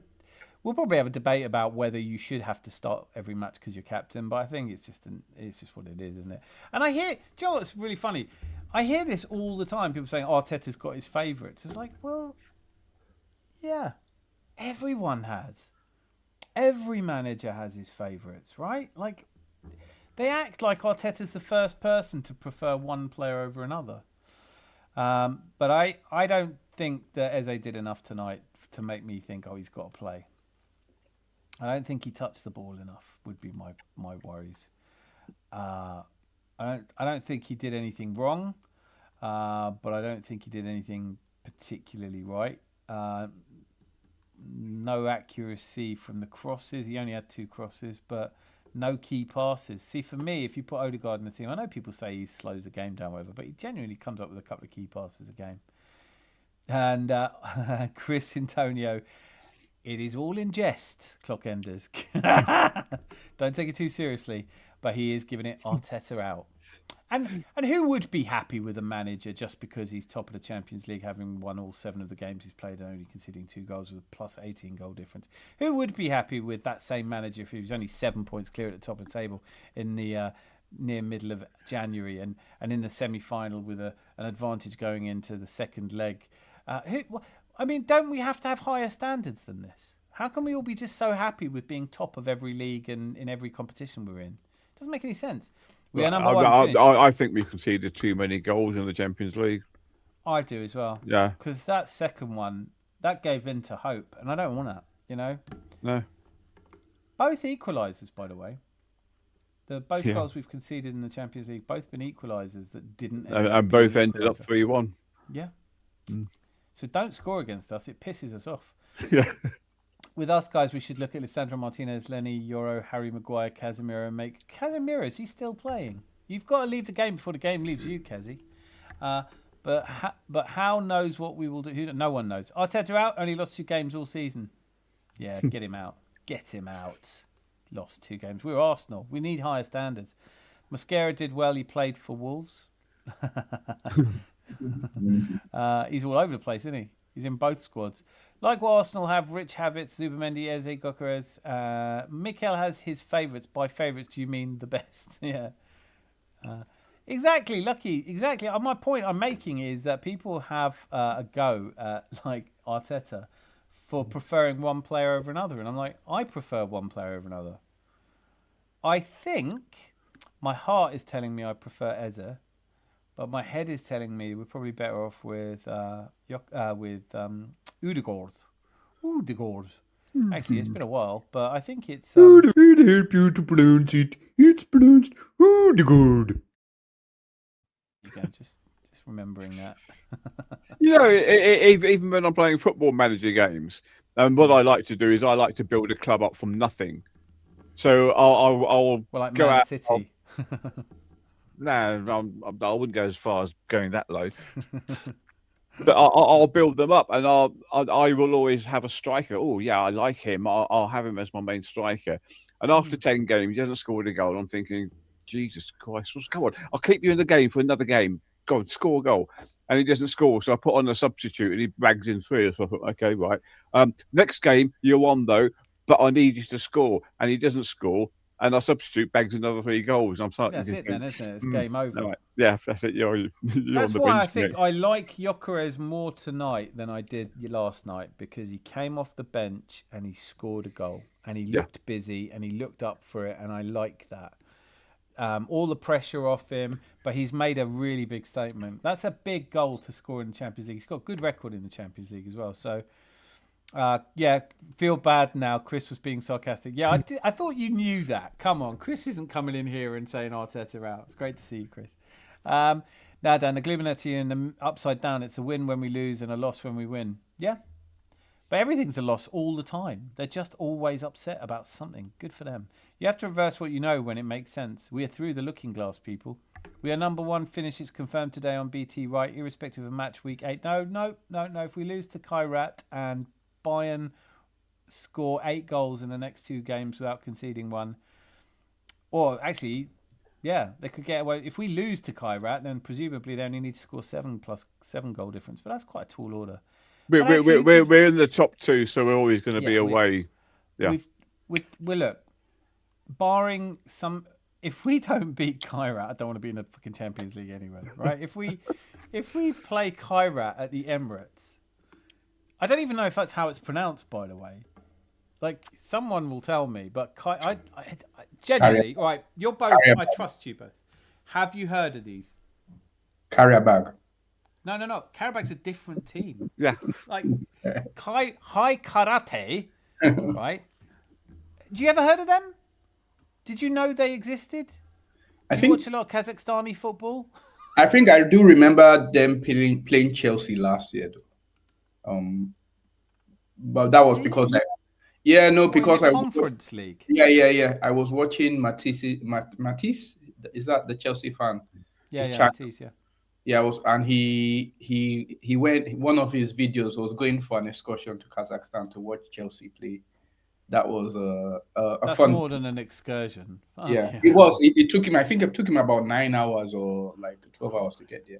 We'll probably have a debate about whether you should have to start every match because you're captain, but I think it's just what it is, isn't it? And I hear, do you know what's really funny? I hear this all the time. People saying Arteta's got his favourites. It's like, well, yeah, everyone has. Every manager has his favourites, right? Like, they act like Arteta's the first person to prefer one player over another. But I don't think that Eze did enough tonight to make me think, oh, he's got to play. I don't think he touched the ball enough. Would be my worries. I don't think he did anything wrong, but I don't think he did anything particularly right. No accuracy from the crosses. He only had 2 crosses, but no key passes. See, for me, if you put Odegaard in the team, I know people say he slows the game down, whatever, but he genuinely comes up with a couple of key passes a game. And Chris Antonio, it is all in jest, clock enders. Don't take it too seriously, but he is giving it Arteta out. And who would be happy with a manager just because he's top of the Champions League, having won all 7 of the games he's played and only conceding 2 goals with a plus 18 goal difference? Who would be happy with that same manager if he was only 7 points clear at the top of the table in the near middle of January and in the semi-final with an advantage going into the second leg? I mean, don't we have to have higher standards than this? How can we all be just so happy with being top of every league and in every competition we're in? It doesn't make any sense. We are number one. Finish. I think we conceded too many goals in the Champions League. I do as well. Yeah. Because that second one, that gave Inter hope, and I don't want that. You know. No. Both equalisers, by the way. Both goals we've conceded in the Champions League, both been equalisers that didn't. And both ended up 3-1. Yeah. So don't score against us; it pisses us off. Yeah. With us guys, we should look at Lisandro Martinez, Lenny, Yoro, Harry Maguire, Casemiro, and make Casemiro. Is he still playing? You've got to leave the game before the game leaves you, Kezi. But how knows what we will do? No one knows. Arteta out. Only lost 2 games all season. Yeah, get him out. Get him out. Lost 2 games. We're Arsenal. We need higher standards. Mosquera did well. He played for Wolves. He's all over the place, isn't he? He's in both squads. Like what Arsenal have, Rich Havertz, Zubamendi, Eze, Gokeres. Mikel has his favourites. By favourites, do you mean the best? Yeah. Exactly, Lucky. Exactly. My point I'm making is that people have a go at, like Arteta, for preferring one player over another. And I'm like, I prefer one player over another. I think my heart is telling me I prefer Eze, but my head is telling me we're probably better off with Udegaard. Udegaard. Actually, it's been a while, but I think it's... I'd help you to pronounce it. It's pronounced Udegaard. You go, just remembering that. You know, even when I'm playing football manager games, what I like to do is I like to build a club up from nothing. So I'll like go Man out. City. No, I wouldn't go as far as going that low. But I'll build them up, and I will always have a striker. Oh yeah, I like him. I'll have him as my main striker. And after 10 games, he hasn't scored a goal. I'm thinking, Jesus Christ, come on! I'll keep you in the game for another game. Go on, score a goal. And he doesn't score, so I put on a substitute, and he bags in 3. So I thought, okay, right. Next game, you're on though, but I need you to score, and he doesn't score. And our substitute bags another 3 goals. I'm starting. That's it then, isn't it? It's game over. Right. Yeah, that's it. You're That's on the why I bench, think mate. I like Gyökeres more tonight than I did last night, because he came off the bench and he scored a goal and he looked busy and he looked up for it, and I like that. All the pressure off him, but he's made a really big statement. That's a big goal to score in the Champions League. He's got a good record in the Champions League as well. So, feel bad now. Chris was being sarcastic. Yeah, I thought you knew that. Come on, Chris isn't coming in here and saying Arteta out. It's great to see you, Chris. Now, Dan, the Gluminetti and the upside down, it's a win when we lose and a loss when we win. Yeah, but everything's a loss all the time. They're just always upset about something. Good for them. You have to reverse what you know when it makes sense. We are through the looking glass, people. We are number 1. Finish is confirmed today on BT, right? Irrespective of match week 8. No. If we lose to Kairat and Bayern score 8 goals in the next 2 games without conceding one, or actually, yeah, they could get away. If we lose to Kairat, then presumably they only need to score 7 plus 7 goal difference. But that's quite a tall order. We're in the top 2, so we're always going to be away. Yeah, we look, barring some. If we don't beat Kairat, I don't want to be in the fucking Champions League anyway, right? If we play Kairat at the Emirates, I don't even know if that's how it's pronounced, by the way. Like, someone will tell me, but I genuinely, all right, you're both, I trust you both. Have you heard of these? Karabag. No. Karabag's a different team. yeah. Like, High Karate, right? Did you ever heard of them? Did you know they existed? Did you watch a lot of Kazakhstani football? I think I do remember them playing Chelsea last year. But that was because because I Conference League. Yeah. I was watching Matisse. Is that the Chelsea fan? Yeah, Matisse. Yeah. Yeah, I was, and he went. One of his videos was going for an excursion to Kazakhstan to watch Chelsea play. That was a That's fun. more than an excursion. Yeah, it was. It took him. I think it took him about 9 hours or like 12 hours to get there.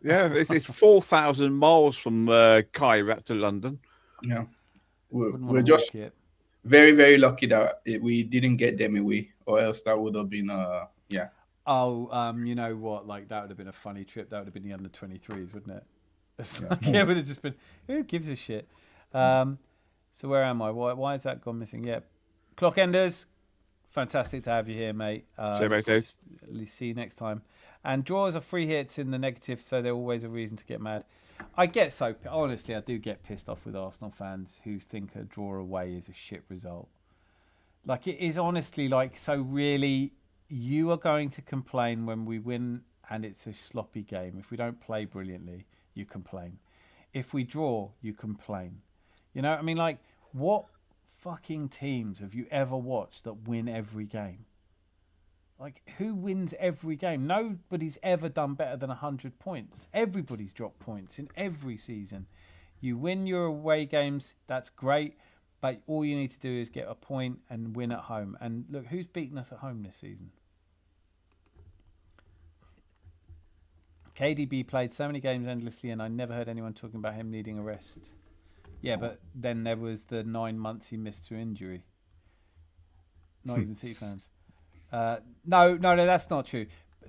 Yeah, it's 4,000 miles from Kairat to London. Yeah, we're just very, very lucky that we didn't get them away, or else that would have been yeah. Oh, you know what? Like, that would have been a funny trip. That would have been the under-23s, wouldn't it? Yeah, it would have just been. Who gives a shit? So where am I? Why has that gone missing? Yeah, clock enders. fantastic to have you here, mate. See you, mate. See you next time. And draws are free hits in the negative, so they're always a reason to get mad. I get so honestly, I do get pissed off with Arsenal fans who think a draw away is a shit result. Like, it is honestly like, so really, you are going to complain when we win and it's a sloppy game. If we don't play brilliantly, you complain. If we draw, you complain. You know, I mean, like, what fucking teams have you ever watched that win every game? Like, who wins every game? Nobody's ever done better than 100 points. Everybody's dropped points in every season. You win your away games, that's great. But all you need to do is get a point and win at home. And look, who's beaten us at home this season? KDB played so many games endlessly, and I never heard anyone talking about him needing a rest. Yeah, but then there was the 9 months he missed through injury. Not even City fans. No, that's not true.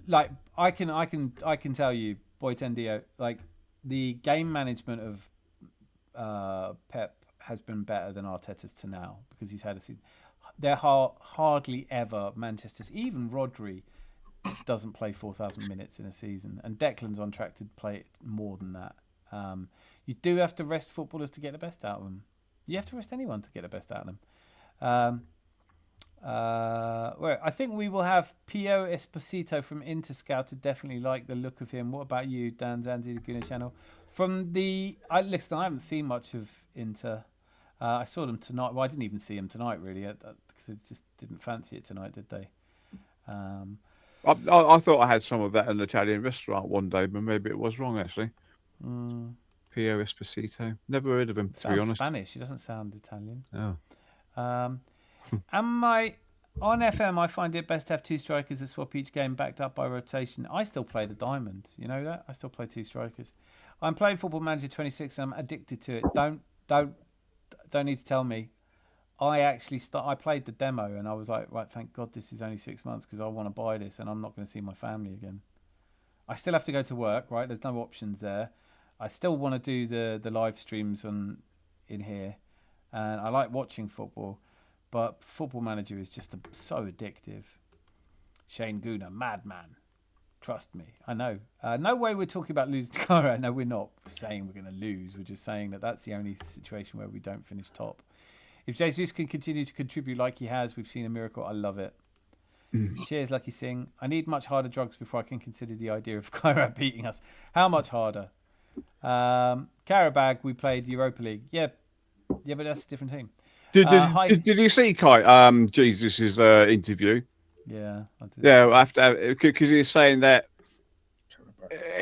Like, I can tell you, Boy Tendio, like, the game management of Pep has been better than Arteta's to now, because he's had a season. There are hardly ever Manchester's, even Rodri doesn't play 4,000 minutes in a season, and Declan's on track to play more than that. You do have to rest footballers to get the best out of them. You have to rest anyone to get the best out of them. Well, I think we will have Pio Esposito from Inter Scouted. Definitely like the look of him. What about you, Dan Zanzi, the Guna channel? Listen, I haven't seen much of Inter. I saw them tonight. Well, I didn't even see them tonight, really, because I just didn't fancy it tonight, did they? I thought I had some of that in an Italian restaurant one day, but maybe it was wrong, actually. Pio Esposito. Never heard of him, to be honest. Spanish. He doesn't sound Italian. Oh. On FM, I find it best to have two strikers that swap each game, backed up by rotation. I still play the diamond. You know that? I still play two strikers. I'm playing Football Manager 26 and I'm addicted to it. Don't need to tell me. I played the demo and I was like, right, thank God this is only 6 months, because I want to buy this and I'm not going to see my family again. I still have to go to work, right? There's no options there. I still want to do the live streams in here, and I like watching football, but Football Manager is just so addictive. Shane Guna, madman. Trust me, I know. No way we're talking about losing to Cairo. No, we're not saying we're going to lose. We're just saying that that's the only situation where we don't finish top. If Jesus can continue to contribute like he has, we've seen a miracle. I love it. Cheers, Lucky Singh. I need much harder drugs before I can consider the idea of Cairo beating us. How much harder? Karabag, we played Europa League. Yeah, but that's a different team. Did you see Kai? Jesus' interview. Yeah, I did. Yeah, after, because he was saying that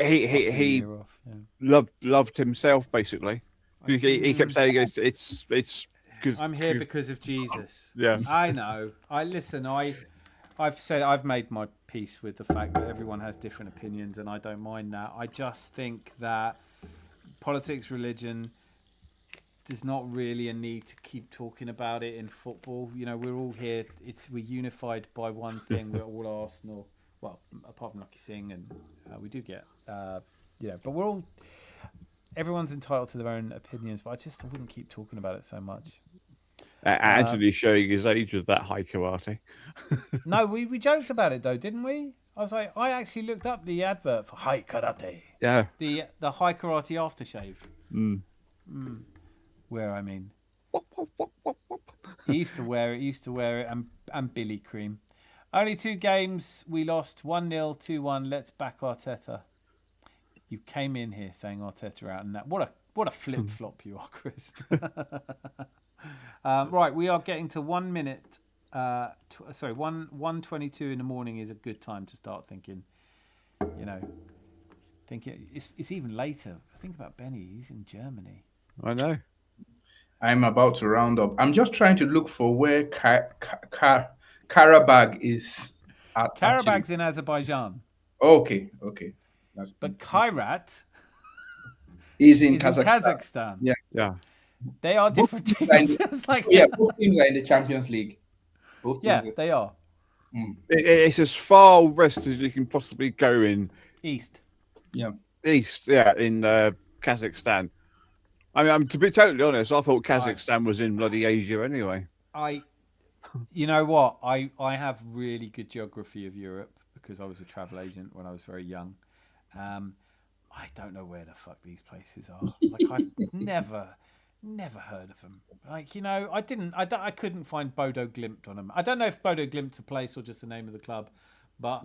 he loved himself, basically. He kept saying it's because I'm here because of Jesus. Yeah, I know. I've made my peace with the fact that everyone has different opinions, and I don't mind that. I just think that politics, religion, there's not really a need to keep talking about it in football. You know, we're all here. We're unified by one thing. We're all Arsenal. Well, apart from Lucky Singh, and we do get, but we're all. Everyone's entitled to their own opinions, but I wouldn't keep talking about it so much. Anthony's showing his age with that high karate. No, we joked about it though, didn't we? I was like, I actually looked up the advert for high karate. Yeah. The high karate aftershave. Where I mean, he used to wear it, and Billy Cream. Only 2 games we lost, 1-0, 2-1. Let's back Arteta. You came in here saying Arteta out, and that what a flip flop you are, Chris. Right, we are getting to 1 minute. 1:22 in the morning is a good time to start thinking. You know, thinking it's even later. Think about Benny. He's in Germany. I know. I'm about to round up. I'm just trying to look for where Karabag is at. Karabag's in Azerbaijan. Okay. But Kairat is in Kazakhstan. Yeah. They are different teams. Both teams are in the Champions League. They are. It's as far west as you can possibly go in East. Yeah, in Kazakhstan. I mean, to be totally honest, I thought Kazakhstan was in bloody Asia anyway. You know what? I have really good geography of Europe because I was a travel agent when I was very young. Um, I don't know where the fuck these places are. Like I've never heard of them. Like I couldn't find Bodo Glimt on them. I don't know if Bodo Glimt's a place or just the name of the club, but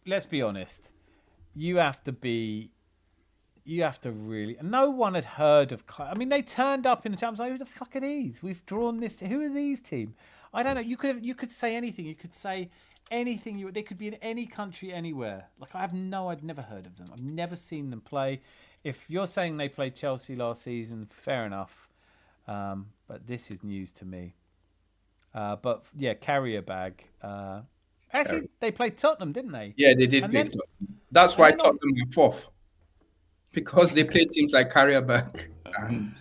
let's be honest. You have to be. You have to really. No one had heard of. I mean, they turned up in the town. I was like, "Who the fuck are these? We've drawn this. Who are these team?" I don't know. You could say anything. You could say anything. They could be in any country, anywhere. Like I'd never heard of them. I've never seen them play. If you're saying they played Chelsea last season, fair enough. But this is news to me. But yeah, carrier bag. Actually, they played Tottenham, didn't they? Yeah, they did And play then- Tottenham. That's why then on- Tottenham are fourth. Because they play teams like Carrierback and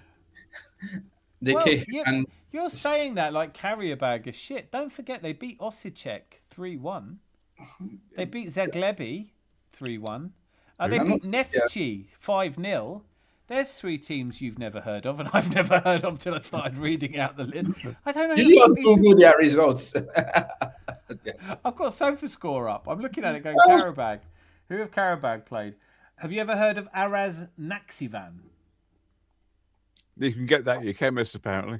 they Well, came yeah, and you're saying that like carrier bag is shit. Don't forget they beat Osijek 3-1. They beat Zaglebi 3-1. They I'm beat not- Neftchi 5-0. There's three teams you've never heard of, and I've never heard of till I started reading out the list. I don't know. did who the you fuck not these people- Google their results? I've got SofaScore up. I'm looking at it going, Karabag. Who have Karabag played? Have you ever heard of Araz Naxivan? You can get that at your chemist, apparently.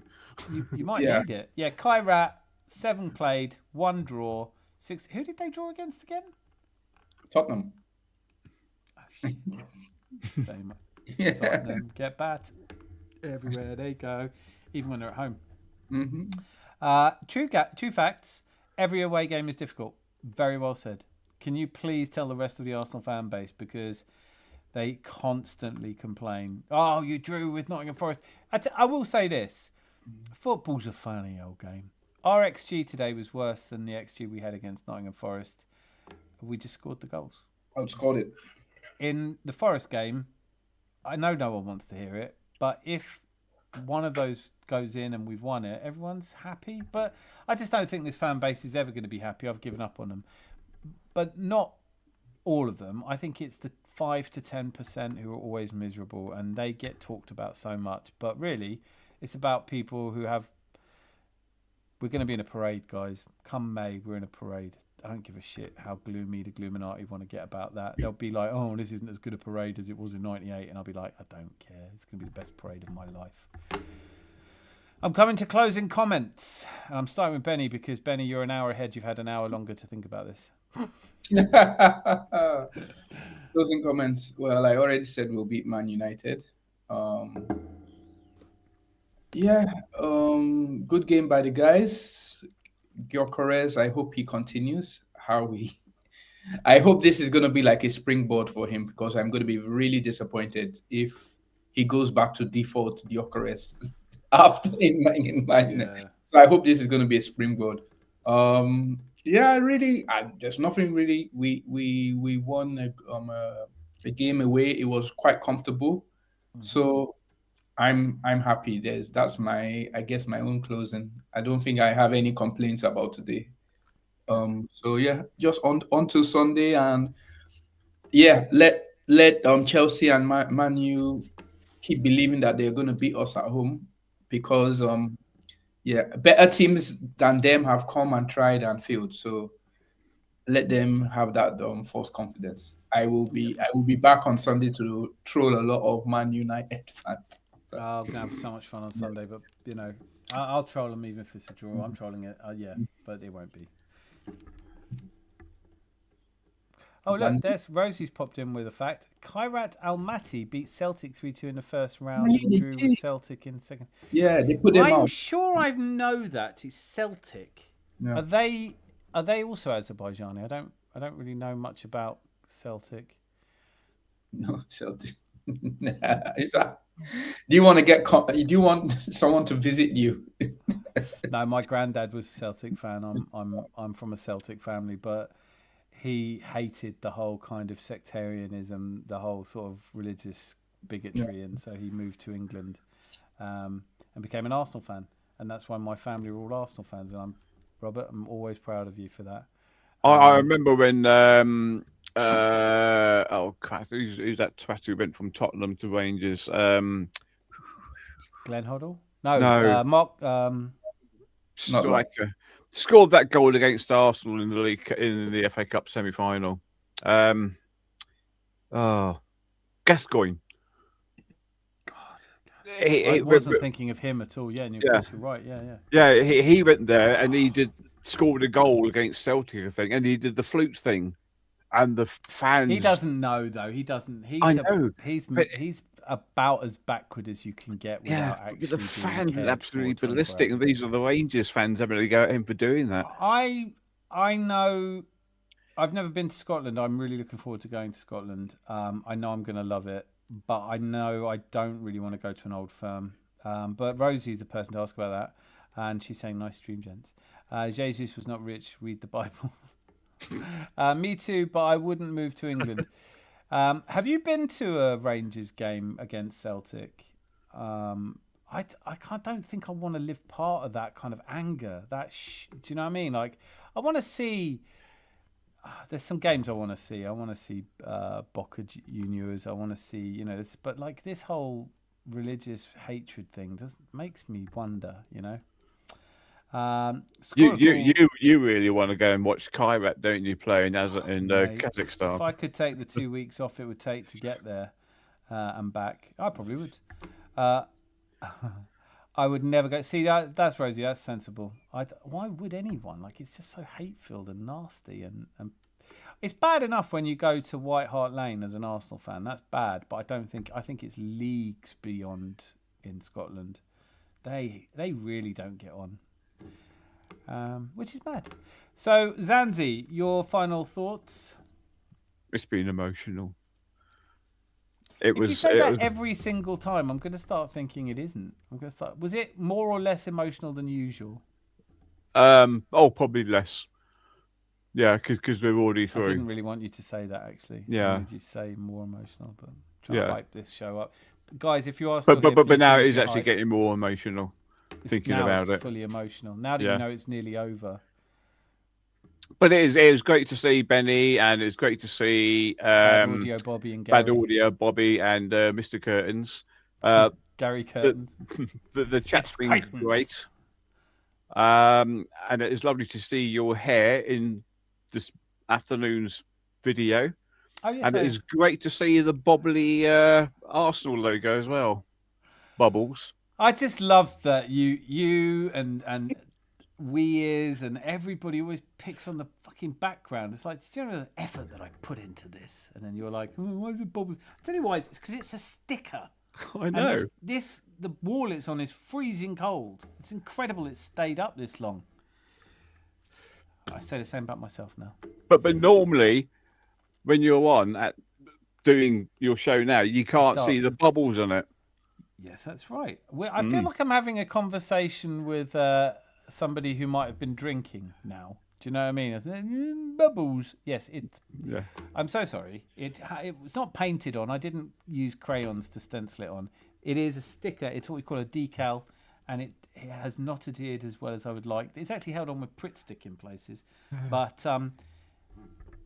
You might Yeah. need it. Yeah, Kairat, 7 played, 1 draw, 6. Who did they draw against again? Tottenham. Same. Tottenham get bat everywhere they go, even when they're at home. Mm-hmm. True facts. Every away game is difficult. Very well said. Can you please tell the rest of the Arsenal fan base, because they constantly complain, "Oh, you drew with Nottingham Forest." I will say this: football's a funny old game. Our XG today was worse than the XG we had against Nottingham Forest. We just scored the goals. Outscored it. In the Forest game, I know no one wants to hear it, but if one of those goes in and we've won it, everyone's happy. But I just don't think this fan base is ever going to be happy. I've given up on them. But not all of them. I think it's the 5 to 10% who are always miserable, and they get talked about so much. But really, it's about people who have... We're going to be in a parade, guys. Come May, we're in a parade. I don't give a shit how gloomy the Gluminati want to get about that. They'll be like, "Oh, this isn't as good a parade as it was in '98," and I'll be like, "I don't care. It's going to be the best parade of my life." I'm coming to closing comments. And I'm starting with Benny, because Benny, you're an hour ahead. You've had an hour longer to think about this. Closing comments. Well, I already said we'll beat Man United. Good game by the guys. Gyökeres, I hope he continues. I hope this is going to be like a springboard for him, because I'm going to be really disappointed if he goes back to default Gyökeres after in Man. So I hope this is going to be a springboard. There's nothing really. We won a game away. It was quite comfortable. So I'm happy. That's my own closing. I don't think I have any complaints about today. Just on to Sunday, and let Chelsea and Man U keep believing that they're going to beat us at home, because better teams than them have come and tried and failed. So let them have that false confidence. I will be back on Sunday to troll a lot of Man United fans. I'm going to have so much fun on Sunday, but I'll troll them even if it's a draw. I'm trolling it, but it won't be. Oh, look, there's Rosie's popped in with a fact. Kairat Almaty beat Celtic 3-2 in the first round and drew with Celtic in second. Yeah, they put them I'm out. sure I know that. It's Celtic. Yeah. Are they also Azerbaijani? I don't really know much about Celtic. No, Celtic. Is that? Do you want to do you want someone to visit you? No, my granddad was a Celtic fan. I'm from a Celtic family, but he hated the whole kind of sectarianism, the whole sort of religious bigotry, and so he moved to England and became an Arsenal fan, and that's why my family are all Arsenal fans. And Robert, I'm always proud of you for that. I remember when who's that twat who went from Tottenham to Rangers? Glenn Hoddle? No. No. Mark. Striker. scored that goal against Arsenal in the league in the FA Cup semi-final. Gascoigne. I wasn't thinking of him at all. Yeah, and of course you're right. Yeah, he went there and he scored a goal against Celtic, I think, and he did the flute thing, and the fans. He doesn't know though. He doesn't. I know. He's about as backward as you can get without actually. The being fans are cared absolutely for 24 ballistic, and hours. these are the Rangers fans having to go at him for doing that. I know. I've never been to Scotland. I'm really looking forward to going to Scotland. I know I'm going to love it, but I know I don't really want to go to an old firm. But Rosie's the person to ask about that, and she's saying nice stream, gents. Jesus was not rich. Read the Bible. Me too, but I wouldn't move to England. Have you been to a Rangers game against Celtic? I don't think I want to live part of that kind of anger. Do you know what I mean? Like, I want to see. There's some games I want to see. I want to see Boca Juniors. I want to see, this. But like this whole religious hatred thing makes me wonder. You really want to go and watch Kairat, don't you? Playing in Kazakhstan. If I could take the 2 weeks off it would take to get there and back, I probably would. I would never go. See, that's Rosie. That's sensible. Why would anyone? Like, it's just so hate-filled and nasty, and it's bad enough when you go to White Hart Lane as an Arsenal fan. That's bad, but I think it's leagues beyond in Scotland. They really don't get on, which is bad. So, Zanzi, your final thoughts? It's been emotional. If you say that every single time, I'm going to start thinking it isn't. Was it more or less emotional than usual? Probably less. Yeah, because we're already through. I didn't really want you to say that, actually. Yeah. I wanted you to say more emotional, but trying to hype this show up. Guys, if you are but now it is actually getting more emotional. Thinking about it, fully emotional. Now that you know it's nearly over. But it was great to see Benny, and it was great to see Bad Audio Bobby and Gary. Bad Audio Bobby and Mr. Curtains. Gary Curtains. The chat's been great. And it was lovely to see your hair in this afternoon's video. Oh, yes, and it is great to see the bobbly Arsenal logo as well. Bubbles. I just love that you and Weers and everybody always picks on the fucking background. It's like, do you know the effort that I put into this? And then you're like, why is it bubbles? I tell you why, it's because it's a sticker. I know. And the wall it's on is freezing cold. It's incredible it's stayed up this long. I say the same about myself now. But normally, when you're on at doing your show now, you can't see the bubbles on it. Yes, that's right. I feel like I'm having a conversation with somebody who might have been drinking now. Do you know what I mean? Bubbles. Yes, Yeah. I'm so sorry. It was not painted on. I didn't use crayons to stencil it on. It is a sticker. It's what we call a decal, and it has not adhered as well as I would like. It's actually held on with Pritt stick in places, but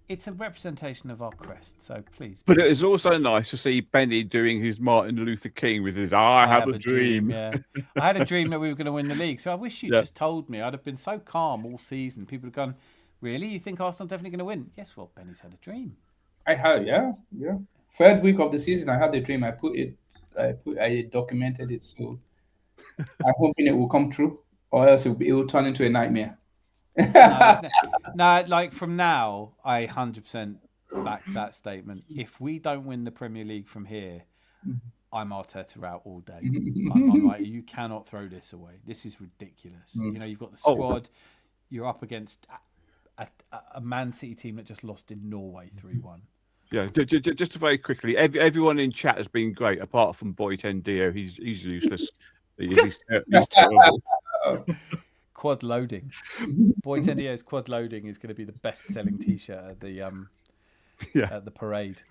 it's a representation of our crest. So please. But it is also nice to see Benny doing his Martin Luther King with his "I have a dream." Yeah, I had a dream that we were going to win the league. So I wish you just told me. I'd have been so calm all season. People have gone, "Really? You think Arsenal definitely going to win?" Yes. Well, Benny's had a dream. I had, yeah. Third week of the season, I had a dream. I documented it. So I'm hoping it will come true, or else it will turn into a nightmare. No, like from now, I 100% back that statement. If we don't win the Premier League from here, I'm Arteta out all day. I'm like, you cannot throw this away. This is ridiculous. You've got the squad. You're up against a Man City team that just lost in Norway 3-1. Yeah, just very quickly, everyone in chat has been great, apart from Boy Tendio. He's useless. He's terrible. Quad loading. Boy Tendio's quad loading is going to be the best-selling T-shirt at the parade.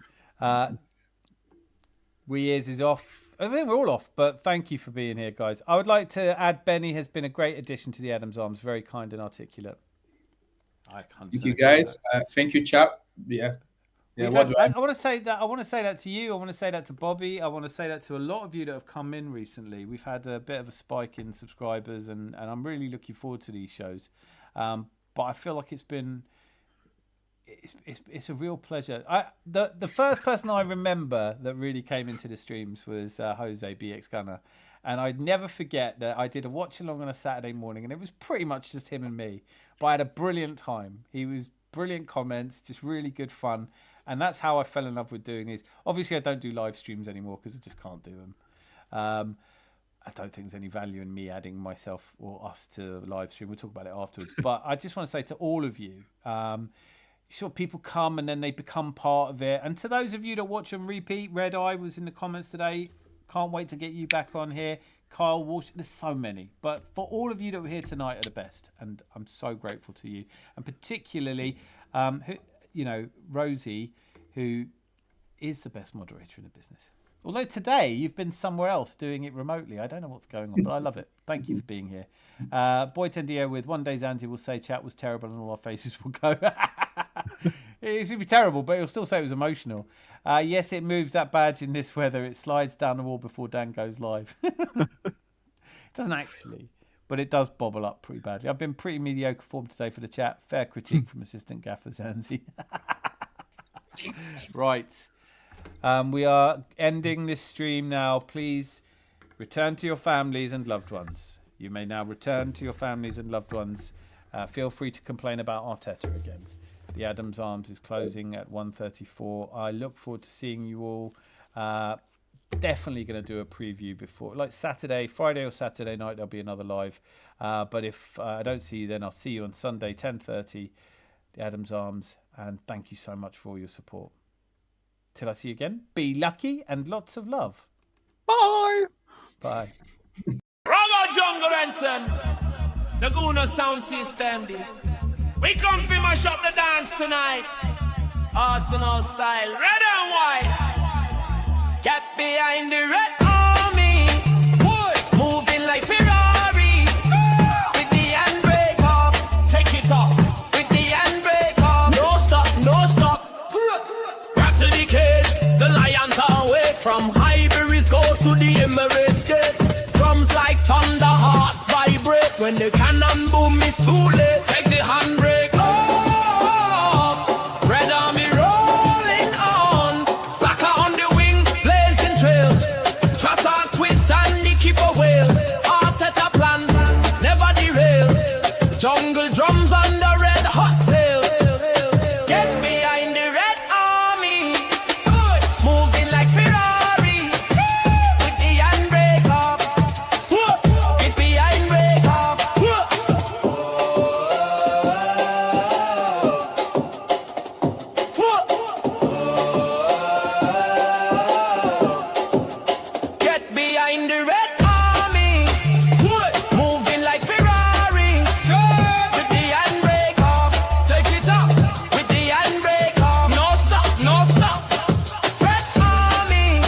Weers is off. I think we're all off, but thank you for being here, guys. I would like to add Benny has been a great addition to the Adams Arms. Very kind and articulate. Thank you, guys. Thank you, chap. Yeah. I want to say that. I want to say that to you. I want to say that to Bobby. I want to say that to a lot of you that have come in recently. We've had a bit of a spike in subscribers, and I'm really looking forward to these shows. But I feel like it's been it's a real pleasure. The first person I remember that really came into the streams was Jose BX Gunner, and I'd never forget that I did a watch along on a Saturday morning, and it was pretty much just him and me. But I had a brilliant time. He was brilliant comments, just really good fun, and that's how I fell in love with doing these. Obviously, I don't do live streams anymore because I just can't do them. I don't think there's any value in me adding myself or us to the live stream. We'll talk about it afterwards. But I just want to say to all of you, sure, people come and then they become part of it. And to those of you that watch and repeat, Red Eye was in the comments today. Can't wait to get you back on here. Kyle Walsh, there's so many. But for all of you that were here tonight are the best. And I'm so grateful to you. And particularly, Rosie, who is the best moderator in the business. Although today you've been somewhere else doing it remotely. I don't know what's going on, but I love it. Thank you for being here. Boy Tendio with one day Zanzi will say chat was terrible and all our faces will go. It should be terrible, but he'll still say it was emotional. Yes, it moves that badge in this weather. It slides down the wall before Dan goes live. It doesn't actually, but it does bobble up pretty badly. I've been pretty mediocre form today for the chat. Fair critique from assistant gaffer Zanzi. Right. We are ending this stream now. Please return to your families and loved ones. You may now return to your families and loved ones. Feel free to complain about Arteta again. The Adams Arms is closing at 1:34. I look forward to seeing you all. Definitely going to do a preview before, like Friday or Saturday night. There'll be another live. But if I don't see you, then I'll see you on Sunday, 10:30. The Adams Arms, and thank you so much for all your support. Till I see you again, be lucky and lots of love. Bye. Bye. Raga Jungle Ransom, the Guna sound system. We come to mash up the dance tonight. Arsenal style, red and white. Get behind the red army. Moving like Ferrari. With the handbrake off. Take it off. With the handbrake off. No stop, no stop. Back to the cage. The Lions are awake. From Highbury's goes to the Emirates gates. Drums like thunder, hearts vibrate. When the cannon boom, it's too late. Take the handbrake off. Red Army rolling on. Saka on the wing, blazing trails. Trust our twist and the keeper whale. Arteta plan, never derail. Jungle drums on the red hot sails. Get behind the red army. Moving like Ferrari. With the handbrake off. Get behind brake off. Get behind the red army. Moving like Ferrari. With the handbrake off. Take it up. With the handbrake off. No stop, no stop. Red army.